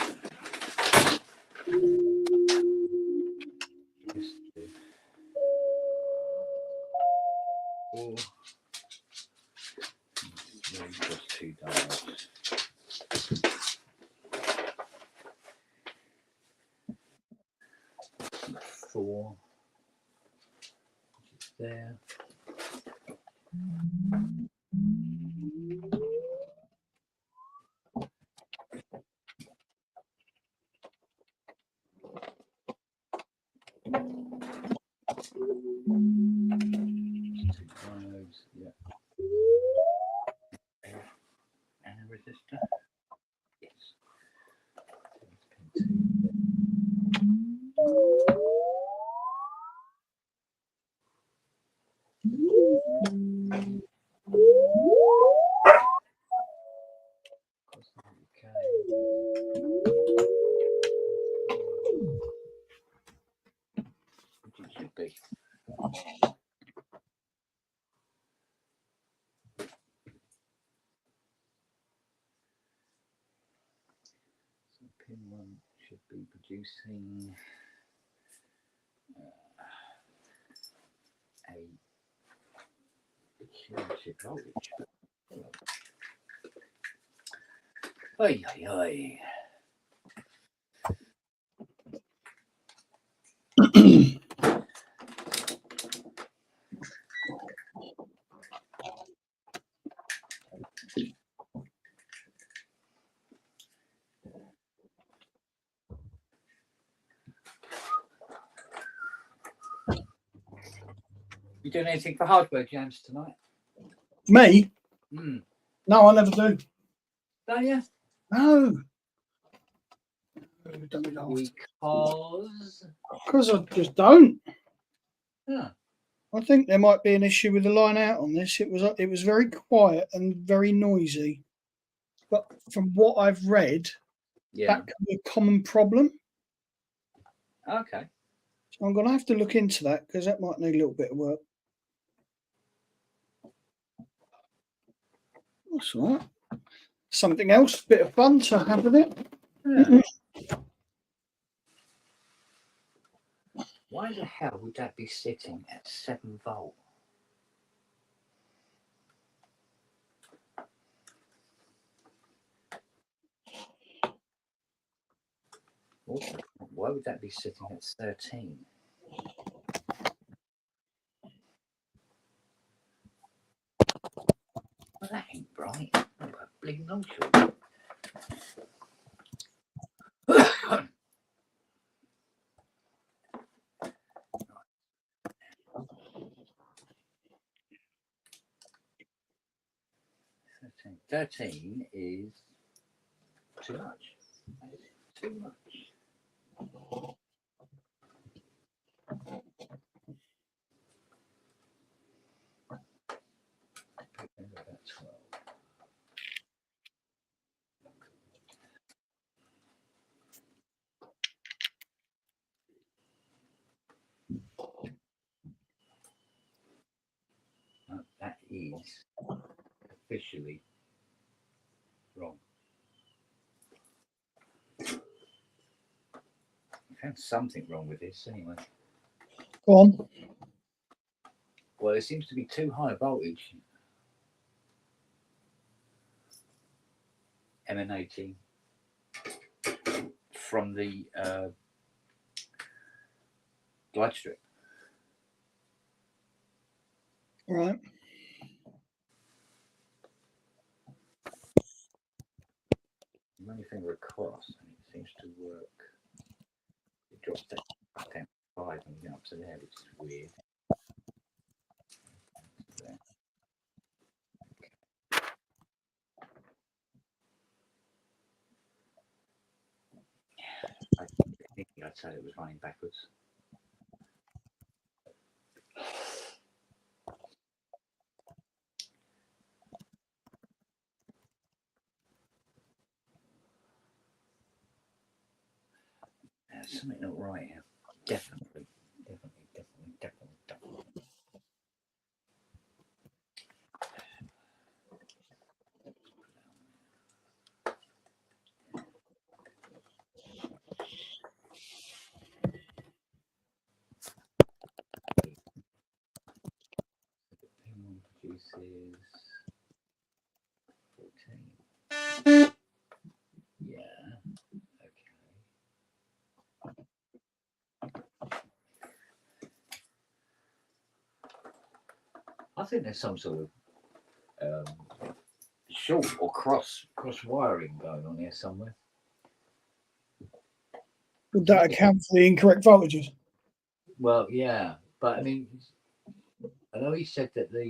S2. 4. 3 plus 2 diodes. 4. Which is there. Two diodes, yeah. And a resistor. Yes. Pin 2. pin 1 should be producing a peculiar shift voltage. Oi, oi, oi. You doing anything for hardware jams tonight? Me? Mm. No, I never do. Don't you? No. Don't be daft. Because I just don't. yeah. I think there might be an issue with the line out on this. It was very quiet and very noisy. But from what I've read, that could be a common problem. Okay. So I'm going to have to look into that because that might need a little bit of work. That's all right. Something else, bit of fun to have with it. Yeah. Why the hell would that be sitting at 7 volt? Why would that be sitting at 13? Well, that ain't bright. I've got a blinking no short. 13 is too much. Too much. About 12. That is officially wrong. I found something wrong with this anyway. Go on. Well, it seems to be too high voltage emanating from the glide strip. Right. You run your finger across and it seems to work. It drops down 5 and you get up to there, which is weird. There. I think I'd say it was running backwards. There's something not right here. Definitely. Pin 1 produces 14. Yeah. I think there's some sort of short or cross wiring going on here somewhere. Would that account for the incorrect voltages? Well, yeah, but I mean, I know he said that the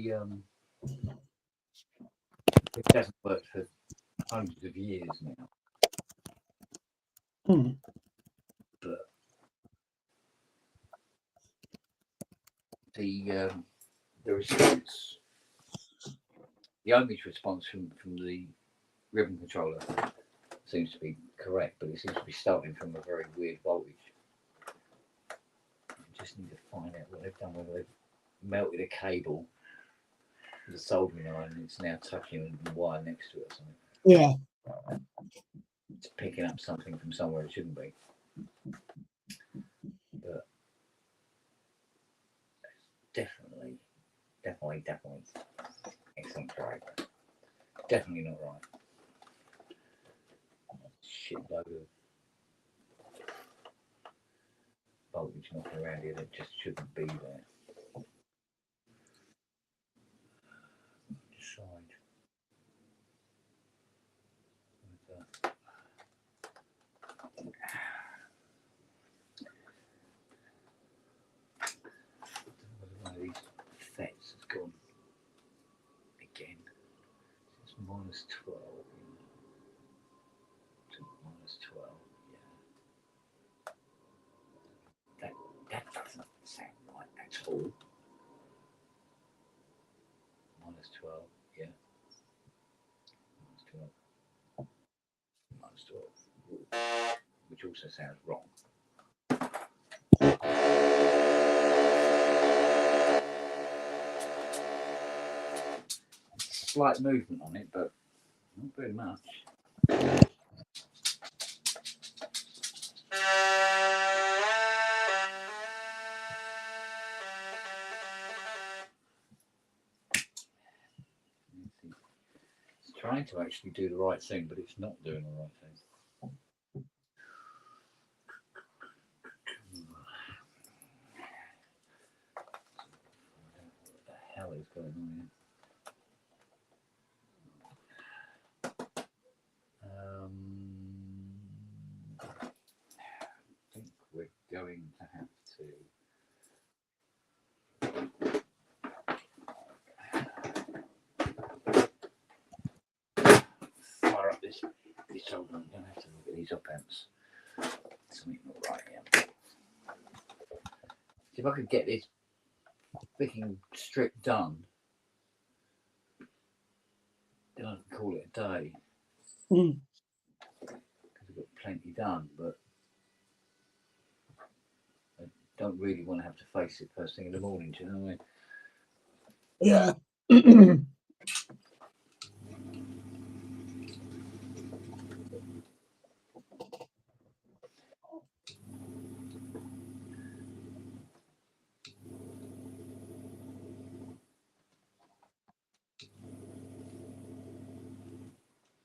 it hasn't worked for hundreds of years now. But the response, the ohmage response from the ribbon controller seems to be correct, but it seems to be starting from a very weird voltage. I just need to find out what they've done, whether they've melted a cable with a soldering iron and it's now touching the wire next to it or something. Yeah. It's picking up something from somewhere it shouldn't be. But definitely excellent driver. Definitely not right. Shitload of voltage knocking around here that just shouldn't be there. Side. One of these FETs has gone again. It's minus 12. To minus 12. Yeah. That doesn't sound right at all. Minus 12. Yeah. Minus 12. Minus 12. Which also sounds wrong. Slight movement on it, but not very much. It's trying to actually do the right thing, but it's not doing the right thing. What the hell is going on here? I think we're going to have to fire up this old one. I'm going to have to look at these op amps. Something not right here. See if I could get this freaking strip done, then I can call it a day. Because I've got plenty done, but I don't really want to have to face it first thing in the morning, do you know what I mean? Yeah.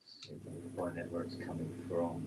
See if I can find out where it's coming from.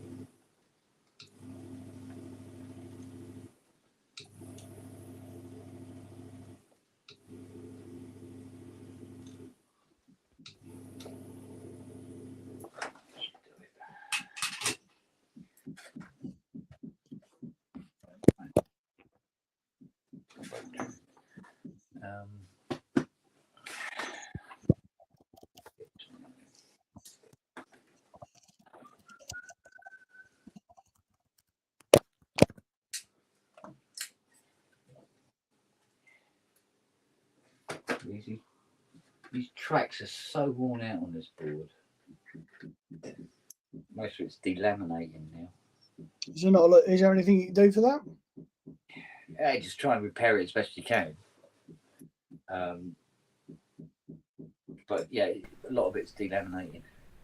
These tracks are so worn out on this board. Most of it's delaminating now. Is there anything you can do for that? Yeah, just try and repair it as best you can. But yeah, a lot of it's delaminating.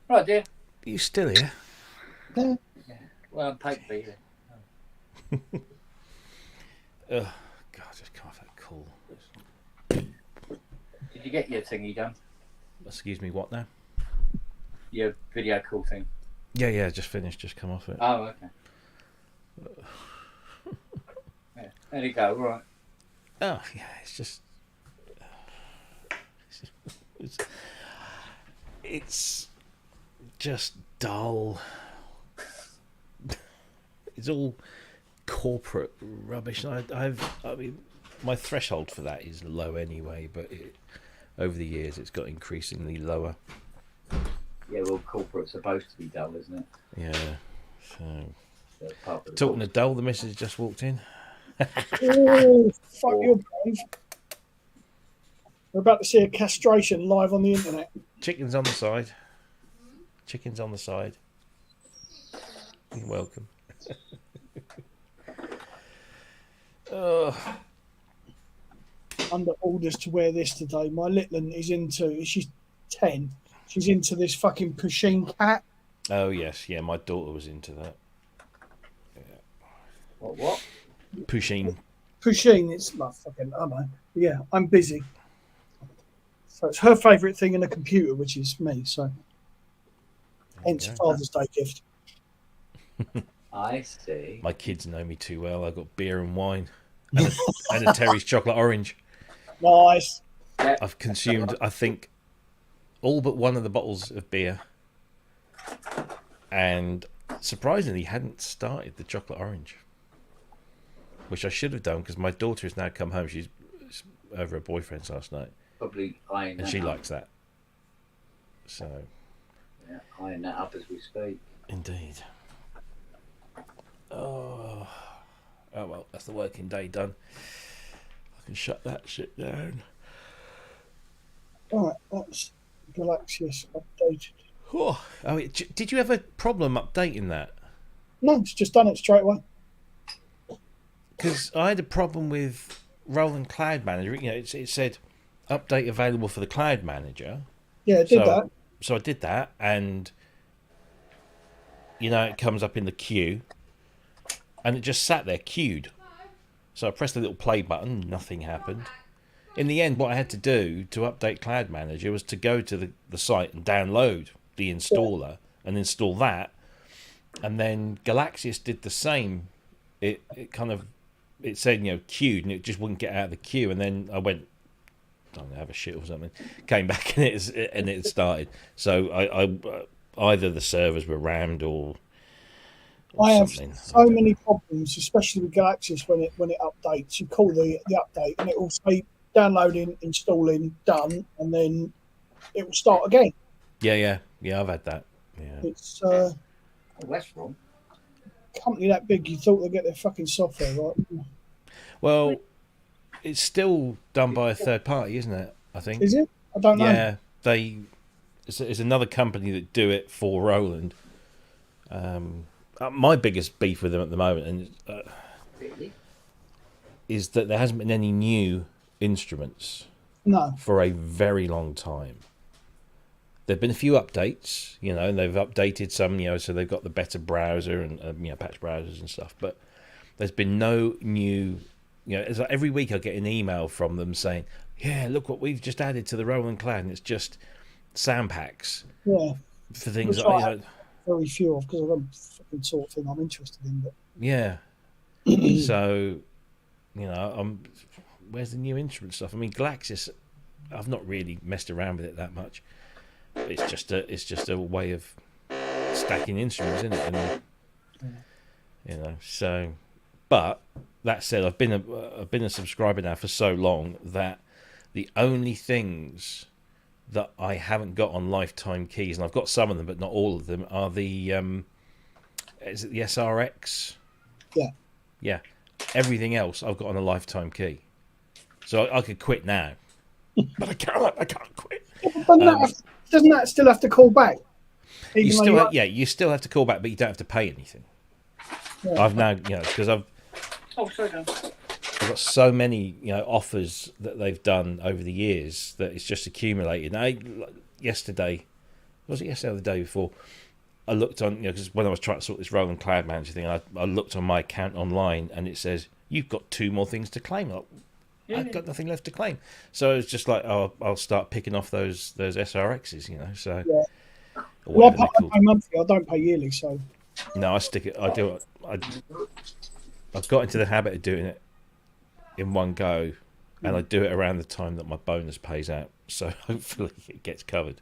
Right, dear. Are you still here? Yeah. Well, I'm paid to be here. Oh, God, just come off that call. Did you get your thingy done? Excuse me, what now? Your video call thing? Yeah, just finished, just come off it. Oh, okay. Yeah, there you go, right. Oh, yeah, it's just... It's just dull. It's all corporate rubbish. I mean, my threshold for that is low anyway, but over the years it's got increasingly lower. Yeah, well, corporate's supposed to be dull, isn't it? Yeah. So, That's part of the talking of dull, the missus just walked in. Oh, fuck your brave. We're about to see a castration live on the internet. Chicken's on the side. Chicken's on the side. You're welcome. Under orders to wear this today. My little one is she's 10. She's into this fucking Pusheen cat. Oh yes, yeah. My daughter was into that. What? Pusheen. Pusheen, it's like fucking, I don't know. Yeah, I'm busy. So it's her favourite thing in a computer, which is me. So hence go. Father's Day gift. I see. My kids know me too well. I got beer and wine, and a Terry's chocolate orange. Nice. I've consumed, I think, all but one of the bottles of beer, and surprisingly, hadn't started the chocolate orange, which I should have done because my daughter has now come home. She's over her boyfriend's last night, Probably eyeing and that she up. likes that. So, Yeah, eyeing that up as we speak. indeed. Oh well, that's the working day done. I can shut that shit down. All right, that's Galaxius updated. Oh, did you have a problem updating that? No, it's just done it straight away. Because I had a problem with Roland Cloud Manager. You know, it said update available for the Cloud Manager. Yeah, it did that. So I did that, and it comes up in the queue, and it just sat there queued. So I pressed the little play button, nothing happened. In the end, what I had to do to update Cloud Manager was to go to the site and download the installer and install that. And then Galaxius did the same. It said, queued, and it just wouldn't get out of the queue. And then I went, I don't know, have a shit or something. Came back and it started. So I either the servers were rammed or I have something. so many problems, especially with Galaxius when it updates. You call the update and it will say downloading, installing, done, and then it will start again. Yeah, I've had that. Yeah. It's Oh, that's wrong. company that big, you thought they'd get their fucking software right. Well, it's still done by a third party, isn't it? I think. Is it? I don't know. Yeah, it's another company that do it for Roland. My biggest beef with them at the moment Really? is that there hasn't been any new instruments No. for a very long time. There've been a few updates, and they've updated some, so they've got the better browser and patch browsers and stuff. But there's been no new, it's like every week I get an email from them saying, "Yeah, look what we've just added to the Roland Cloud," and it's just sound packs Yeah. for things Which like I have very few of because I don't fucking sort of thing I'm interested in. But yeah. So, where's the new instrument stuff? I mean, Galaxius, I've not really messed around with it that much. But it's just a way of stacking instruments, isn't it? And so. But that said, I've been a subscriber now for so long that the only things that I haven't got on lifetime keys, and I've got some of them, but not all of them, are the is it the SRX? Yeah. Yeah. Everything else I've got on a lifetime key, so I could quit now, but I can't quit. Doesn't that still have to call back? You still have to call back, but you don't have to pay anything. Yeah. I've now, because I've got so many, offers that they've done over the years that it's just accumulated. Yesterday or the day before, I looked on, because when I was trying to sort this Roland Cloud Manager thing, I looked on my account online and it says, "You've got 2 more things to claim." I've got nothing left to claim. So it's just like, I'll start picking off those SRXs, so. Yeah. Or Well, whatever I they're pay monthly. I don't pay yearly, so. No, I stick it. I do it. I've got into the habit of doing it in one go, and I do it around the time that my bonus pays out. So hopefully it gets covered.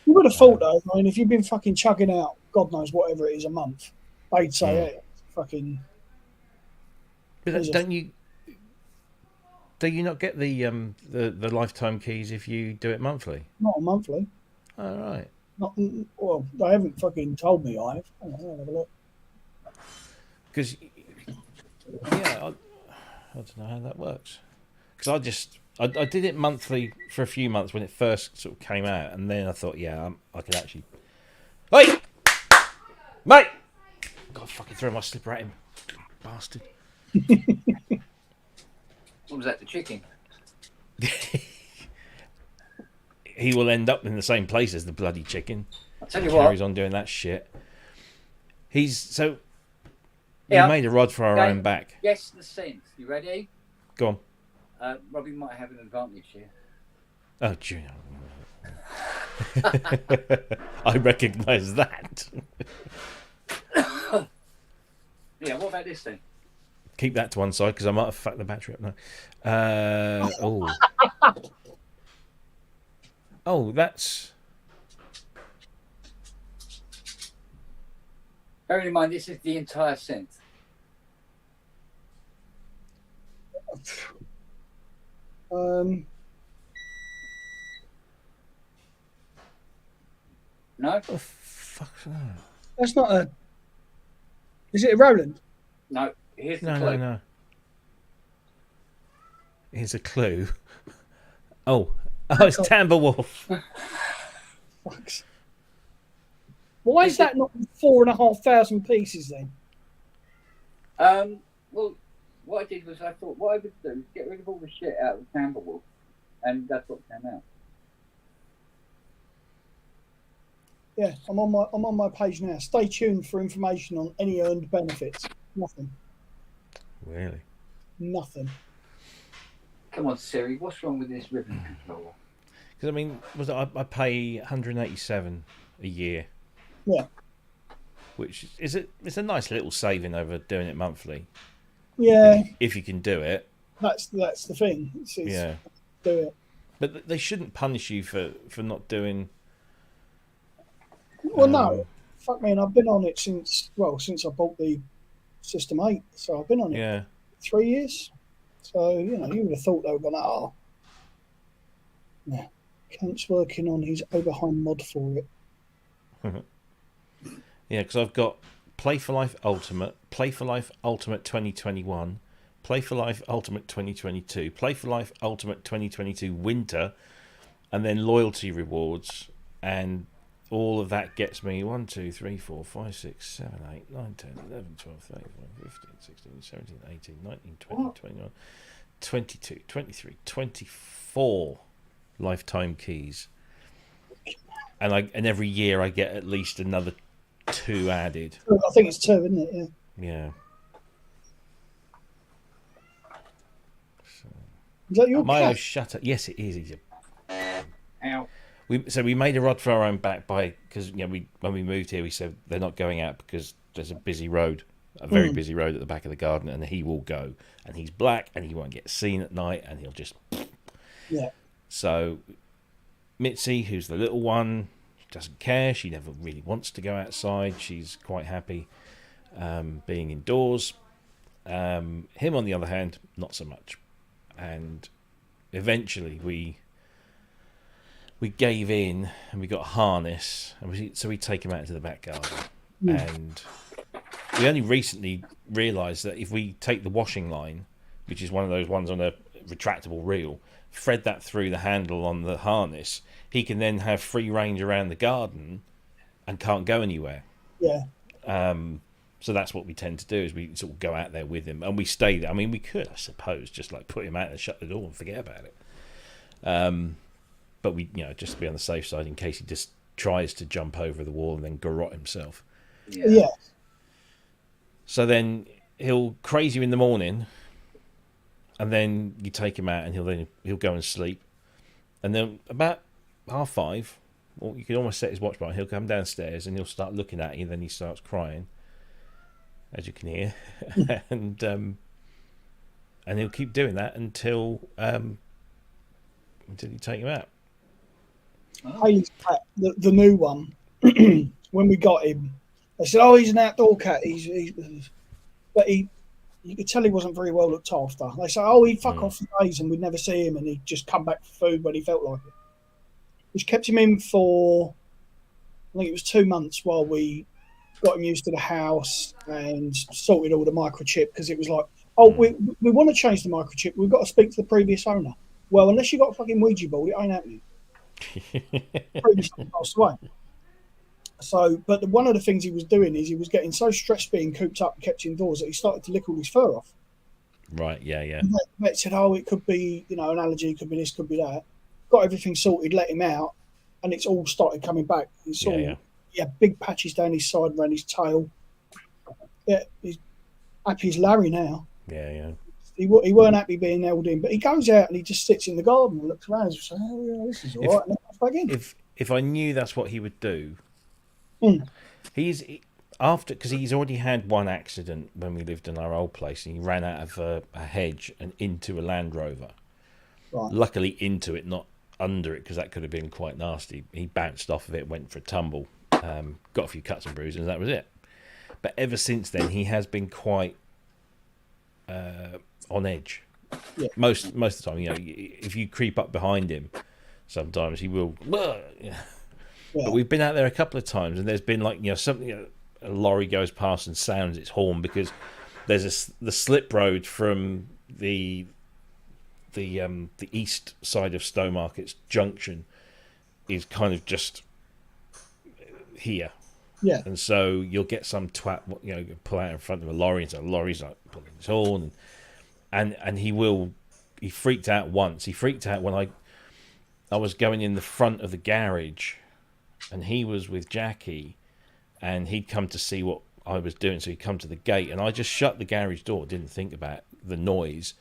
You would have thought though. I mean, if you've been fucking chugging out, God knows whatever it is a month, they'd say, "Hey, fucking." But don't you? Do you not get the lifetime keys if you do it monthly? Not a monthly. All right. Not well. They haven't fucking told me I have. Hang on, I'll have a look. Because I don't know how that works. Because I did it monthly for a few months when it first sort of came out, and then I thought, I could actually. Hey, mate! God, fucking throw my slipper at him, bastard. What was that? The chicken? He will end up in the same place as the bloody chicken. I'll tell you Carries what. on doing that shit. So we Yeah. made a rod for our Okay. own back. Guess the synth. You ready? Go on. Robbie might have an advantage here. Oh, Junior. I recognise that. Yeah, what about this thing? Keep that to one side because I might have fucked the battery up now. Oh, that's. Bearing in mind, this is the entire synth. No? Oh, fuck that. That's not a. Is it a Roland? No. Here's the No, clue. no. Here's a clue. Oh, it's Timberwolf. Fucks. Why is that not 4,500 pieces then? Well, what I did was I thought what I would do is get rid of all the shit out of Timberwolf, and that's what came out. Yeah, I'm on my page now. Stay tuned for information on any earned benefits. Nothing. Really? Nothing. Come on, Siri, what's wrong with this ribbon controller? Because I mean, I pay 187 a year. Yeah. Which it's a nice little saving over doing it monthly. Yeah, If you can do it. that's the thing. It's Yeah. do it. But they shouldn't punish you for not doing. Well, no, fuck me, and I've been on it since I bought the System 8, so I've been on it Yeah. 3 years. So you would have thought they were gonna. Yeah, Kent's working on his Oberheim mod for it. Yeah, because I've got Play for Life Ultimate, Play for Life Ultimate 2021, Play for Life Ultimate 2022, Play for Life Ultimate 2022 Winter, and then loyalty rewards, and all of that gets me 1, 2, 3, 4, 5, 6, 7, 8, 9, 10, 11, 12, 13, 14, 15, 16, 17, 18, 19, 20, 21, 22, 23, 24 lifetime keys. And every year I get at least another 2 added. I think it's 2, isn't it? Yeah. Yeah. Is that your Milo, cat? shut up. Yes, it is. He's Ow. we made a rod for our own back because when we moved here we said they're not going out because there's a busy road, a very busy road at the back of the garden, and he will go, and he's black and he won't get seen at night, and he'll just. Yeah. So Mitzi, who's the little one, doesn't care. She never really wants to go outside. She's quite happy being indoors. Him, on the other hand, not so much. And eventually we gave in and we got a harness, and so we take him out into the back garden. And we only recently realised that if we take the washing line, which is one of those ones on a retractable reel, thread that through the handle on the harness, he can then have free range around the garden and can't go anywhere. Yeah. So that's what we tend to do, is we sort of go out there with him, and we stay there. I mean, we could, I suppose, just like put him out and shut the door and forget about it. But we, just to be on the safe side, in case he just tries to jump over the wall and then garrot himself. Yeah. So then he'll craze you in the morning, and then you take him out, and he'll go and sleep, and then about 5:30, or you can almost set his watch by, he'll come downstairs and he'll start looking at you, and then he starts crying, as you can hear, and he'll keep doing that until you take him out. Haley's cat, the new one, when we got him, they said, "Oh, he's an outdoor cat." But you could tell he wasn't very well looked after. They say, "Oh, he'd fuck off for days and we'd never see him, and he'd just come back for food when he felt like it." We kept him in for, I think it was 2 months, while we got him used to the house and sorted all the microchip, because it was like, "Oh, we want to change the microchip. We've got to speak to the previous owner." Well, unless you got a fucking Ouija board, it ain't happening. Previously passed away. So, but one of the things he was doing is he was getting so stressed being cooped up and kept indoors that he started to lick all his fur off. Right, yeah. And the vet said, "Oh, it could be, an allergy, could be this, could be that." Got everything sorted, let him out, and it's all started coming back. It's all, Yeah. he had big patches down his side, around his tail. Yeah, he's happy as Larry now. Yeah. He weren't happy being held in, but he goes out and he just sits in the garden and looks around and says, "Oh yeah, this is all right." And then comes back in. If I knew that's what he would do, Mm. after, because he's already had one accident when we lived in our old place, and he ran out of a hedge and into a Land Rover. Right. Luckily into it, not under it, because that could have been quite nasty. He bounced off of it, went for a tumble, got a few cuts and bruises, and that was it. But ever since then, he has been quite on edge. Yeah. Most of the time, if you creep up behind him, sometimes he will. Yeah. But we've been out there a couple of times, and there's been something. A lorry goes past and sounds its horn because there's the slip road from the east side of Stowmarket's junction is kind of just here. Yeah. And so you'll get some twat, pull out in front of a lorry, and so the lorry's like pulling his horn, and he freaked out once. He freaked out when I was going in the front of the garage, and he was with Jackie, and he'd come to see what I was doing, so he'd come to the gate, and I just shut the garage door, didn't think about the noise,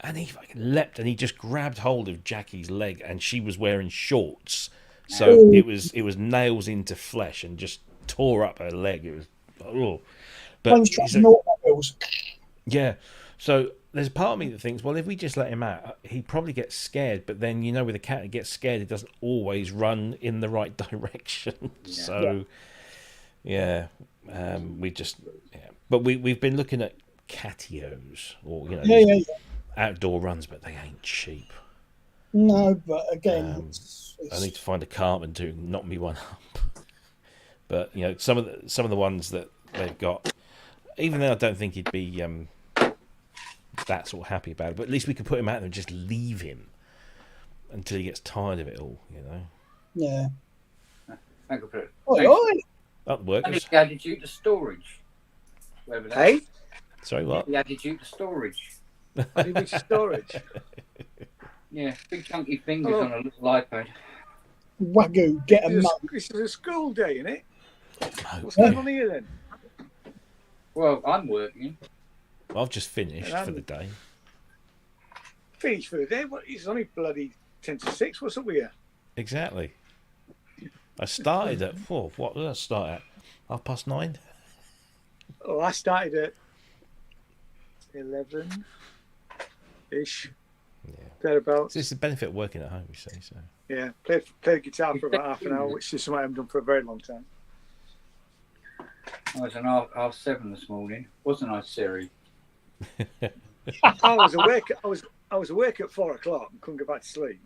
and he fucking leapt, and he just grabbed hold of Jackie's leg, and she was wearing shorts, so it was nails into flesh, and just tore up her leg. It was, but yeah. So there's a part of me that thinks, well, if we just let him out, he'd probably get scared. But then with a cat, it gets scared. It doesn't always run in the right direction. Yeah. So yeah, But we've been looking at catios or outdoor runs, but they ain't cheap. No, but again, I need to find a cartman to knock me one up. But some of the ones that they've got, even though I don't think he'd be that sort of happy about it, but at least we could put him out there and just leave him until he gets tired of it all. Yeah. Thank you for it. Up workers. And he added you to storage. Hey? Sorry, what? He added you to storage. Added me to storage. Yeah, big chunky fingers on a little iPad. Wagyu, get a mug. This is a school day, isn't it? What's Okay. going on here then? Well, I'm working. I've just finished for the day. Finished for the day? What? It's only bloody 10 to 6. What's up with you? Exactly. I started at what did I start at? 9:30? Oh, I started at 11-ish. Yeah. Thereabouts. It's the benefit of working at home, you see. So Yeah, played the guitar for about half an hour, which is something I haven't done for a very long time. I was an half 7 this morning, wasn't I, Siri? I was awake. I was awake at 4 o'clock and couldn't get back to sleep.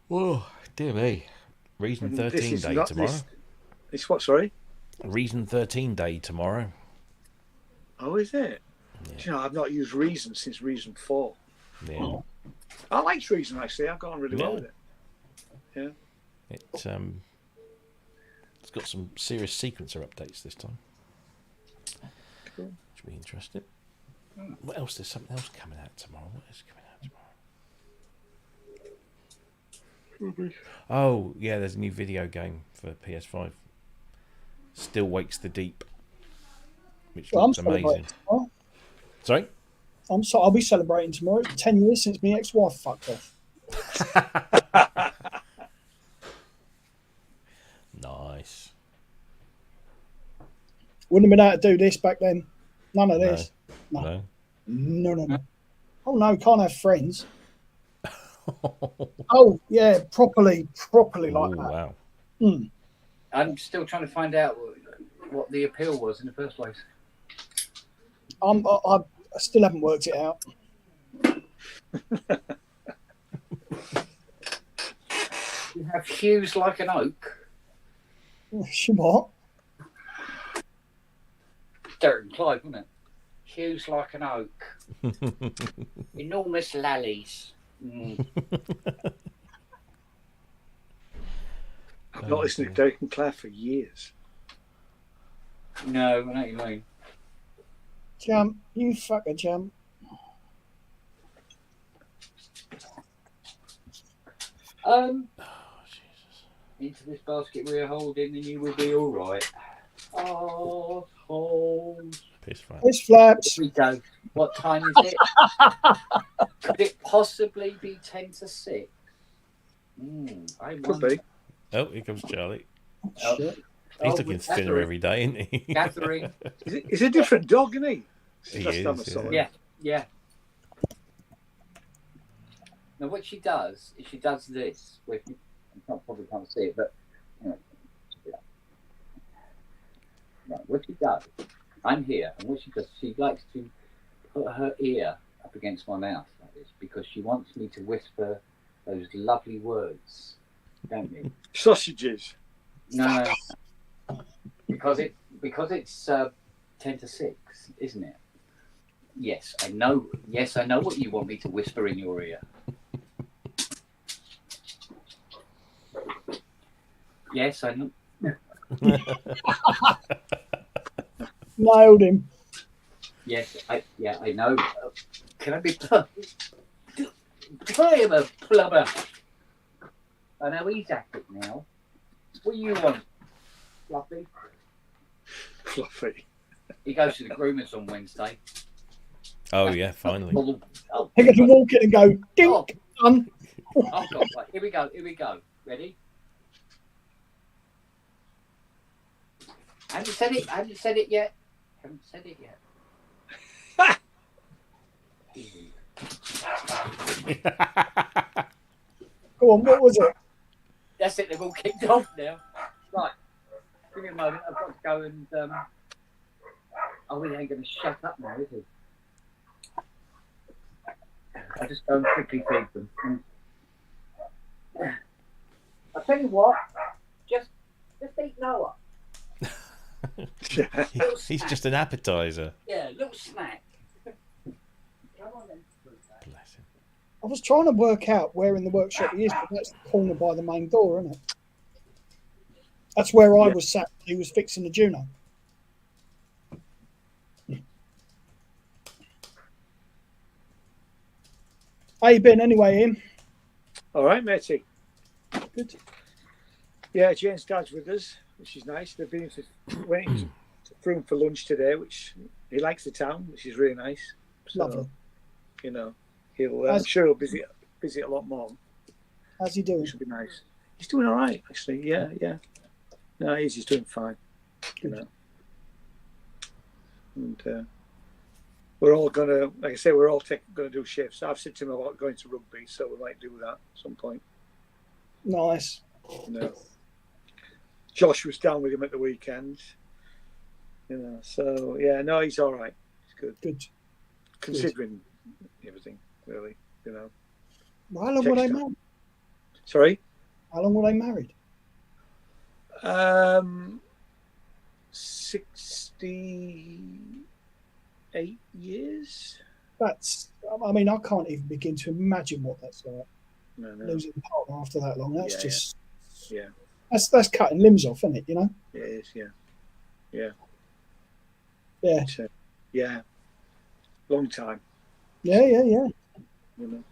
Whoa, dear me. Reason 13 day tomorrow. It's what? Sorry. Reason 13 day tomorrow. Oh, is it? Yeah. Do you know, I've not used Reason since Reason 4. Yeah. I like Reason actually. I've got on really well with it. Yeah. It's got some serious sequencer updates this time. Cool. Should be interesting. What else? There's something else coming out tomorrow. What is coming out tomorrow? Oh, yeah, there's a new video game for PS5. Still Wakes the Deep. Which looks amazing. Sorry? I'll be celebrating tomorrow. 10 years since my ex-wife fucked off. Nice. Wouldn't have been able to do this back then. None of this. No. No. Oh no, can't have friends. Oh yeah, properly like that. Wow. I'm still trying to find out what the appeal was in the first place. I still haven't worked it out. You have hues like an oak. What? Derek and Clive, wasn't it? Hues like an oak. Enormous lallies. I've not listened to Derek and Clive for years. No, I know what you mean. Jump, you fucker jump. Oh, Jesus. into this basket we're holding, and you will be all right. Arseholes. Piss flat. It's flaps. Here we go. What time is it? Could it possibly be 10 to 6? I Could wonder. be. Oh, here comes Charlie. Oh, Shit. He's oh, looking we're thinner gathering, every day, isn't he? gathering. He's a different dog, isn't he? He Last time I is, saw him. Yeah, yeah. Now, what she does is she does this. Where you probably can't see it, but you know, yeah. Right, what she does, I'm here, and what she does, she likes to put her ear up against my mouth like this because she wants me to whisper those lovely words, don't you? Sausages. No, because it's 10 to 6, isn't it? Yes, I know. Yes, I know what you want me to whisper in your ear. Yes, I know. Nailed him. Yes, I know. Can I be I am a plumber. I know he's at it now. What do you want, Fluffy? Fluffy. He goes to the groomers on Wednesday. Oh, yeah, finally. Oh, I get to walk in and go, dink, son. oh God, right, here we go. Ready? Haven't said it yet. Go on, what was it? That's it, they've all kicked off now. Right, give me a moment, I've got to go and oh, he ain't going to shut up now, is he? I'll just go and quickly feed them. I'll tell you what, just eat Noah. He's just an appetizer. Yeah, little snack. Come on then. Bless him. I was trying to work out where in the workshop he is, but that's the corner by the main door, isn't it? That's where I was sat. He was fixing the Juno. How you been anyway, Ian? All right, matey. Good. Yeah, Jane's dad's with us, which is nice. They've been went into Frome for lunch today, which he likes the town, which is really nice. So, Lovely. You know, I'm sure he'll visit a lot more, How's he doing? which will be nice. He's doing all right, actually. Yeah. No, he's doing fine. You know, and we're all gonna, like I say, we're all gonna do shifts. I've said to him about going to rugby, so we might do that at some point. Nice. You know, Josh was down with him at the weekend. You know, so yeah, no, he's all right. He's good. Good. Considering everything, really. You know. Well, how long were they Text- married? Sorry. How long were they married? 68 years. That's. I mean, I can't even begin to imagine what that's like. No. Losing a partner after that long. That's Yeah, just. Yeah. That's cutting limbs off, isn't it? You know. It is. Yeah. Yeah. So, yeah. Long time. Yeah. You know.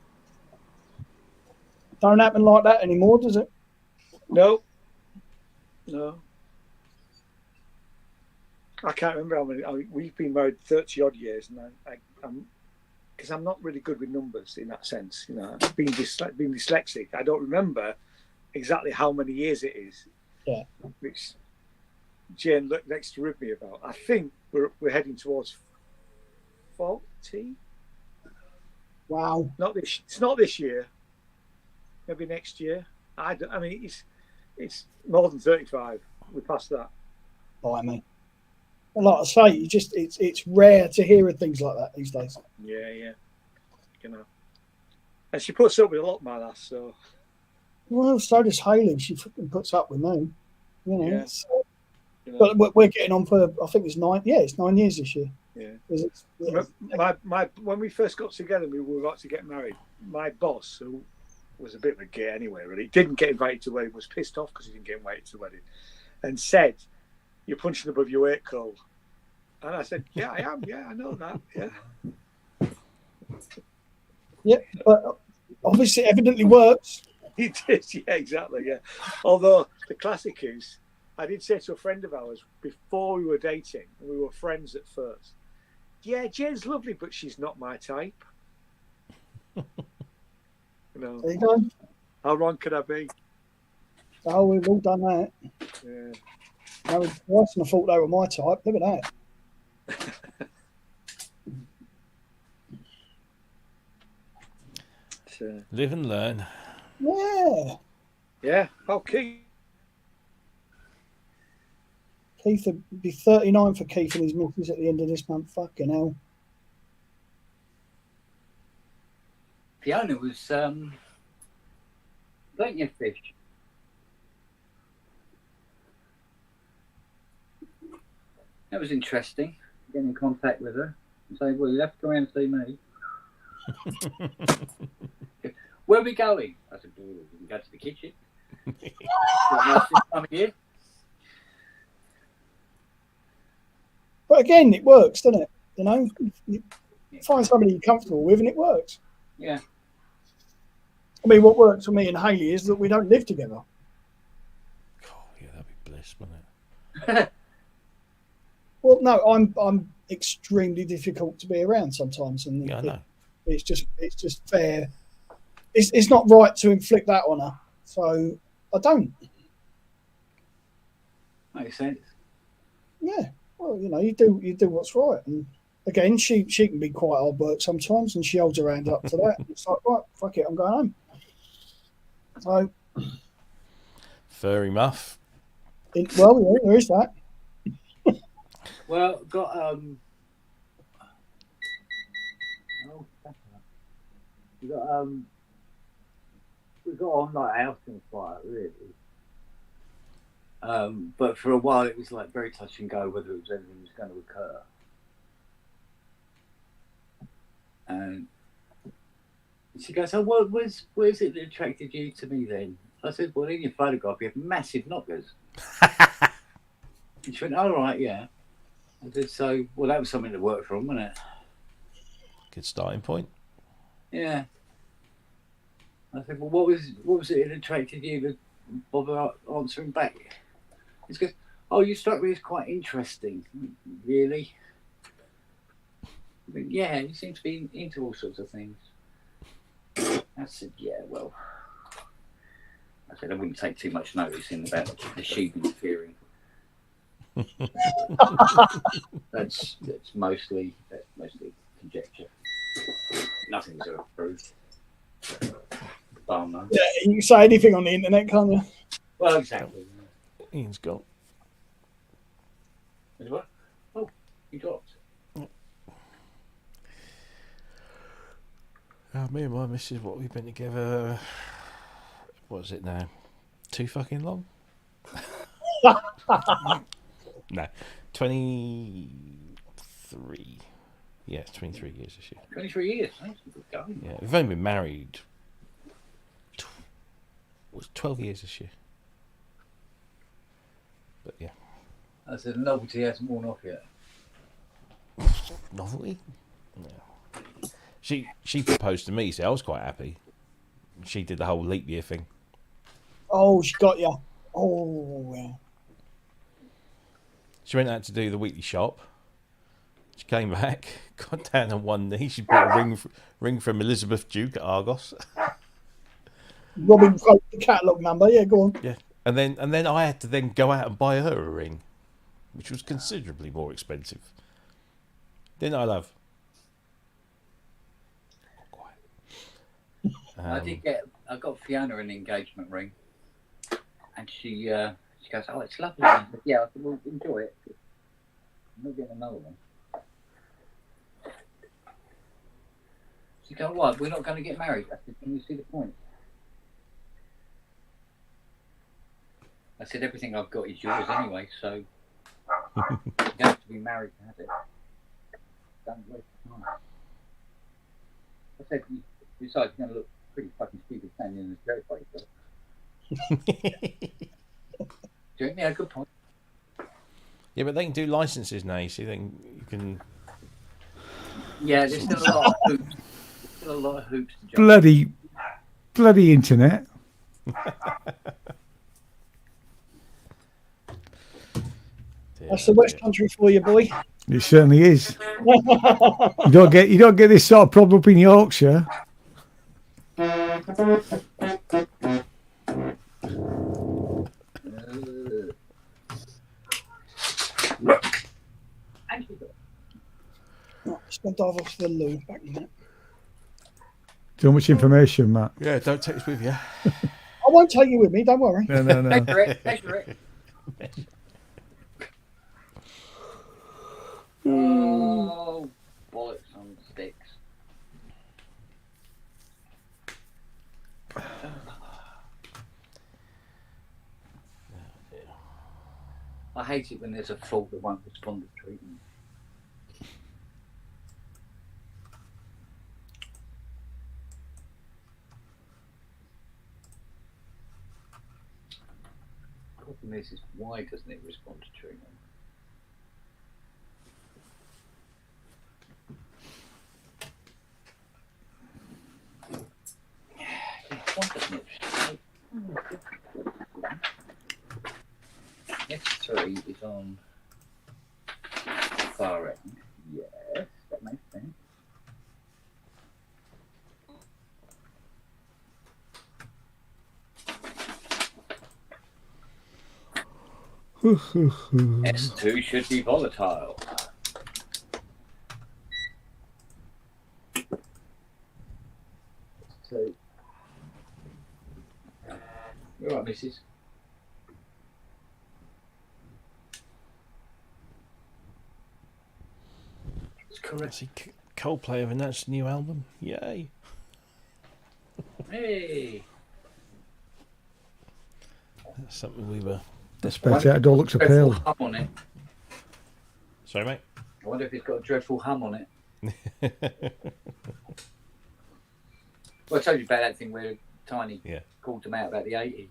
Don't happen like that anymore, does it? No. I can't remember how many. We've been married 30 odd years, and I'm because I'm not really good with numbers in that sense. You know, being dyslexic, I don't remember exactly how many years it is. Yeah. Which Jane looked next to rib me about. I think we're heading towards 40. Wow. It's not this year. Maybe next year. I mean, it's more than 35. We passed that. By me. And like I say, it's rare to hear of things like that these days. Yeah. You know. And she puts up with a lot, my lass. So. Well, so does Hayley. She fucking puts up with me. You know. Yeah. So, You know. but we're getting on for. I think it's 9. Yeah, it's 9 years this year. Yeah. Yeah. When we first got together, we were about to get married. My boss, who was a bit of a gay anyway, really, didn't get invited to the wedding, was pissed off because he didn't get invited to the wedding, and said, "You're punching above your weight, Cole." And I said, "Yeah, I am. Yeah, I know that. Yeah." Yeah, but obviously, evidently works. He did, yeah, exactly, yeah. Although the classic is, I did say to a friend of ours before we were dating, and we were friends at first, yeah, Jane's lovely, but she's not my type. There you go. How wrong could I be? Oh, we've all done that. Yeah. I was twice and I thought they were my type. Look at that. Live and learn. Yeah. Yeah. Okay. Keith would be 39 for Keith and his missus at the end of this month. Fucking hell. Fiona was plenty of fish. That was interesting. Getting in contact with her and say, "Well, you have to come around and see me." Where are we going? I said, "We can go to the kitchen." Time of year. But again, it works, doesn't it? You know, you find somebody you're comfortable with and it works. Yeah. I mean, what works for me and Hayley is that we don't live together. Oh, yeah, that'd be bliss, wouldn't it? Well, no, I'm extremely difficult to be around sometimes, and Yeah, I know. it's just fair. It's not right to inflict that on her, so I don't. Makes sense. Yeah, well, you know, you do what's right, and again, she can be quite hard work sometimes, and she holds her hand up to that. It's like, right, fuck it, I'm going home. So, Furry muff. well, yeah, there is that. Well, got we got on like house and fire really. But for a while it was like very touch and go whether it was anything was going to occur. And she goes, "Oh, well, where's it that attracted you to me then?" I said, "Well, in your photograph you have massive knockers." And she went, "Oh, right, yeah." I said, "So, well, that was something to work from, wasn't it?" Good starting point. Yeah. I said, "Well, what was it that attracted you to bother answering back?" He goes, "Oh, you struck me as quite interesting." Really? I went, "Yeah, you seem to be into all sorts of things." I said, "Yeah, well," I said, "I wouldn't take too much notice in about the sheep interfering." That's mostly conjecture. Nothing's ever proved. Barn, Yeah, you can say anything on the internet, can't you? well, exactly. Ian's got. What? Oh, you dropped. Me and my missus, what we've been together. What is it now? Too fucking long? No, 23. Yeah, it's 23 years this year. 23 years. That's a good going. Yeah, we've only been married. Was 12 years this year. But yeah. I said, the novelty hasn't worn off yet. Novelty? Yeah. She proposed to me, so I was quite happy. She did the whole leap year thing. Oh, she got you. Oh, yeah. She went out to do the weekly shop. She came back, got down on one knee. She bought a ring from Elizabeth Duke at Argos. Robin wrote the catalogue number. Yeah, go on. Yeah, and then I had to then go out and buy her a ring, which was considerably more expensive. Didn't I, love? I got Fiona an engagement ring, and she goes, "Oh, it's lovely." I said, "Yeah," I said, "Well, enjoy it. I'm not getting another one." She goes, "What? We're not going to get married." I said, "Can you see the point?" I said, "Everything I've got is yours anyway, so you don't have to be married to have it. Don't waste time." I said, "Besides, you're going to look pretty fucking stupid standing in the chair by yourself." Yeah, good point. Yeah, but they can do licenses now. You see, you can. Yeah, there's still a lot of hoops. To jump. Bloody internet. That's the West Country for you, boy. It certainly is. You don't get this sort of problem up in Yorkshire. Right, just gonna dive off to the loo. Back in that. Too much information, Matt. Yeah, don't take this with you. I won't take you with me. Don't worry. No. Measure it. Measure it. Oh, bollocks on sticks. I hate it when there's a fault that won't respond to treatment. The problem is why doesn't it respond to treatment? Why doesn't it respond? X3 is on the far end. Yes, that makes sense. S2 should be volatile. So, you're right, Mrs. It's I correct. see Coldplay have announced a new album. Yay! Hey. That's something we were. Especially that door looks a Dreadful pill. hum on it. Sorry, mate. I wonder if it's got a dreadful hum on it. Well, I told you about that thing where Tiny called them out about the 80.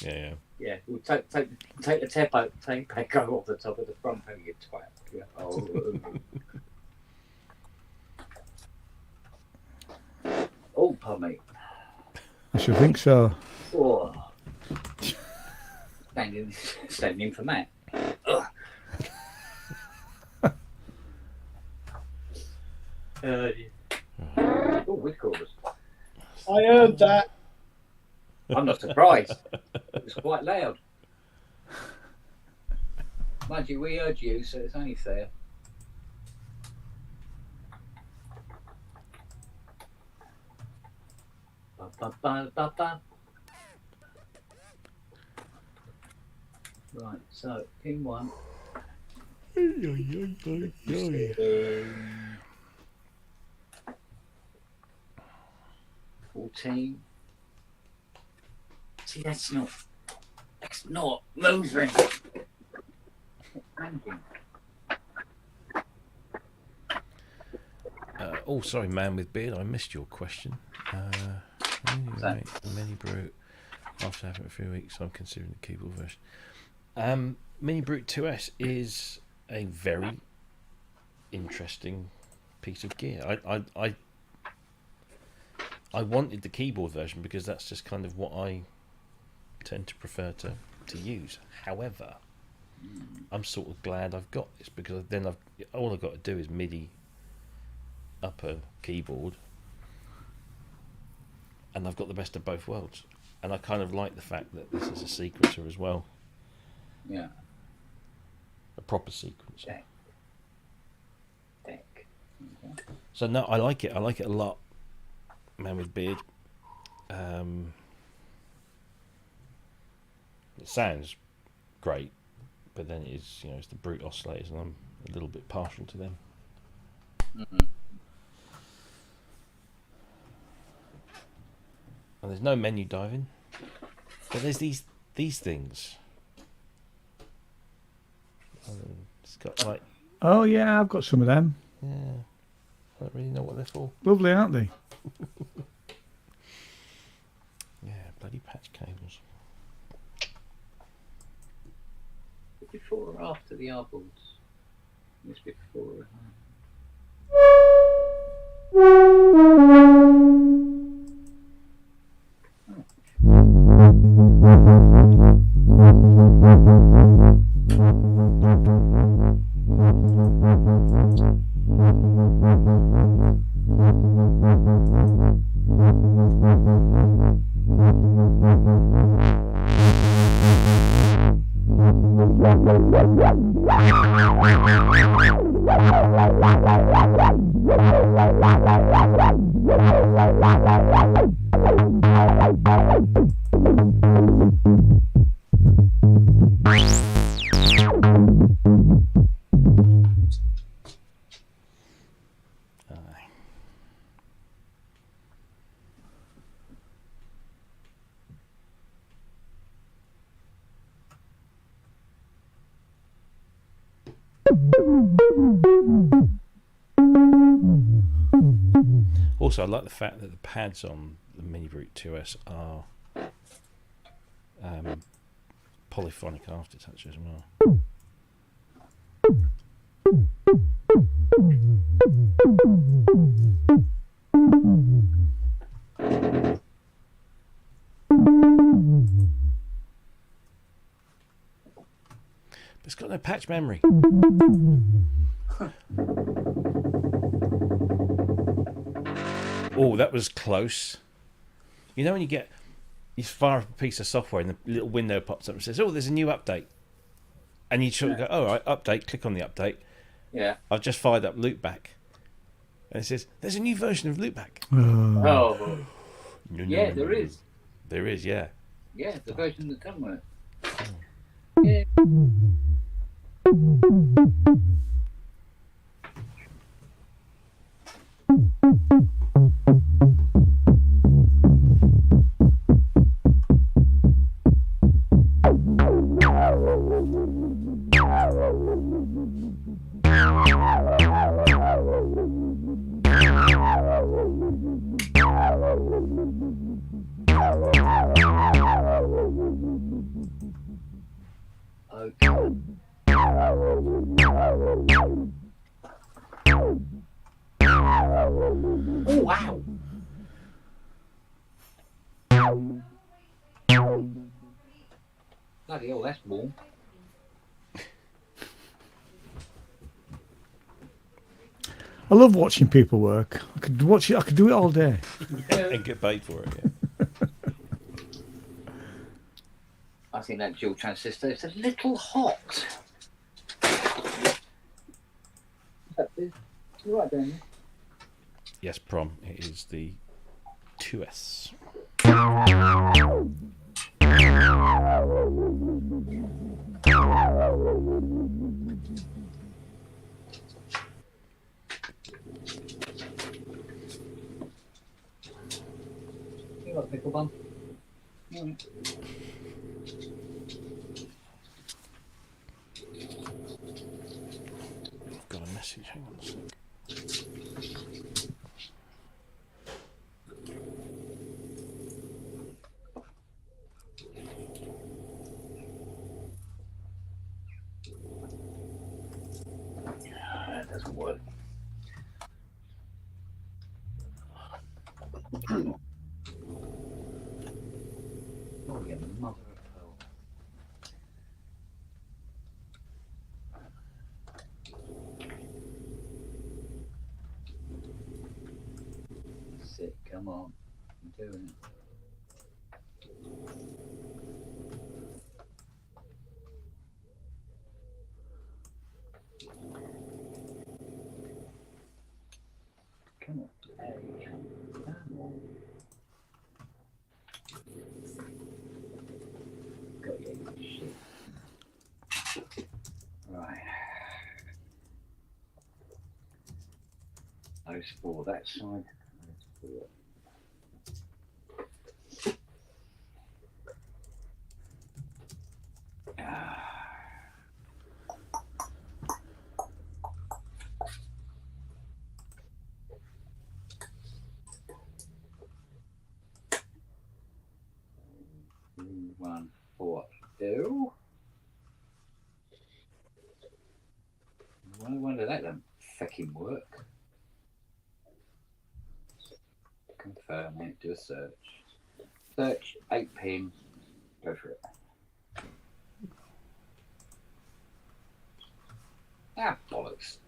Yeah. Yeah, we'll take the tape back off the top of the front panel, you twat. Yeah. Oh, pardon me. I should think so. Oh. Standing in for Matt. Ugh. Oh, weed callers. I heard that. I'm not surprised. It was quite loud. Mind you, we heard you, so it's only fair. Ba, ba, ba, ba, ba. Right, so pin 1. 14. See, that's not moving. Oh, sorry, man with beard. I missed your question. Mini Brute. After having it for 3 weeks, I'm considering the keyboard version. Mini Brute 2S is a very interesting piece of gear. I wanted the keyboard version because that's just kind of what I tend to prefer to use. However, I'm sort of glad I've got this because then all I've got to do is MIDI up a keyboard and I've got the best of both worlds. And I kind of like the fact that this is a sequencer as well. Yeah. A proper sequencer. Deck. Okay. So no, I like it. I like it a lot. Man with beard. It sounds great, but then it is, it's the Brute oscillators, and I'm a little bit partial to them. Mm-hmm. And there's no menu diving, but there's these things. It's got like, Oh yeah, I've got some of them. yeah, I don't really know what they're for. Lovely, aren't they? Yeah, bloody patch cables. Before or after the R boards? It's before. Also, I like the fact that the pads on the Mini Brute 2S are polyphonic aftertouch as well. But it's got no patch memory. Oh, that was close. You know when you fire up a piece of software and the little window pops up and says, "Oh, there's a new update," and you sort of go, "Oh, right, update." Click on the update. Yeah. I've just fired up Loopback, and it says, "There's a new version of Loopback." Oh. No, Yeah, there is. There is, yeah. Yeah, the version that come with it. Yeah. Okay. Oh, wow. Bloody hell, that's warm. I love watching people work. I could watch it. I could do it all day. And get paid for it, yeah. I think that dual transistor is a little hot. You're right, Daniel. Yes, Prom. It is the 2S. You got a pickle bun? Mm. I've got a message. Hang on a sec. That doesn't work. Oh, you mother of pearl. Sit, come on. I'm doing it. Come on. Hey, come on. Got you, you shit. Right. Those four that side. Those four. Three, 1, 4, 2. When did that then fucking work? Confirm it, do a search. Search 8 pin, go for it. Ah, bollocks.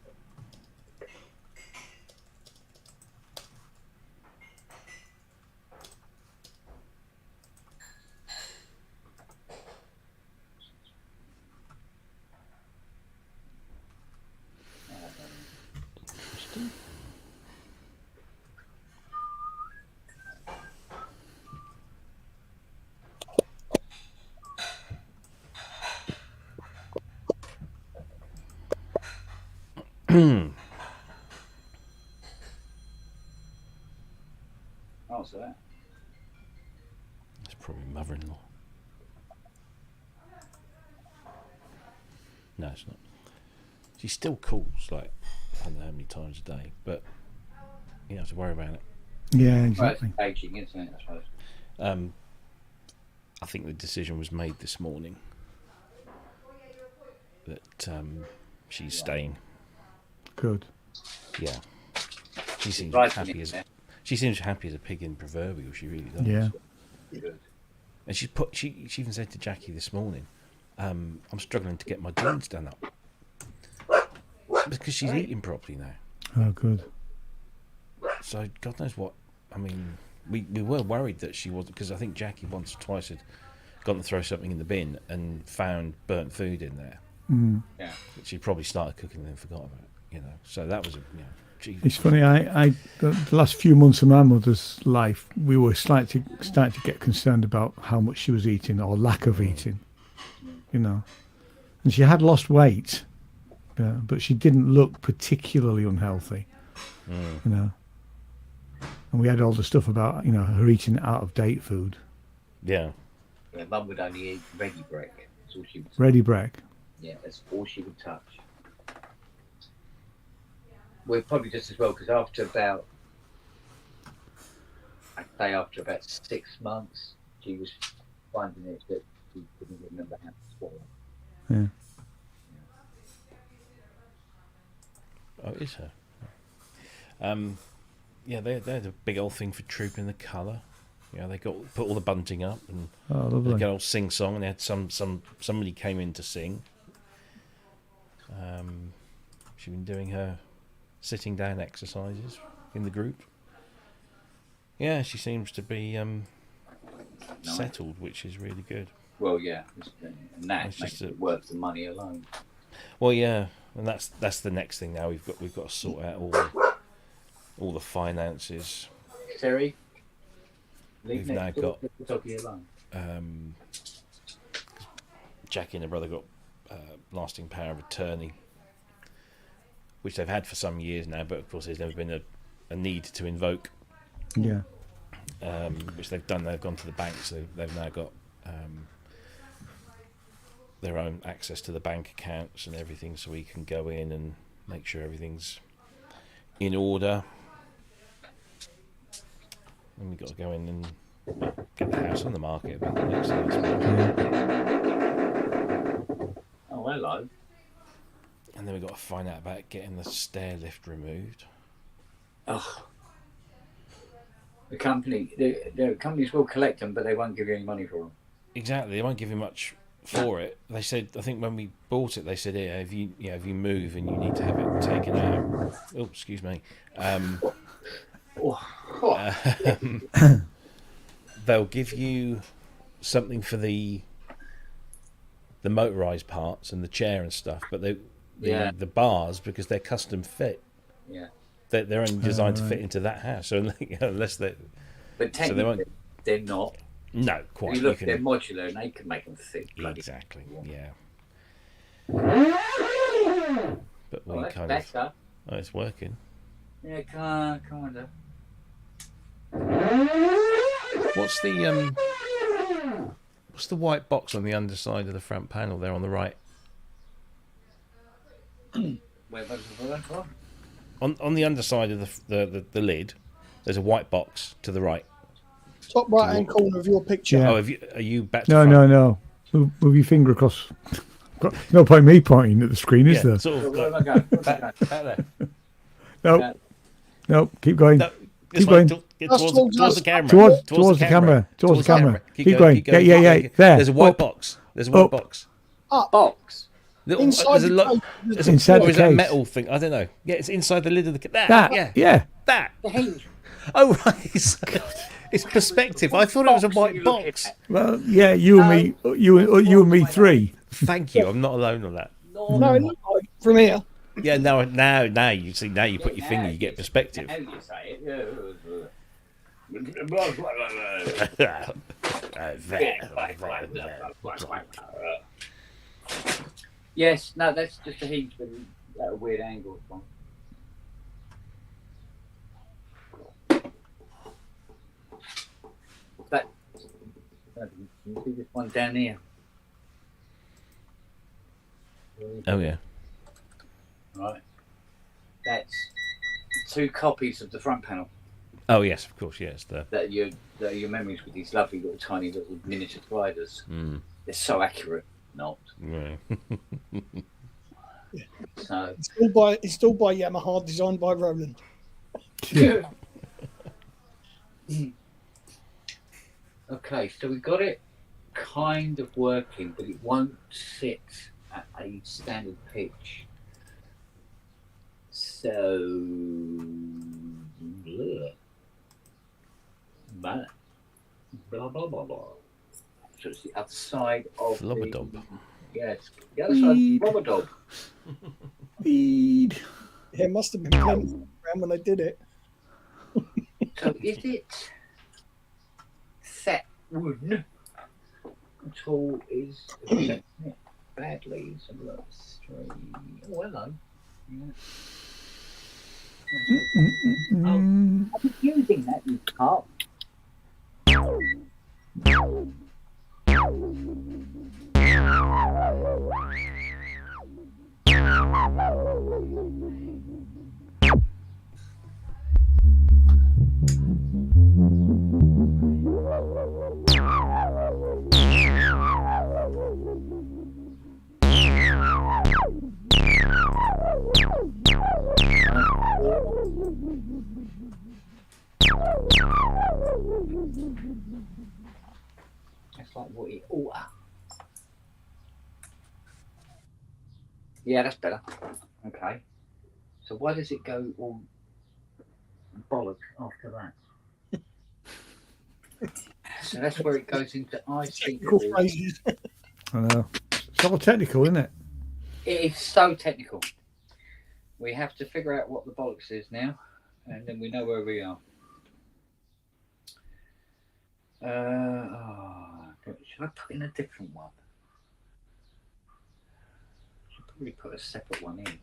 Oh, so that. It's probably mother-in-law. No, it's not. She still calls, like, I don't know how many times a day, but you don't have to worry about it. Yeah, Well, exactly. it's aging, isn't it? I suppose. I think the decision was made this morning that she's staying. Good. Yeah. She seems Right, happy as yeah. she seems happy as a pig in proverbial. She really does. Yeah. Good. And she even said to Jackie this morning, I'm struggling to get my jeans done up because she's eating properly now. Oh, good. So God knows what. I mean, we were worried that she wasn't, because I think Jackie once or twice had gone to throw something in the bin and found burnt food in there. Mm. Yeah. She probably started cooking and then forgot about it. You know, so that was she, It's funny. The last few months of my mother's life, we were starting to get concerned about how much she was eating or lack of eating. You know, and she had lost weight, but she didn't look particularly unhealthy. You know, and we had all the stuff about her eating out of date food. Yeah. Yeah, Mum would only eat ready break. That's all she would. Ready break. Yeah, that's all she would touch. Well, probably just as well, because after about 6 months, she was finding it that she couldn't remember how to swallow. Yeah. Oh, it is her. Yeah, they're the big old thing for trooping the colour. You know, they put all the bunting up and Oh, they lovely. got old sing song, and they had somebody came in to sing. She's been doing her sitting down exercises in the group. Yeah, she seems to be settled, which is really good. Well, yeah, and that It's makes just it worth the money alone. Well, yeah, and that's the next thing now. We've got to sort out all the finances. Terry, We've now got alone. Jackie and her brother got lasting power of attorney, which they've had for some years now, but of course there's never been a need to invoke. Yeah. Which they've done. They've gone to the bank, so they've now got their own access to the bank accounts and everything, so we can go in and make sure everything's in order. And we've got to go in and get the house on the market. I think the next thing, I suppose. Oh, hello. And then we've got to find out about getting the stair lift removed. Oh. The companies will collect them, but they won't give you any money for them. Exactly, they won't give you much for it. They said, I think when we bought it, they said, "Yeah, if you move and you need to have it taken out." Oh, excuse me. They'll give you something for the motorized parts and the chair and stuff, but the bars, because they're custom fit. Yeah. They're only designed to fit into that house, so unless they. But technically, they're not. No, quite. You look, they're modular, and they can make them fit. Exactly. Yeah. But we That's kind better. of. Oh, it's working. Yeah, kind of. What's the white box on the underside of the front panel there on the right? On the underside of the lid, there's a white box to the right. Top right hand corner of your picture. Yeah. Oh, are you back to No, front? no. Move your finger across. No point me pointing at the screen, is there? Sort of Where am I going? back there. No. No, keep going. No, Keep going. Towards the camera. Towards the camera. Towards the camera. Keep going. Keep going. Yeah. There. There's a white Up. box. There's a white Up. box. Box. Inside There's a the lot. case. There's Inside or the is that a case. metal thing? I don't know. Yeah, it's inside the lid of the. That. Yeah. Yeah. That. The hinge. Oh right. It's perspective. I thought it was a white box. Well, yeah. You and me. You and me three. Thank you. I'm not alone on that. No, it looks like from here. Yeah. Now you see. Now you put your finger. You get perspective. How you say it? Yes, no, that's just a hinge. at a weird angle from. That, can you see this one down here? Oh yeah. Right. That's 2 copies of the front panel. Oh yes, of course. Yes. That are your memories with these lovely little tiny little miniature sliders. Mm. They're so accurate. Not. Yeah. So. Installed by Yamaha, designed by Roland. Okay, so we got it kind of working, but it won't sit at a standard pitch. So, blah blah blah blah blah. So it's the other side of Flubberdob. Yes, the other side of the Flubberdob. Feed. Yeah, it must have been plenty around when they did it. So is it set wood at all? Is it badly? So let's try. Oh, hello. Yeah. I'm using that, you can't. That's like what it ought to. Yeah, that's better. Okay. So why does it go all bollocks after that? So that's where it goes into Technical IC. phrases. I know. It's all technical, isn't it? It is so technical. We have to figure out what the bollocks is now, and then we know where we are. Should I put in a different one? Should probably put a separate one in.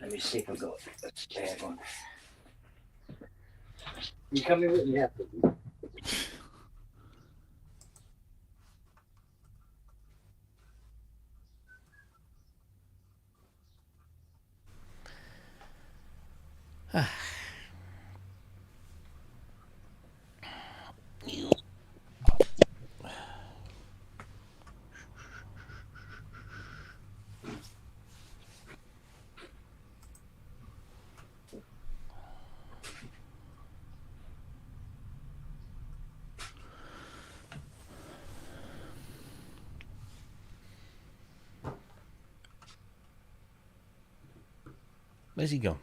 Let me see if I've got a spare one. You coming with me? Yeah. Where's he gone?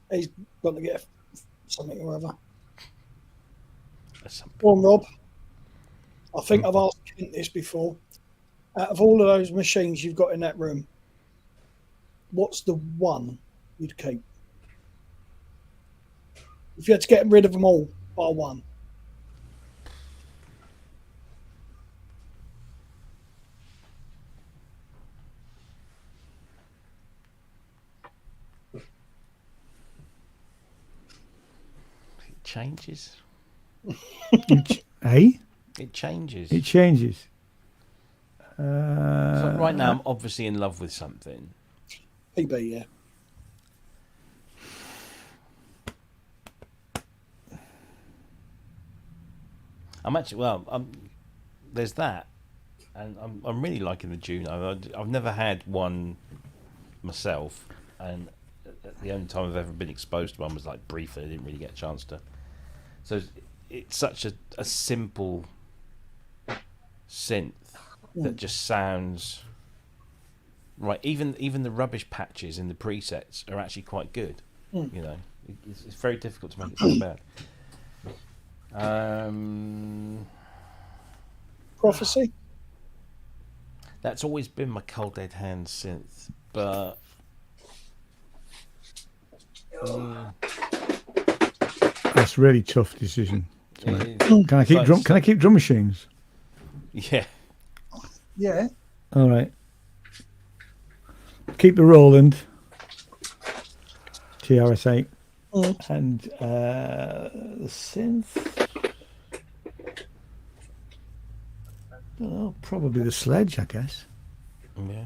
He's got to get something or other. That's something. Go on, Rob. I think I've asked Kent this before. Out of all of those machines you've got in that room, what's the one you'd keep? If you had to get rid of them all, bar one. It changes. Hey? It changes. It changes. So right now, I'm obviously in love with something. PB, yeah. I'm actually there's that, and I'm really liking the Juno. I've never had one myself, and the only time I've ever been exposed to one was like briefly. I didn't really get a chance to. So it's such a simple synth that just sounds right. Even the rubbish patches in the presets are actually quite good. You know, it's very difficult to make it sound bad. Prophecy? That's always been my Cold Dead Hands synth, but that's a really tough decision. it- Can I keep but drum? Can I keep drum machines? Yeah. Yeah. All right. Keep the Roland TRS-8 and the synth. Oh, probably the Sledge, I guess. Yeah.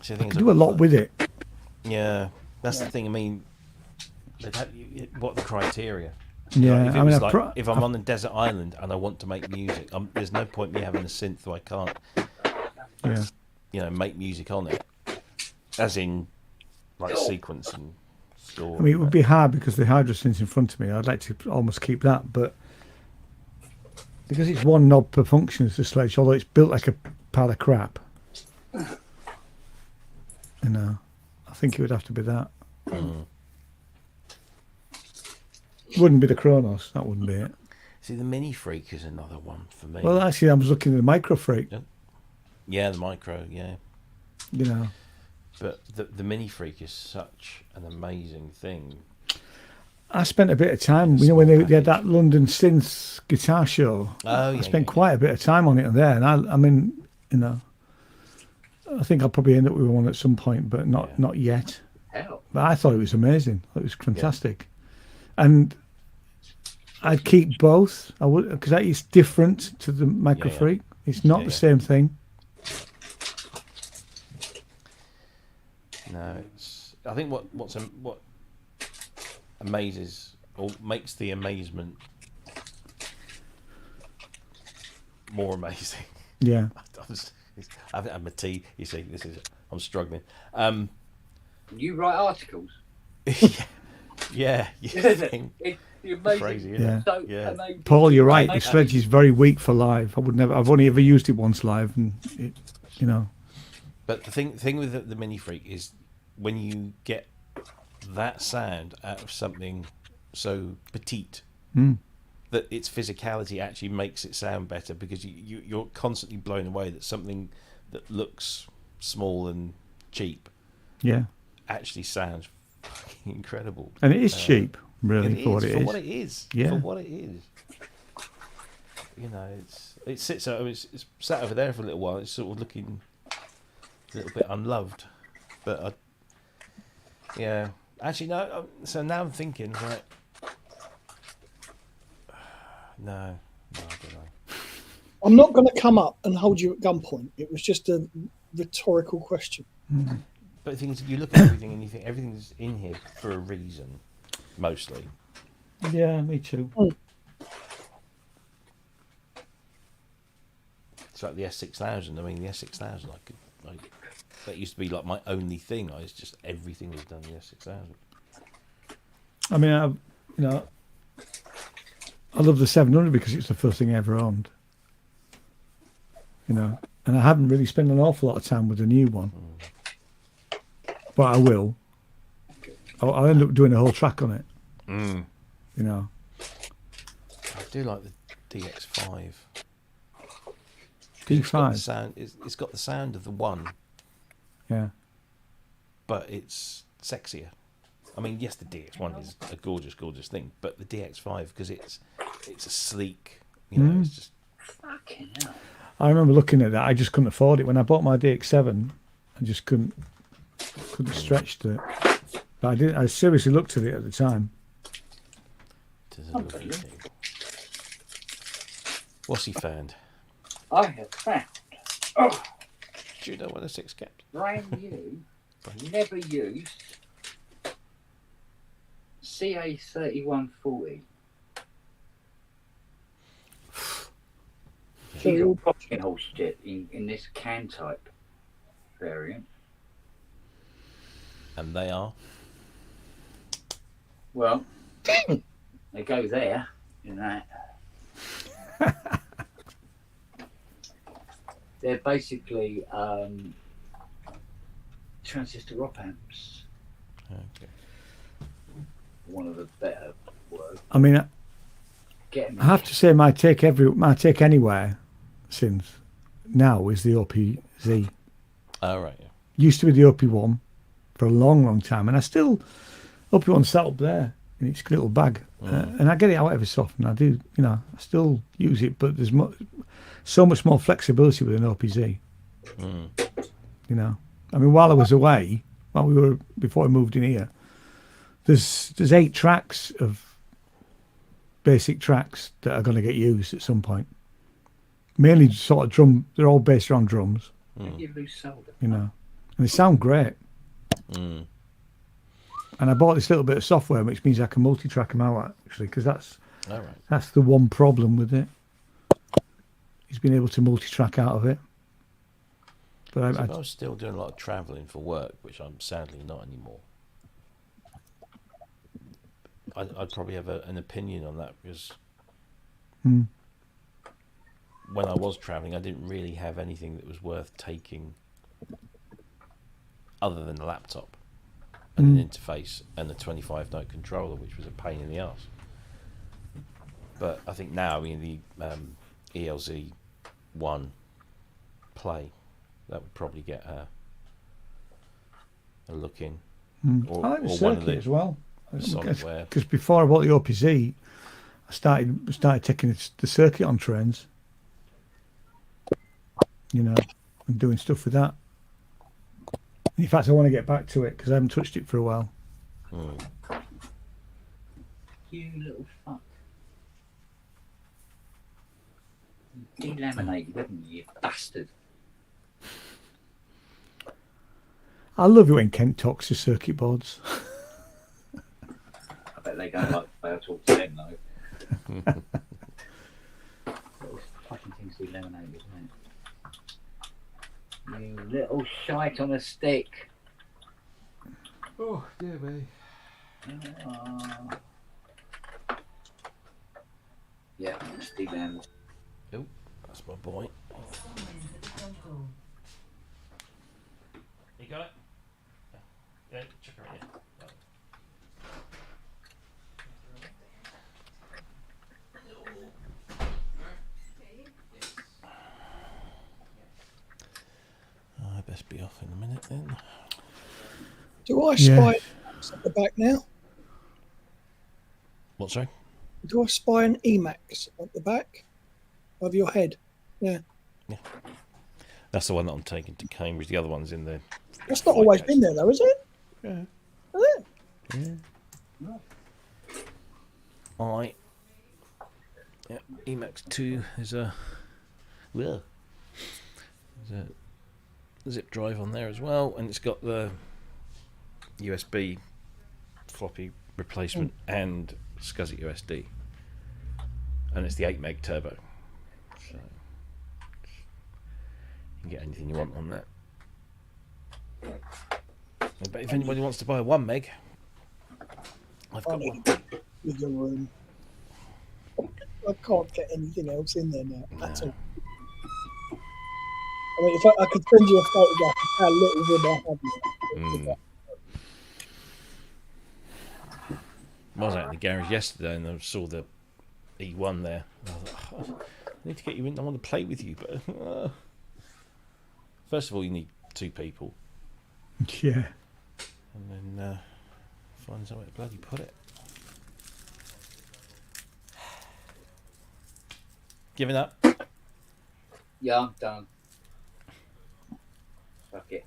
See, the I thing is, can do a lot with it. Yeah, that's the thing. I mean, what are the criteria? Yeah, Like, if it I mean, was like, if I'm on a desert island and I want to make music, there's no point me having a synth so I can't, yeah. make music on it, as in like sequence and score. I mean, it would be hard because the Hydrosynth's in front of me. I'd like to almost keep that, but because it's one knob per function as the Sledge, although it's built like a pile of crap, I think it would have to be that. Wouldn't be the Kronos. That wouldn't be it. See, the Mini Freak is another one for me. Well, actually, I was looking at the Micro Freak. Yeah, the Micro, yeah. But the Mini Freak is such an amazing thing. I spent a bit of time, when they had that London Synths guitar show. I spent quite a bit of time on it there, and I mean, I think I'll probably end up with one at some point, but not yet. Hell. But I thought it was amazing. It was fantastic, and I'd keep both. I would, because it's different to the Micro Freak. It's not the same thing. No, I think what amazes or makes the amazement more amazing. Yeah. I haven't had my tea. You see, I'm struggling. You write articles. Yeah. Crazy, isn't it? So amazing. Paul, you're right. The Sledge is very weak for live. I've only ever used it once live, and But the thing with the Mini Freak is when you get that sound out of something so petite, that its physicality actually makes it sound better, because you're constantly blown away that something that looks small and cheap, actually sounds fucking incredible. And it is cheap, really, for what it is. For what it is. Yeah. For what it is. It sits. It's sat over there for a little while. It's sort of looking a little bit unloved, but actually no. So now I'm thinking, right? No, I don't know. I'm not going to come up and hold you at gunpoint. It was just a rhetorical question. But the thing is, you look at everything and you think everything's in here for a reason, mostly. Yeah, me too. It's like the S6000. I mean, the S6000, that used to be like my only thing. Everything was done in the S6000. I mean, I love the 700 because it's the first thing I ever owned. And I haven't really spent an awful lot of time with the new one. But I will. I'll end up doing a whole track on it. I do like the DX5. D5. It's got the sound of the one. Yeah. But it's sexier. I mean, yes, the DX1 is a gorgeous, gorgeous thing, but the DX5, because it's a sleek, it's just Fucking hell. I remember looking at that. I just couldn't afford it when I bought my DX7. I just couldn't stretch to it. But I seriously looked at it at the time. It is a lovely thing. What's he found? I have found Do you know what a 6 cap? brand new, never used CA3140. She's all fucking whole shit in this can type variant. And they are? Well, they go there in that. They're basically transistor op amps. Okay. One of the better words. I mean, I have to say my take anywhere since now is the OPZ. Oh, right, yeah. Used to be the OP1 for a long, long time, and I still OP1 sat up there. in its little bag, and I get it out every so often. I do, I still use it, but there's so much more flexibility with an OPZ. I mean, while I was away, before I moved in here, there's 8 tracks of basic tracks that are going to get used at some point. Mainly sort of drum. They're all based around drums. You lose solder. And they sound great. And I bought this little bit of software, which means I can multi-track them out actually, because that's the one problem with it. He's been able to multi-track out of it. But I was still doing a lot of travelling for work, which I'm sadly not anymore. I'd probably have an opinion on that, because when I was travelling, I didn't really have anything that was worth taking other than the laptop and an interface and the 25-note controller, which was a pain in the arse. But I think now, the ELZ 1 Play, that would probably get a look in. I like the circuit as well. Software. Because before I bought the OPZ, I started taking the circuit on trains. And doing stuff with that. In fact, I want to get back to it because I haven't touched it for a while. You little fuck. You delaminated, haven't you, you bastard? I love it when Kent talks to circuit boards. I bet they don't like the way I talk to them, though. Those fucking things delaminated, isn't it? You little shite on a stick. Oh, dear me. Yeah, it's delaminated. Oh, that's my boy. You got it? Yeah, check her in. I best be off in a minute then. Do I spy at the back now? What, sorry? Do I spy an Emacs at the back of your head? Yeah. That's the one that I'm taking to Cambridge. The other one's in there. That's not always been there, though, is it? Yeah. Is it? Yeah. Emacs 2 is a zip drive on there as well, and it's got the USB floppy replacement and SCSI USD, and it's the 8 meg turbo, so you can get anything you want on that. But if anybody wants to buy a 1 meg, I've got one. With your room. I can't get anything else in there now. That's all. I mean, if I could send you a photograph of how little wood I have. I was out in the garage yesterday and I saw the E1 there. I was like, I need to get you in. I want to play with you, but first of all, you need 2 people. Yeah. And then find somewhere to bloody put it. Giving up? Yeah, I'm done. Fuck it.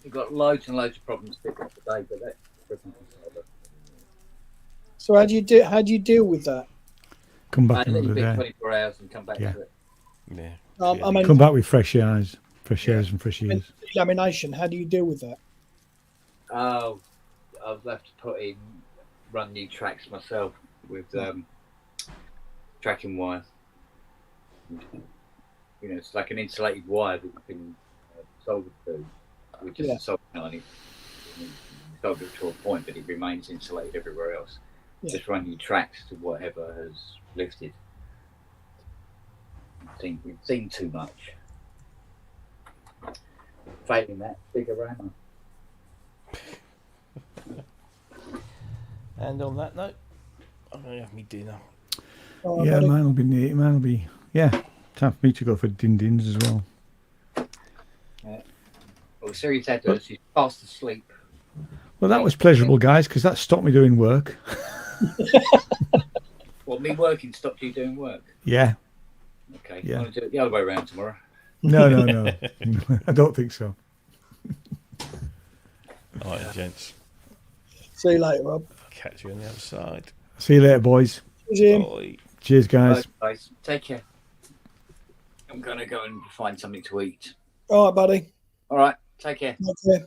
We've got loads and loads of problems to pick up today, but that's freaking solid. So how do you deal with that? Come back And another then day. 24 hours and come back to it. Yeah. I mean, Come back with fresh eyes and fresh ears. lamination. How do you deal with that? Oh, I'll have to run new tracks myself with tracking wires. It's like an insulated wire that you can solder to, with just a solder on it. Solder it to a point, but it remains insulated everywhere else. Yeah. Just run your tracks to whatever has lifted. We've seen too much. Failing that, bigger rammer. And on that note, I'm going to have me dinner. Oh, Yeah, buddy. mine will be time for me to go for din-dins as well. Well, Sirius had us, he's fast asleep. Well, that was pleasurable, guys, because that stopped me doing work. Well, me working stopped you doing work. Yeah. Okay. Yeah. You want to do it the other way around tomorrow? No. I don't think so. All right, gents. See you later, Rob. Catch you on the other side. See you later, boys. Jim. Bye. Cheers, guys. Bye, guys. Take care. I'm going to go and find something to eat. All right, buddy. All right. Take care. Okay.